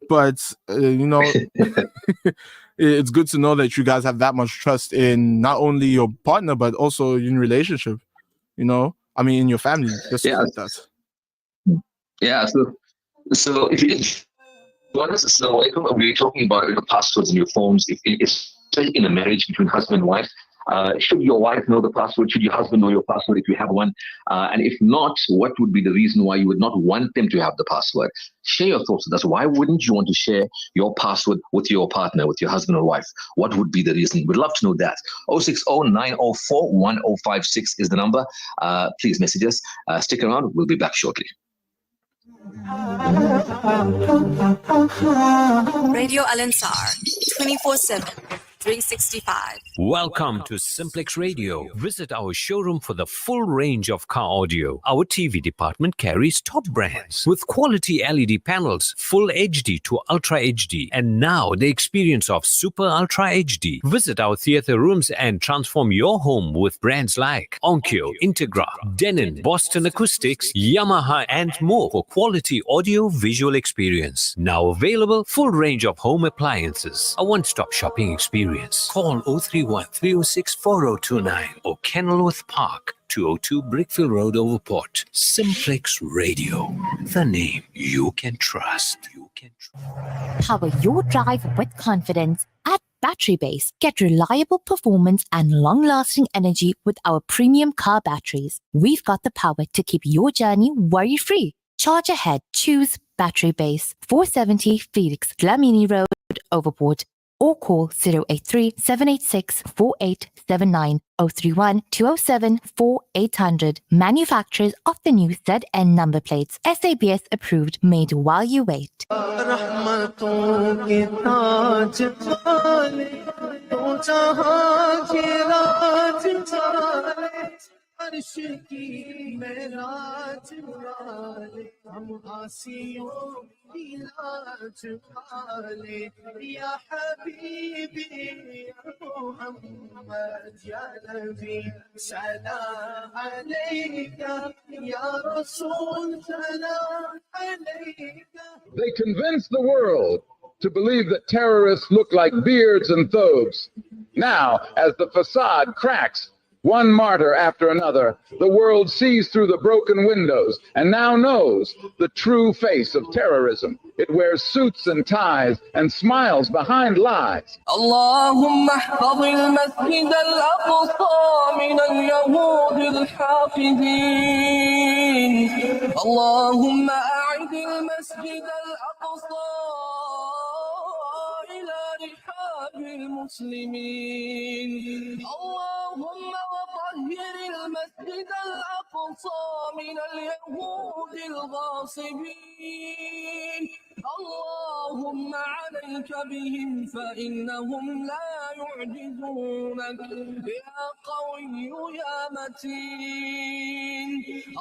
But it's good to know that you guys have that much trust in not only your partner but also in relationship. In your family. Just like that. Yeah. So if we're talking about passwords in your phones, especially in a marriage between husband and wife. Should your wife know the password? Should your husband know your password if you have one? And if not, what would be the reason why you would not want them to have the password? Share your thoughts with us. Why wouldn't you want to share your password with your partner, with your husband or wife? What would be the reason? We'd love to know that. 060-904-1056 is the number. Please message us. Stick around. We'll be back shortly. Radio Al Ansar, 24/7, 365. Welcome to Simplex Radio. Visit our showroom for the full range of car audio. Our TV department carries top brands with quality LED panels, full HD to Ultra HD, and now the experience of Super Ultra HD. Visit our theater rooms and transform your home with brands like Onkyo, Integra, Denon, Boston Acoustics, Yamaha, and more for quality audio visual experience. Now available, full range of home appliances. A one-stop shopping experience. Call 031 306 4029 or Kenilworth Park, 202 Brickfield Road, Overport. Simplex Radio, the name you can trust. Power your drive with confidence. At Battery Base, get reliable performance and long-lasting energy with our premium car batteries. We've got the power to keep your journey worry-free. Charge ahead. Choose Battery Base, 470 Felix Dlamini Road, Overport. Or call 083 786 4879 031 207 4800. Manufacturers of the new ZN number plates. SABS approved, made while you wait. अर्श की मेराज वाले हम आसियों की लाज वाले या हबीबी या मोहम्मद या नबी सलाम अलैका या रसूल सलाम अलैका. They convinced the world to believe that terrorists look like beards and thobes. Now, as the facade cracks, one martyr after another, the world sees through the broken windows and now knows the true face of terrorism. It wears suits and ties and smiles behind lies. اللهم احفظ المسجد الأقصى من اليهود الحاقدين. اللهم أعد المسجد الأقصى إلى رحاب المسلمين. اللهم وطهر المسجد الأقصى من اليهود الغاصبين. اللهم عليك بهم فإنهم لا يعجزونك يا قوي يا متين.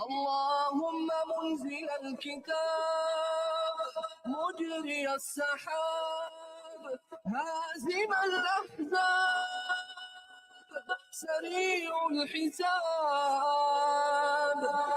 اللهم منزل الكتاب مجري السحاب هازم الأحزاب سريع الحساب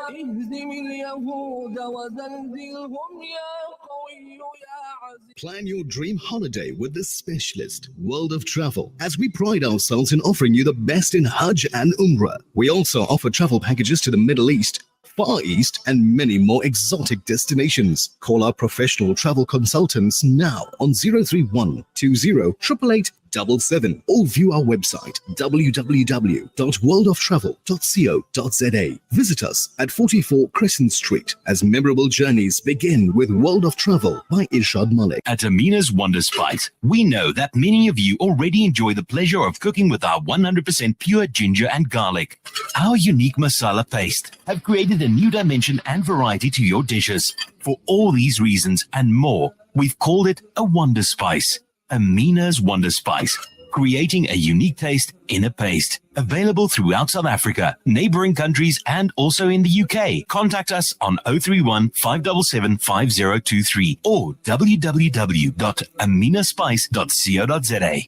اهزم اليهود وزلزلهم يا قوي يا عزيز. Plan your dream holiday with this specialist, World of Travel, as we pride ourselves in offering you the best in Hajj and Umrah. We also offer travel packages to the Middle East, Far East, and many more exotic destinations. Call our professional travel consultants now on 031 20 888 77 or view our website www.worldoftravel.co.za. Visit us at 44 Crescent Street as memorable journeys begin with World of Travel by Irshad Malik. At Amina's Wonder Spice, we know that many of you already enjoy the pleasure of cooking with our 100% pure ginger and garlic. Our unique masala paste have created a new dimension and variety to your dishes. For all these reasons and more, we've called it a Wonder Spice. Amina's Wonder Spice, creating a unique taste in a paste. Available throughout South Africa, neighboring countries, and also in the UK. Contact us on 031 577 5023 or www.aminaspice.co.za.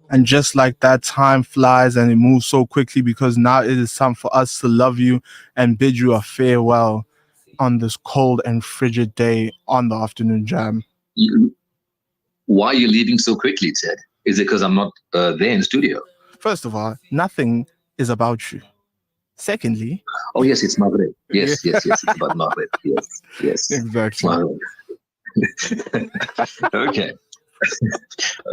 And just like that, time flies and it moves so quickly because now it is time for us to love you and bid you a farewell on this cold and frigid day on the afternoon jam. Why are you leaving so quickly, Ted? Is it because I'm not there in studio? First of all, nothing is about you. Secondly... Oh, yes, it's Maghrib. Yes, it's about Maghrib. Yes. Exactly. Okay.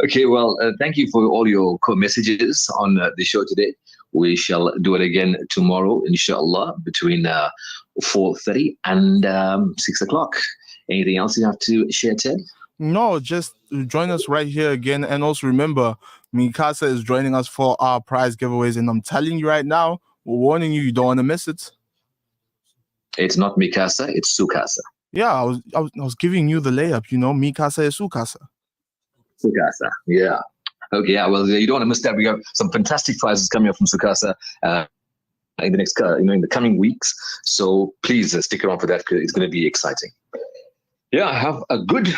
Okay, well, thank you for all your messages on the show today. We shall do it again tomorrow, inshallah, between 4:30 and 6 o'clock. Anything else you have to share, Ted? No, just join us right here again. And also remember, Mikasa is joining us for our prize giveaways. And I'm telling you right now, We're warning you, you don't want to miss it. It's not Mikasa, it's Sukasa. Yeah, I was giving you the layup, you know, Mikasa is Sukasa. Sukasa, yeah. Okay, yeah, well, you don't want to miss that. We have some fantastic prizes coming up from Sukasa in the next, in the coming weeks. So please stick around for that, because it's going to be exciting. Yeah, have a good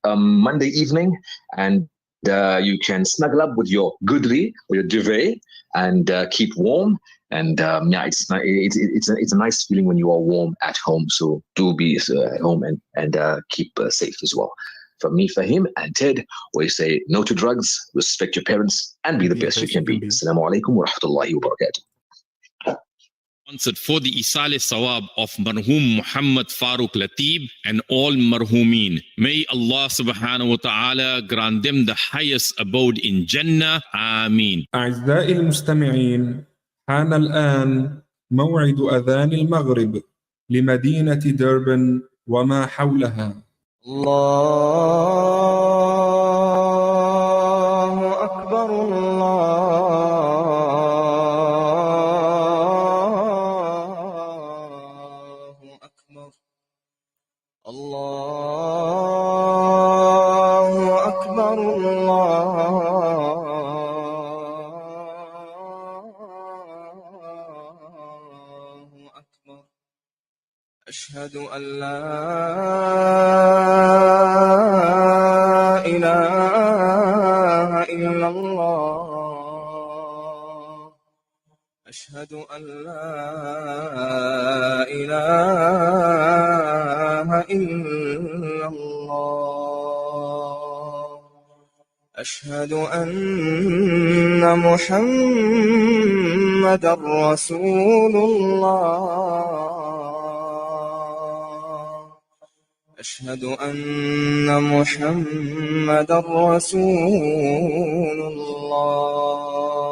Monday evening, and you can snuggle up with your goodly or your duvet and keep warm. And yeah, it's a nice feeling when you are warm at home. So do be at home and keep safe as well. From me, Fahim, and Ted, we say no to drugs, respect your parents, and be the best you can be. Assalamu alaikum wa rahmatullahi wa barakatuh. Sponsored for the Isale Sawab of Marhum Muhammad Farooq Latib and all Marhumeen. May Allah subhanahu wa ta'ala grant them the highest abode in Jannah. Ameen. أعزائي المستمعين، حان الآن موعد أذان المغرب لمدينة دربن وما حولها. الله أكبر الله أكبر الله أكبر أشهد أن لا إله إلا الله أشهد أن لا إله إلا الله أشهد أن محمدا رسول الله أشهد أن محمدا رسول الله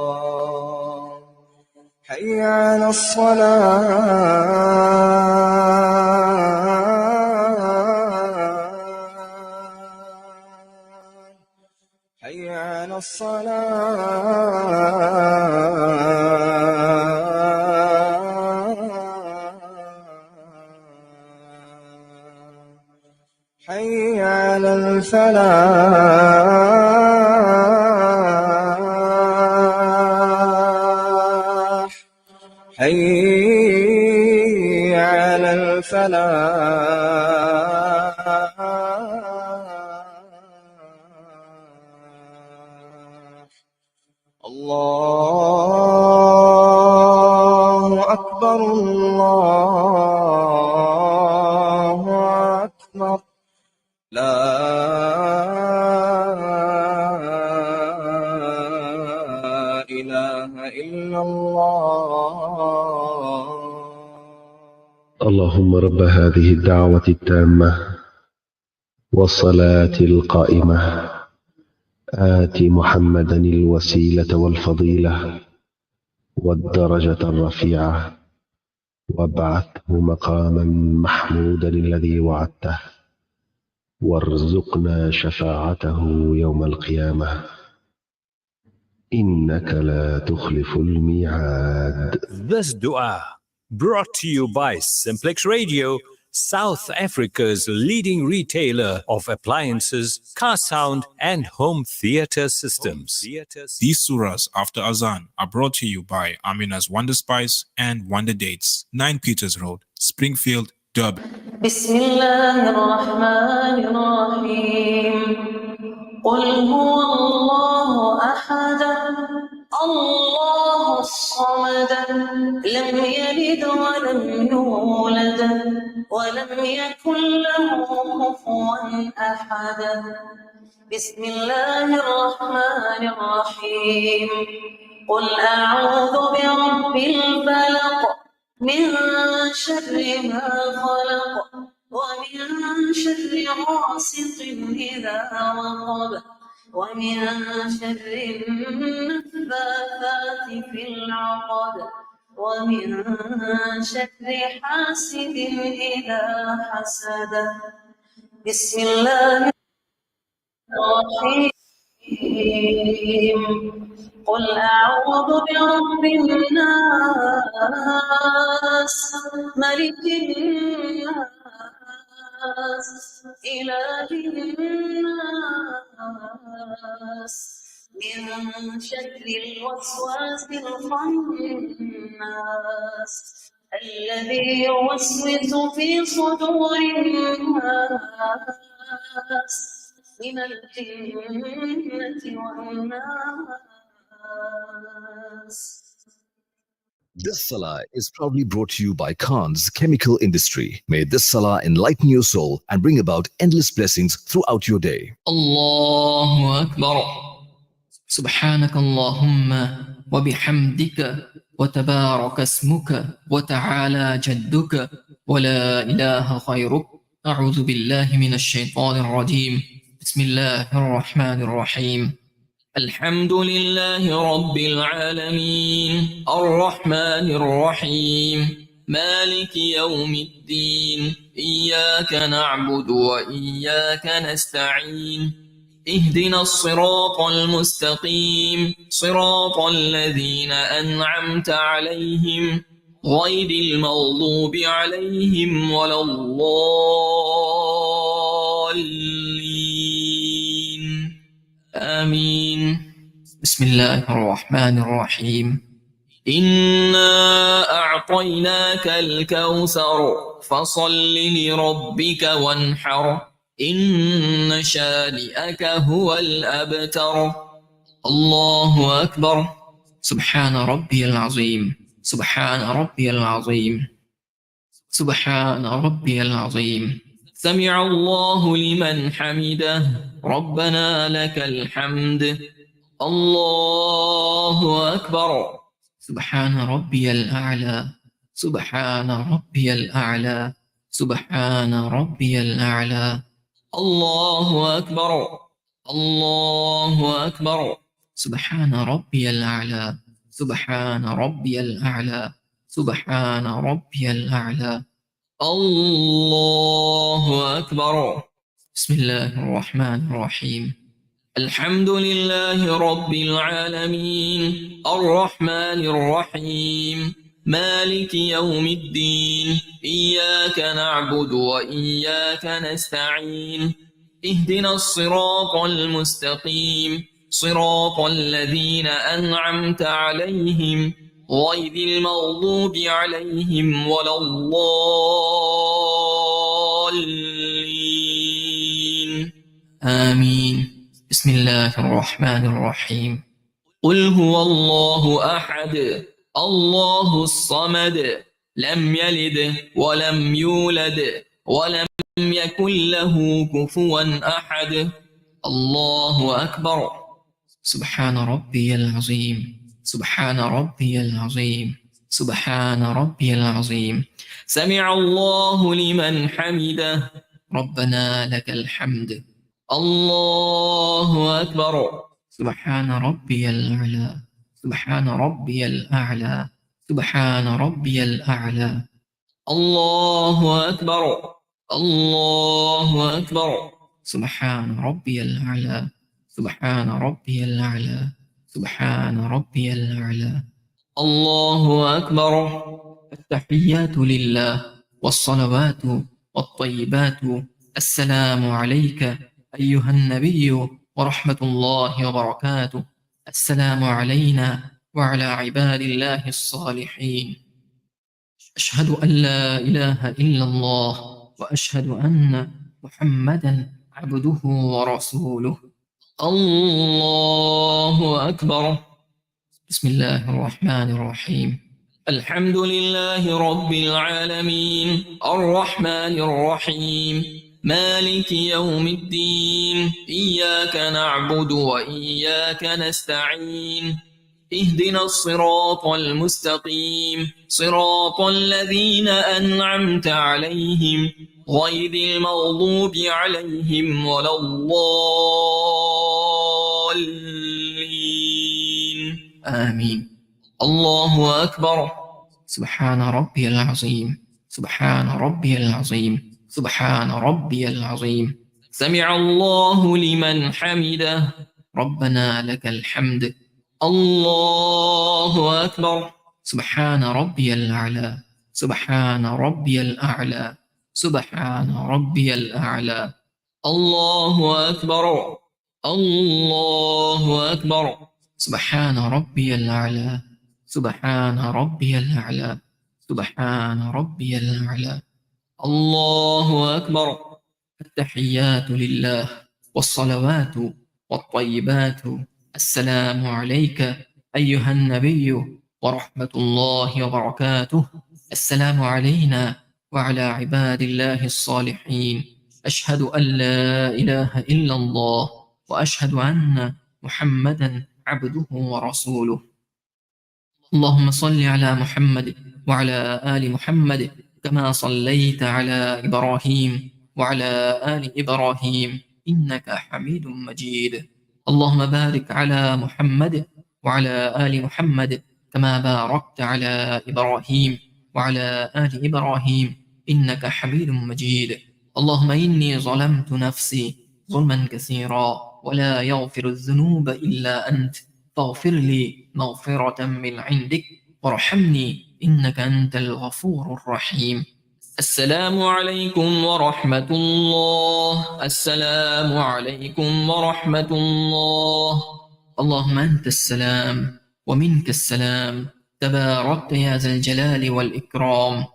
حي على الصلاة حي على الصلاة حي على الفلاح حي على الفلاح الله أكبر الله أكبر لا إله إلا الله. اللهم رب هذه الدعوة التامة والصلاة القائمة آت محمدا الوسيلة والفضيلة والدرجة الرفيعة وابعثه مقاما محمودا الذي وعدته وارزقنا شفاعته يوم القيامة إنك لا تخلف الميعاد. This dua brought to you by Simplex Radio, South Africa's leading retailer of appliances, car sound and home theater systems. These surahs after Azan are brought to you by Amina's Wonder Spice and Wonder Dates, 9 Peters Road, Springfield, Durban. بسم الله الرحمن الرحيم قل هو الله أحد الله الصمد لم يلد ولم يولد ولم يكن له كفوا أحد بسم الله الرحمن الرحيم قل أعوذ برب الفلق من شر ما خلق ومن شر غاسق إذا وقب ومن شر النفاثات في العقد ومن شر حاسد إذا حسد بسم الله الرحمن الرحيم قل أعوذ برب الناس ملك الناس إله الناس من شر الوسواس الخناس الذي يوسوس في صدور الناس من الجنة والناس. This salah is proudly brought to you by Khan's Chemical Industry. May this salah enlighten your soul and bring about endless blessings throughout your day. الله أكبر. سبحانك اللهم وبحمدك وتبارك اسمك وتعالى جدك ولا إله غيرك. أعوذ بالله من الشيطان الرجيم. بسم الله الرحمن الرحيم. الحمد لله رب العالمين الرحمن الرحيم مالك يوم الدين إياك نعبد وإياك نستعين اهدنا الصراط المستقيم صراط الذين أنعمت عليهم غير المغضوب عليهم ولا الضالين آمين. بسم الله الرحمن الرحيم. إنا أعطيناك الكوثر فصل لربك وانحر إن شانئك هو الأبتر. الله أكبر. سبحان ربي العظيم. سبحان ربي العظيم. سبحان ربي العظيم. سمع الله لمن حمده ربنا لك الحمد. الله أكبر. سبحان ربي الأعلى. سبحان ربي الأعلى. سبحان ربي الأعلى. الله أكبر. الله أكبر. سبحان ربي الأعلى. سبحان ربي الأعلى. سبحان ربي الأعلى. الله أكبر. بسم الله الرحمن الرحيم. الحمد لله رب العالمين الرحمن الرحيم مالك يوم الدين إياك نعبد وإياك نستعين اهدنا الصراط المستقيم صراط الذين أنعمت عليهم غير المغضوب عليهم ولا الضالين آمين. بسم الله الرحمن الرحيم. قل هو الله أحد الله الصمد لم يلد ولم يولد ولم يكن له كفوا أحد. الله أكبر. سبحان ربي العظيم. سبحان ربي العظيم. سبحان ربي العظيم. سمع الله لمن حمده ربنا لك الحمد. الله أكبر. سبحان ربي الأعلى. سبحان ربي الأعلى. سبحان ربي الأعلى. الله أكبر. الله أكبر. سبحان ربي الأعلى. سبحان ربي الأعلى. سبحان ربي الأعلى. الله أكبر. التحيات لله والصلوات والطيبات. السلام عليك أيها النبي ورحمة الله وبركاته. السلام علينا وعلى عباد الله الصالحين. أشهد أن لا إله إلا الله وأشهد أن محمدا عبده ورسوله. الله أكبر. بسم الله الرحمن الرحيم. الحمد لله رب العالمين الرحمن الرحيم مالك يوم الدين إياك نعبد وإياك نستعين اهدنا الصراط المستقيم صراط الذين أنعمت عليهم غير المغضوب عليهم ولا الضالين آمين. الله أكبر. سبحان ربي العظيم. سبحان ربي العظيم. سبحان ربي العظيم. سمع الله لمن حمده ربنا لك الحمد. الله أكبر سبحان ربي الأعلى سبحان ربي الأعلى سبحان ربي الأعلى الله أكبر الله أكبر سبحان ربي الأعلى سبحان ربي الأعلى سبحان ربي الأعلى الله أكبر التحيات لله والصلوات والطيبات السلام عليك أيها النبي ورحمة الله وبركاته السلام علينا وعلى عباد الله الصالحين أشهد أن لا إله إلا الله وأشهد أن محمدا عبده ورسوله اللهم صل على محمد وعلى آل محمد كما صليت على إبراهيم وعلى آل إبراهيم إنك حميد مجيد اللهم بارك على محمد وعلى آل محمد كما باركت على إبراهيم وعلى آل إبراهيم إنك حميد مجيد اللهم إني ظلمت نفسي ظلما كثيرا ولا يغفر الذنوب إلا أنت فاغفر لي مغفرة من عندك وارحمني إنك أنت الغفور الرحيم السلام عليكم ورحمة الله السلام عليكم ورحمة الله اللهم أنت السلام ومنك السلام تباركت يا ذا الجلال والإكرام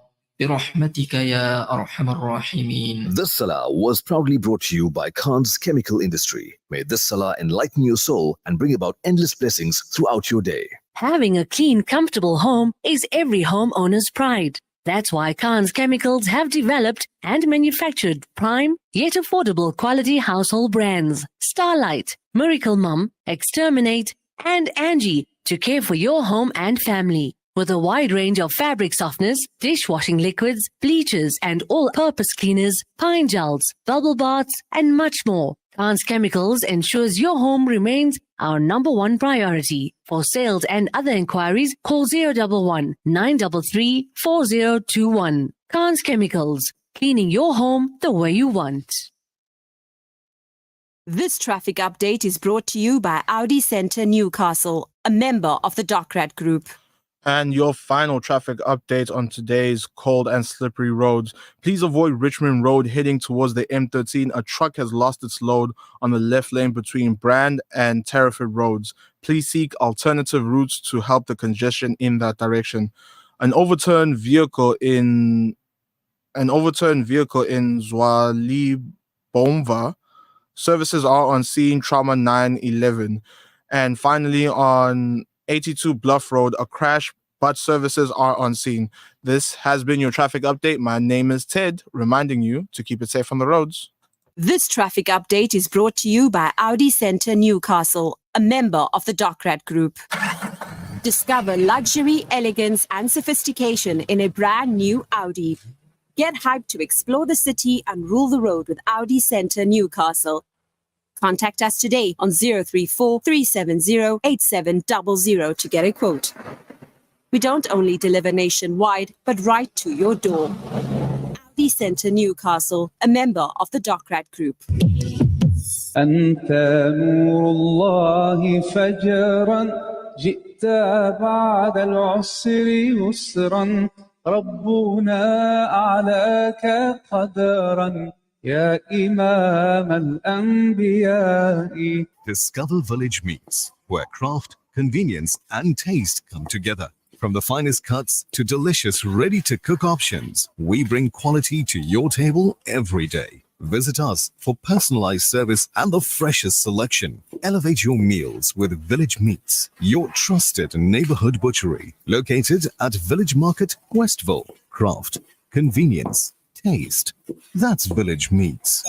برحمتك يا أرحم الراحمين. This salah was proudly brought to you by Khan's Chemical Industry. May this salah enlighten your soul and bring about endless blessings throughout your day. Having a clean, comfortable home is every homeowner's pride. That's why Khan's Chemicals have developed and manufactured prime yet affordable quality household brands Starlight, Miracle Mum, Exterminate, and Angie to care for your home and family. With a wide range of fabric softeners, dishwashing liquids, bleachers, and all-purpose cleaners, pine gels, bubble baths, and much more, Khan's Chemicals ensures your home remains our #1 priority. For sales and other inquiries, call 011 933 4021. Khan's Chemicals, cleaning your home the way you want. This traffic update is brought to you by Audi Centre Newcastle, a member of the Docrat Group. And your final traffic update on today's cold and slippery roads. Please avoid Richmond Road heading towards the M13. A truck has lost its load on the left lane between Brand and Terraford Roads. Please seek alternative routes to help the congestion in that direction. An overturned vehicle in Zwalibomva. Services are on scene, trauma 911. And finally, on 82 Bluff Road, a crash, but services are on scene. This has been your traffic update. My name is Ted, reminding you to keep it safe on the roads. This traffic update is brought to you by Audi Centre Newcastle, a member of the Docrat Group. Discover luxury, elegance, and sophistication in a brand new Audi. Get hyped to explore the city and rule the road with Audi Centre Newcastle. Contact us today on 034 370 8700 to get a quote. We don't only deliver nationwide, but right to your door. Audi Centre Newcastle, a member of the Docrat Group. أنت نور الله فجرا جئت بعد العسر يسرا ربنا أعلاك قدرا يا إمام الأنبياء. Discover Village Meats, where craft, convenience, and taste come together. From the finest cuts to delicious ready-to-cook options, we bring quality to your table every day. Visit us for personalized service and the freshest selection. Elevate your meals with Village Meats, your trusted neighborhood butchery, located at Village Market, Westville. Craft, convenience, taste. That's Village Meats.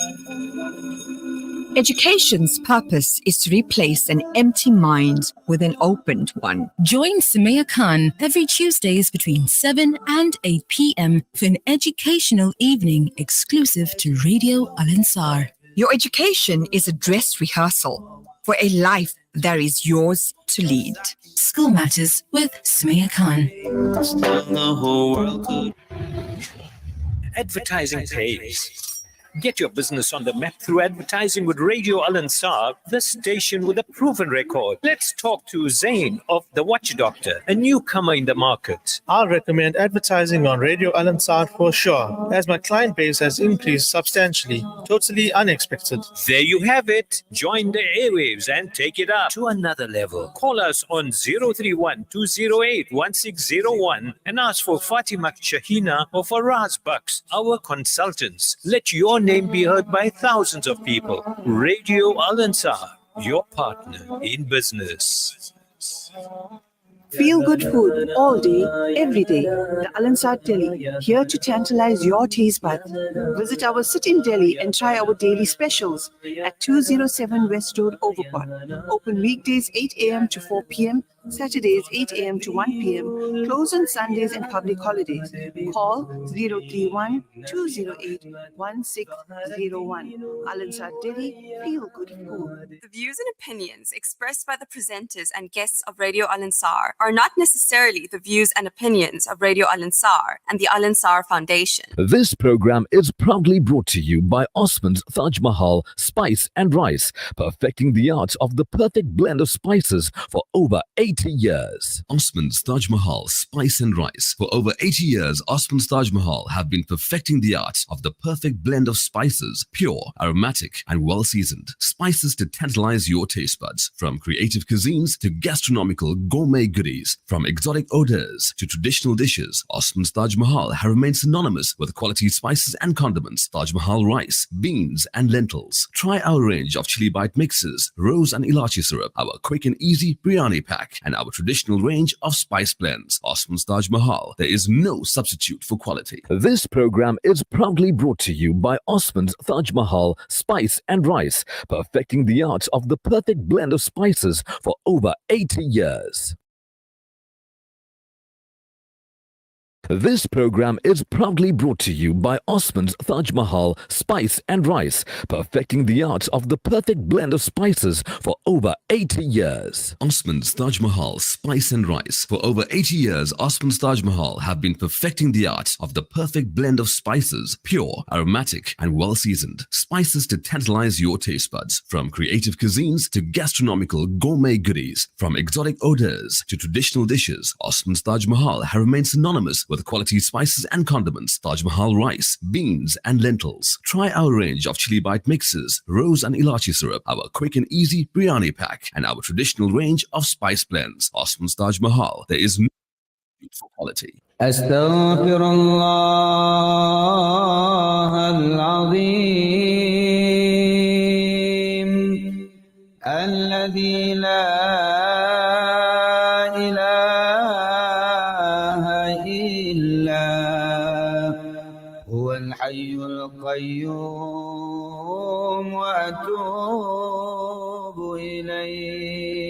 Education's purpose is to replace an empty mind with an opened one. Join Sumaya Khan every Tuesdays between 7 and 8 p.m. for an educational evening exclusive to Radio Al-Ansar. Your education is a dress rehearsal for a life that is yours to lead. School Matters with Sumaya Khan. Advertising pays. Get your business on the map through advertising with Radio Al Ansar, the station with a proven record. Let's talk to Zain of The Watch Doctor, a newcomer in the market. I'll recommend advertising on Radio Al Ansar for sure, as my client base has increased substantially. Totally unexpected. There you have it. Join the airwaves and take it up to another level. Call us on 031-208-1601 and ask for Fatima Shahina or Faraz Bucks, our consultants. Let your name be heard by thousands of people. Radio Al Ansar, your partner in business. Feel good food all day, every day. The Al Ansar Deli, here to tantalize your taste buds. Visit our sit-in deli and try our daily specials at 207 West Road, Overport. Open weekdays 8 a.m. to 4 p.m., Saturdays 8 a.m. to 1 p.m., close on Sundays and public holidays. Call 031-208-1601. Al Ansar Deli, feel good food. The views and opinions expressed by the presenters and guests of Radio Al Ansar are not necessarily the views and opinions of Radio Al Ansar and the Al Ansar Foundation. This program is proudly brought to you by Osman's Taj Mahal Spice and Rice, perfecting the art of the perfect blend of spices for over 80 years. Osman's Taj Mahal Spice and Rice. For over 80 years, Osman's Taj Mahal have been perfecting the art of the perfect blend of spices, pure, aromatic, and well-seasoned. Spices to tantalize your taste buds. From creative cuisines to gastronomical gourmet goodies, from exotic odors to traditional dishes, Osman's Taj Mahal have remained synonymous with quality spices and condiments. Taj Mahal rice, beans, and lentils. Try our range of chili bite mixes, rose and ilachi syrup, our quick and easy biryani pack, and our traditional range of spice blends. Osman's Taj Mahal, there is no substitute for quality. This program is proudly brought to you by Osman's Taj Mahal Spice and Rice, perfecting the art of the perfect blend of spices for over 80 years. This program is proudly brought to you by Osman's Taj Mahal Spice and Rice, perfecting the art of the perfect blend of spices for over 80 years. Osman's Taj Mahal Spice and Rice. For over 80 years, Osman's Taj Mahal have been perfecting the art of the perfect blend of spices, pure, aromatic, and well-seasoned. Spices to tantalize your taste buds. From creative cuisines to gastronomical gourmet goodies, from exotic odors to traditional dishes, Osman's Taj Mahal have remained synonymous with quality spices and condiments. Taj Mahal rice, beans, and lentils. Try our range of chili bite mixes, rose and ilachi syrup, our quick and easy biryani pack, and our traditional range of spice blends. Osman's Taj Mahal, there is no substitute for quality. أستغفر الله العظيم الذي لا الحي القيوم وأتوب إليه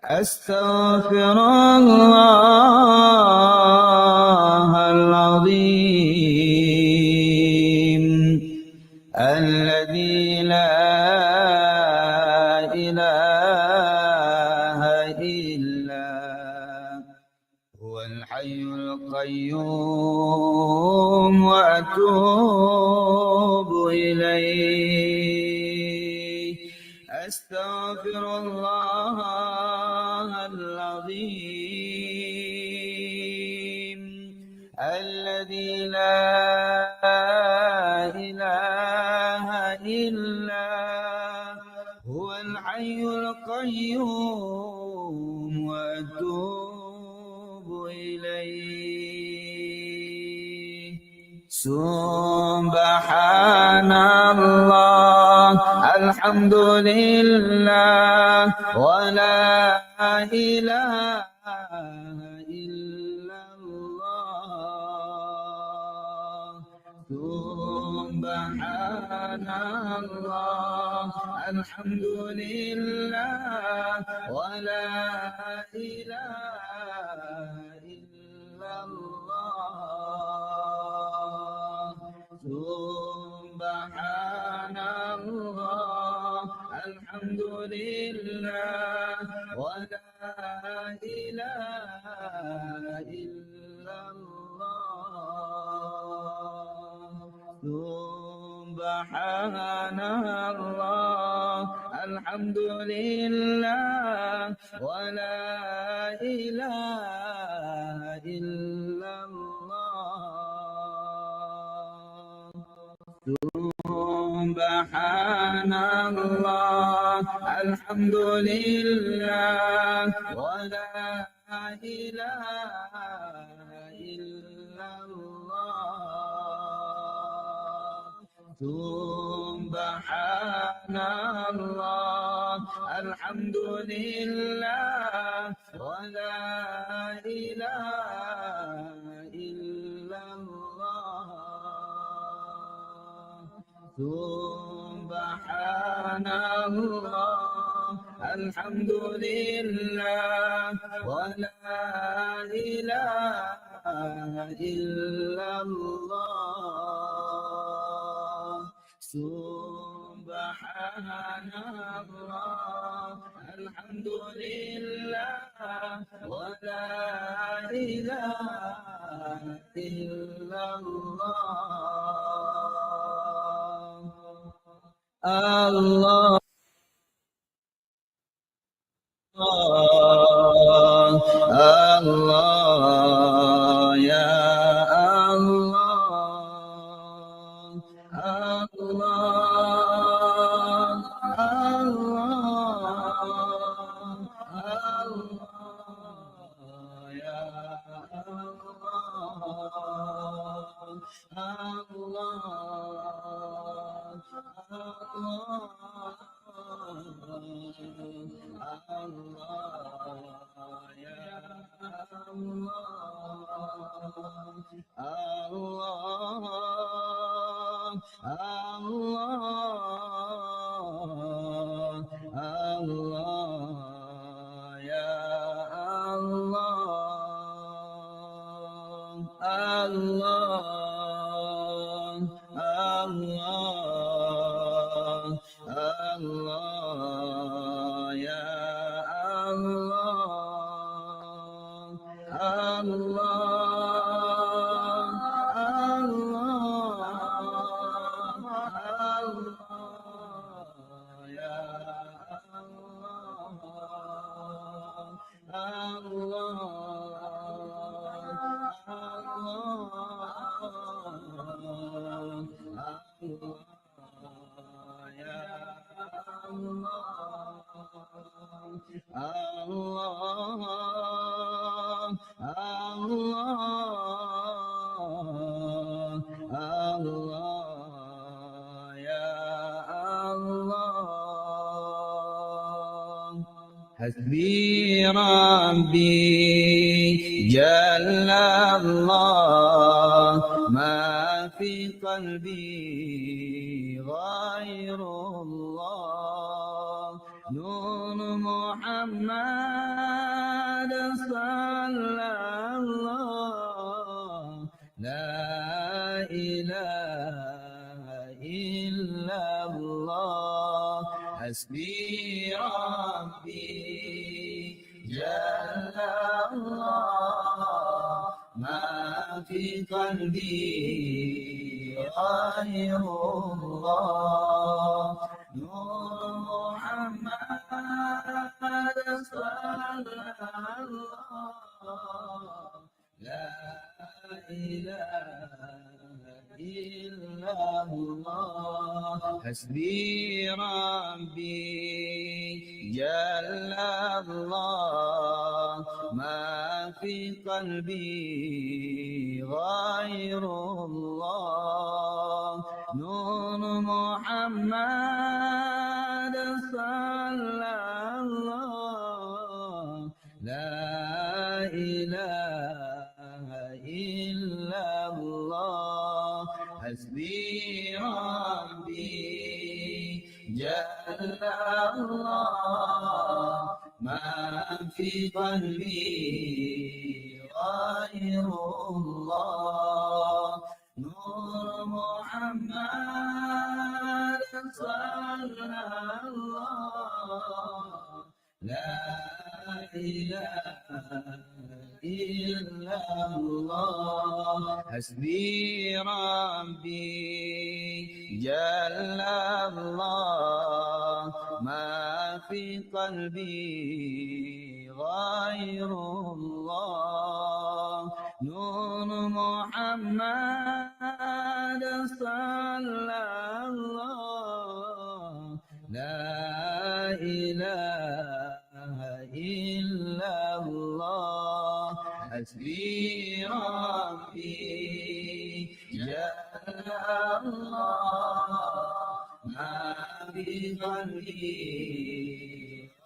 أستغفر الله العظيم الذي لا إله إلا هو الحي القيوم وأتوب إليه أستغفر الله العظيم الذي لا إله إلا هو الحي القيوم وأتوب إليه سبحان الله الحمد لله ولا إله إلا الله سبحان الله الحمد لله ولا إله إلا الله سبحان الله الحمد لله ولا إله إلا الله سبحان الله الحمد لله ولا إله إلا الله سبحان الله الحمد لله ولا إله إلا الله سبحان الله الحمد لله ولا إله إلا الله سبحان الله الحمد لله ولا إله إلا الله سبحان الله الحمد لله ولا إله إلا الله الله يا الله الله الله يا حسبي ربي جل الله ما في قلبي غير الله نور محمد صلى الله لا إله إلا الله حسبي ربي جل الله ما في قلبي غير الله نور محمد صلى الله لا إله إلا الله حسبي ربي جل الله ما في قلبي غير الله نور محمد صلى الله لا إله إلا الله حسبي ربي جل الله ما في قلبي غير الله نور محمد صلى الله لا إله إلا الله حسبي ربي جل الله ما في قلبي غير الله نور محمد صلى الله لا إله إلا الله حسبي ربي جل الله ما في قلبي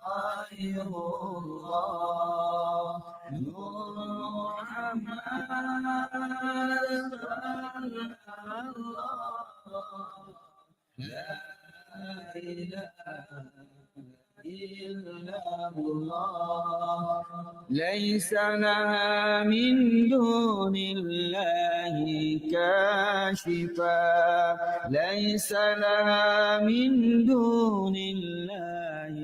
غير الله نور محمد صلى الله لا إله إلا الله ليس لها من دون الله كاشفا ليس لها من دون الله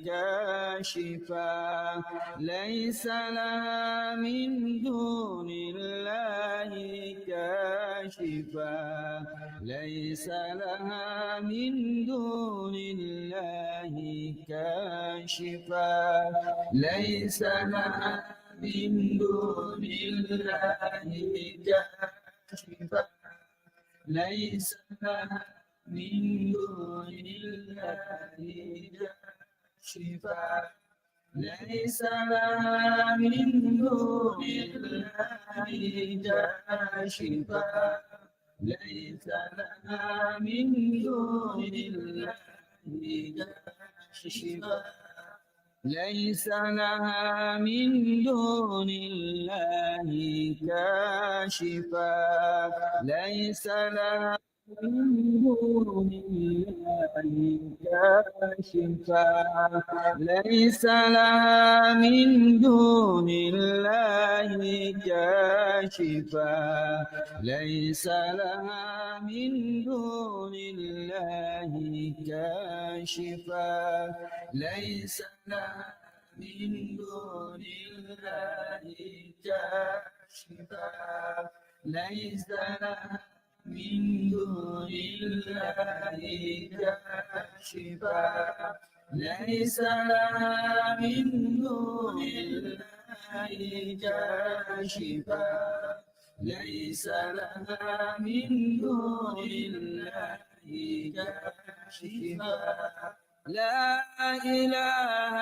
كاشفا ليس لها من دون الله كاشفا ليس لها من دون الله كاشفا ليس لها من دون الله كاشفا ليس لها من دون الله كاشفا ليس لها من دون الله كاشفا ليس لها من دون الله كاشفا ليس لها من دون الله كاشفا ليس لها من دون الله كاشفا ليس لها من دون الله كاشفا ليس لها من دون الله كاشفا ليس لها من دون الله كاشفا ليس لها من دون الله كاشفا ليس لها من دون الله كاشفا ليس لها من دون الله كاشفا لا إله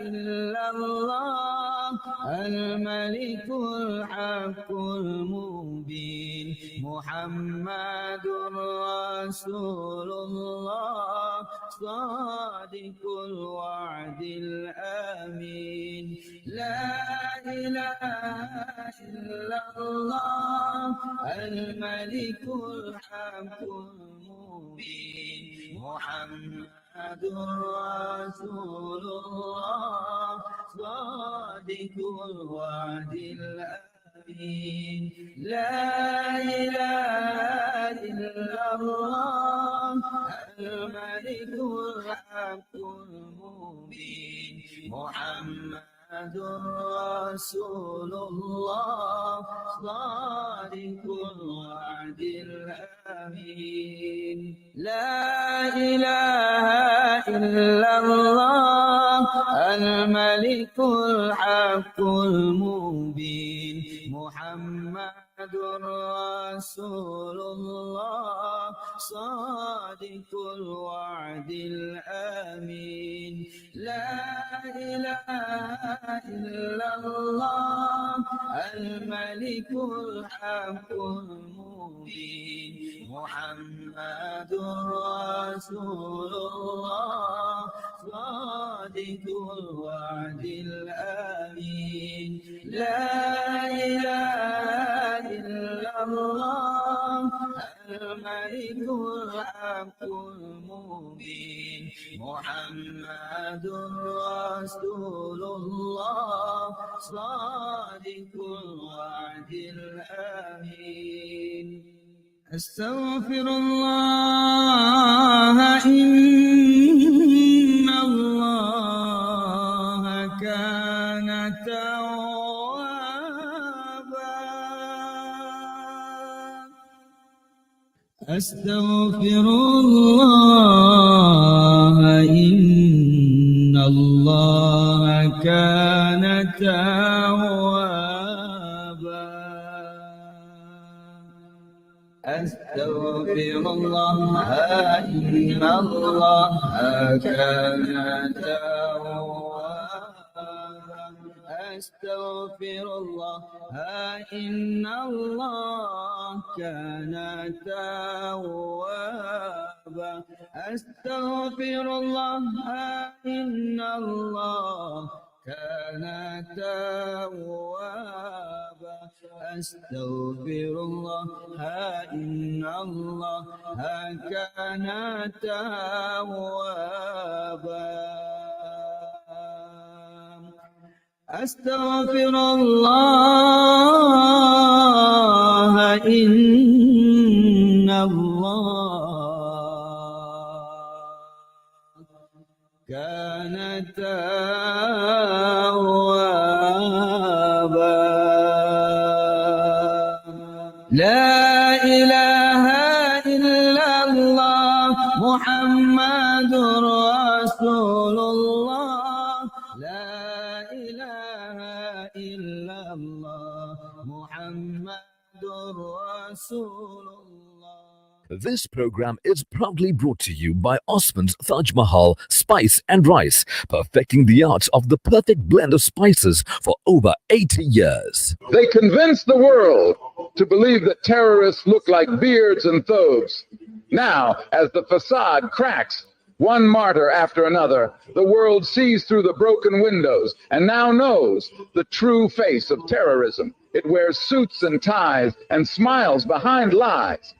إلا الله الملك الحق المبين محمد رسول الله صادق الوعد الأمين لا إله إلا الله الملك الحق المبين محمد رسول الله صادق الوعد الأمين لا إله إلا الله الملك الحق المبين محمد رسول الله صادق الوعد الأمين لا إله إلا الله الملك الحق المبين محمد رسول الله صادق الوعد الأمين لا إله إلا الله الملك الحق المبين محمد رسول الله صادق الوعد الأمين لا إله إلا الله الملك الحق المبين محمد رسول الله صادق الوعد الأمين أستغفر الله إن الله كان توابا أستغفر الله إن الله كان توابا أستغفر الله إن الله كان توابا أستغفر الله إن الله كان توابا أستغفر الله إن الله كان توابا أستغفر الله إن الله كان توابا أستغفر الله إن الله كان توابا لا إله إلا الله محمد رسول الله لا إله إلا الله محمد رسول الله. This program is proudly brought to you by Osman's Taj Mahal Spice and Rice, perfecting the art of the perfect blend of spices for over 80 years. They convinced the world to believe that terrorists look like beards and thobes. Now, as the facade cracks, one martyr after another, the world sees through the broken windows and now knows the true face of terrorism. It wears suits and ties and smiles behind lies.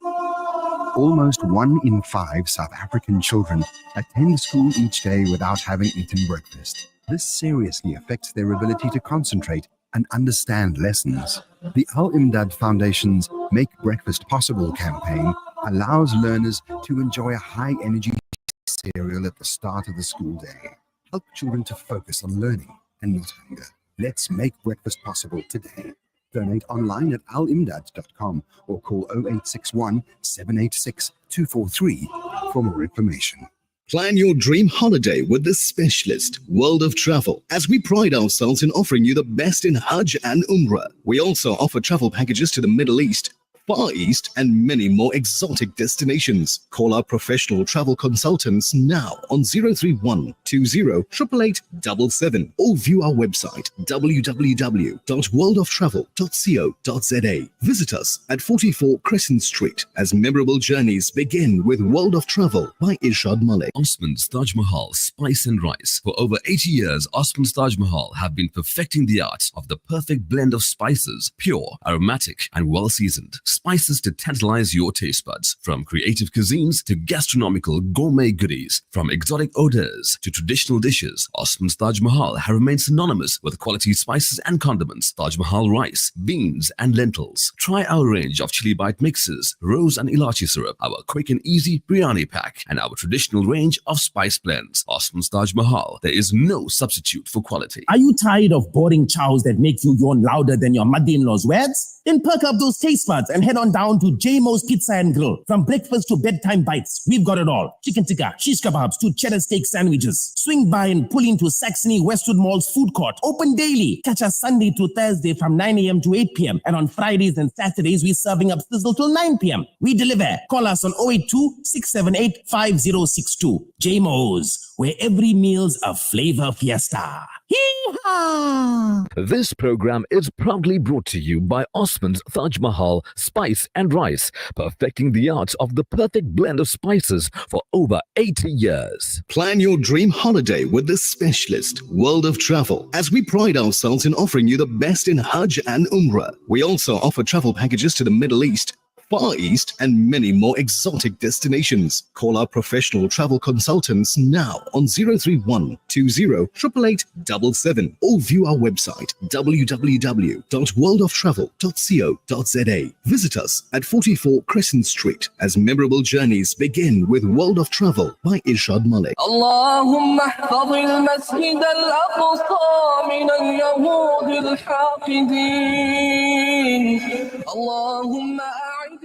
Almost 1 in 5 South African children attend school each day without having eaten breakfast. This seriously affects their ability to concentrate and understand lessons. The Al Imdad Foundation's Make Breakfast Possible campaign allows learners to enjoy a high-energy cereal at the start of the school day. Help children to focus on learning and not hunger. Let's make breakfast possible today. Donate online at alimdad.com or call 0861 786 243 for more information. Plan your dream holiday with the specialist, World of Travel, as we pride ourselves in offering you the best in Hajj and Umrah. We also offer travel packages to the Middle East, Far East, and many more exotic destinations. Call our professional travel consultants now on 031 20 888 or view our website www.worldoftravel.co.za. Visit us at 44 Crescent Street as memorable journeys begin with World of Travel by Irshad Malik. Osman's Taj Mahal Spice and Rice. For over 80 years, Osman's Taj Mahal have been perfecting the art of the perfect blend of spices, pure, aromatic, and well-seasoned. Spices to tantalize your taste buds. From creative cuisines to gastronomical gourmet goodies, from exotic odors to traditional dishes, Osman's Taj Mahal have remained synonymous with quality spices and condiments. Taj Mahal rice, beans, and lentils. Try our range of chili bite mixes, rose and ilachi syrup, our quick and easy biryani pack, and our traditional range of spice blends. Osman's Taj Mahal, there is no substitute for quality. Are you tired of boring chows that make you yawn louder than your mother-in-law's words? Then perk up those taste buds and head on down to J-Mo's Pizza and Grill. From breakfast to bedtime bites, we've got it all. Chicken tikka, shish kebabs to cheddar steak sandwiches. Swing by and pull into Saxony Westwood Mall's food court. Open daily. Catch us Sunday to Thursday from 9 a.m. to 8 p.m. And on Fridays and Saturdays, we're serving up sizzle till 9 p.m. We deliver. Call us on 082-678-5062. J-Mo's, where every meal's a flavor fiesta. Hee-haw! This program is proudly brought to you by Osman's Taj Mahal Spice and Rice, perfecting the art of the perfect blend of spices for over 80 years. Plan your dream holiday with the specialist, World of Travel, as we pride ourselves in offering you the best in Hajj and Umrah. We also offer travel packages to the Middle East, Far East, and many more exotic destinations. Call our professional travel consultants now on 031 20 888 or view our website www.worldoftravel.co.za. Visit us at 44 Crescent Street as memorable journeys begin with World of Travel by Irshad Malik. اللهم احفظ المسجد الأقصى من اليهود الحاقدين اللهم أعد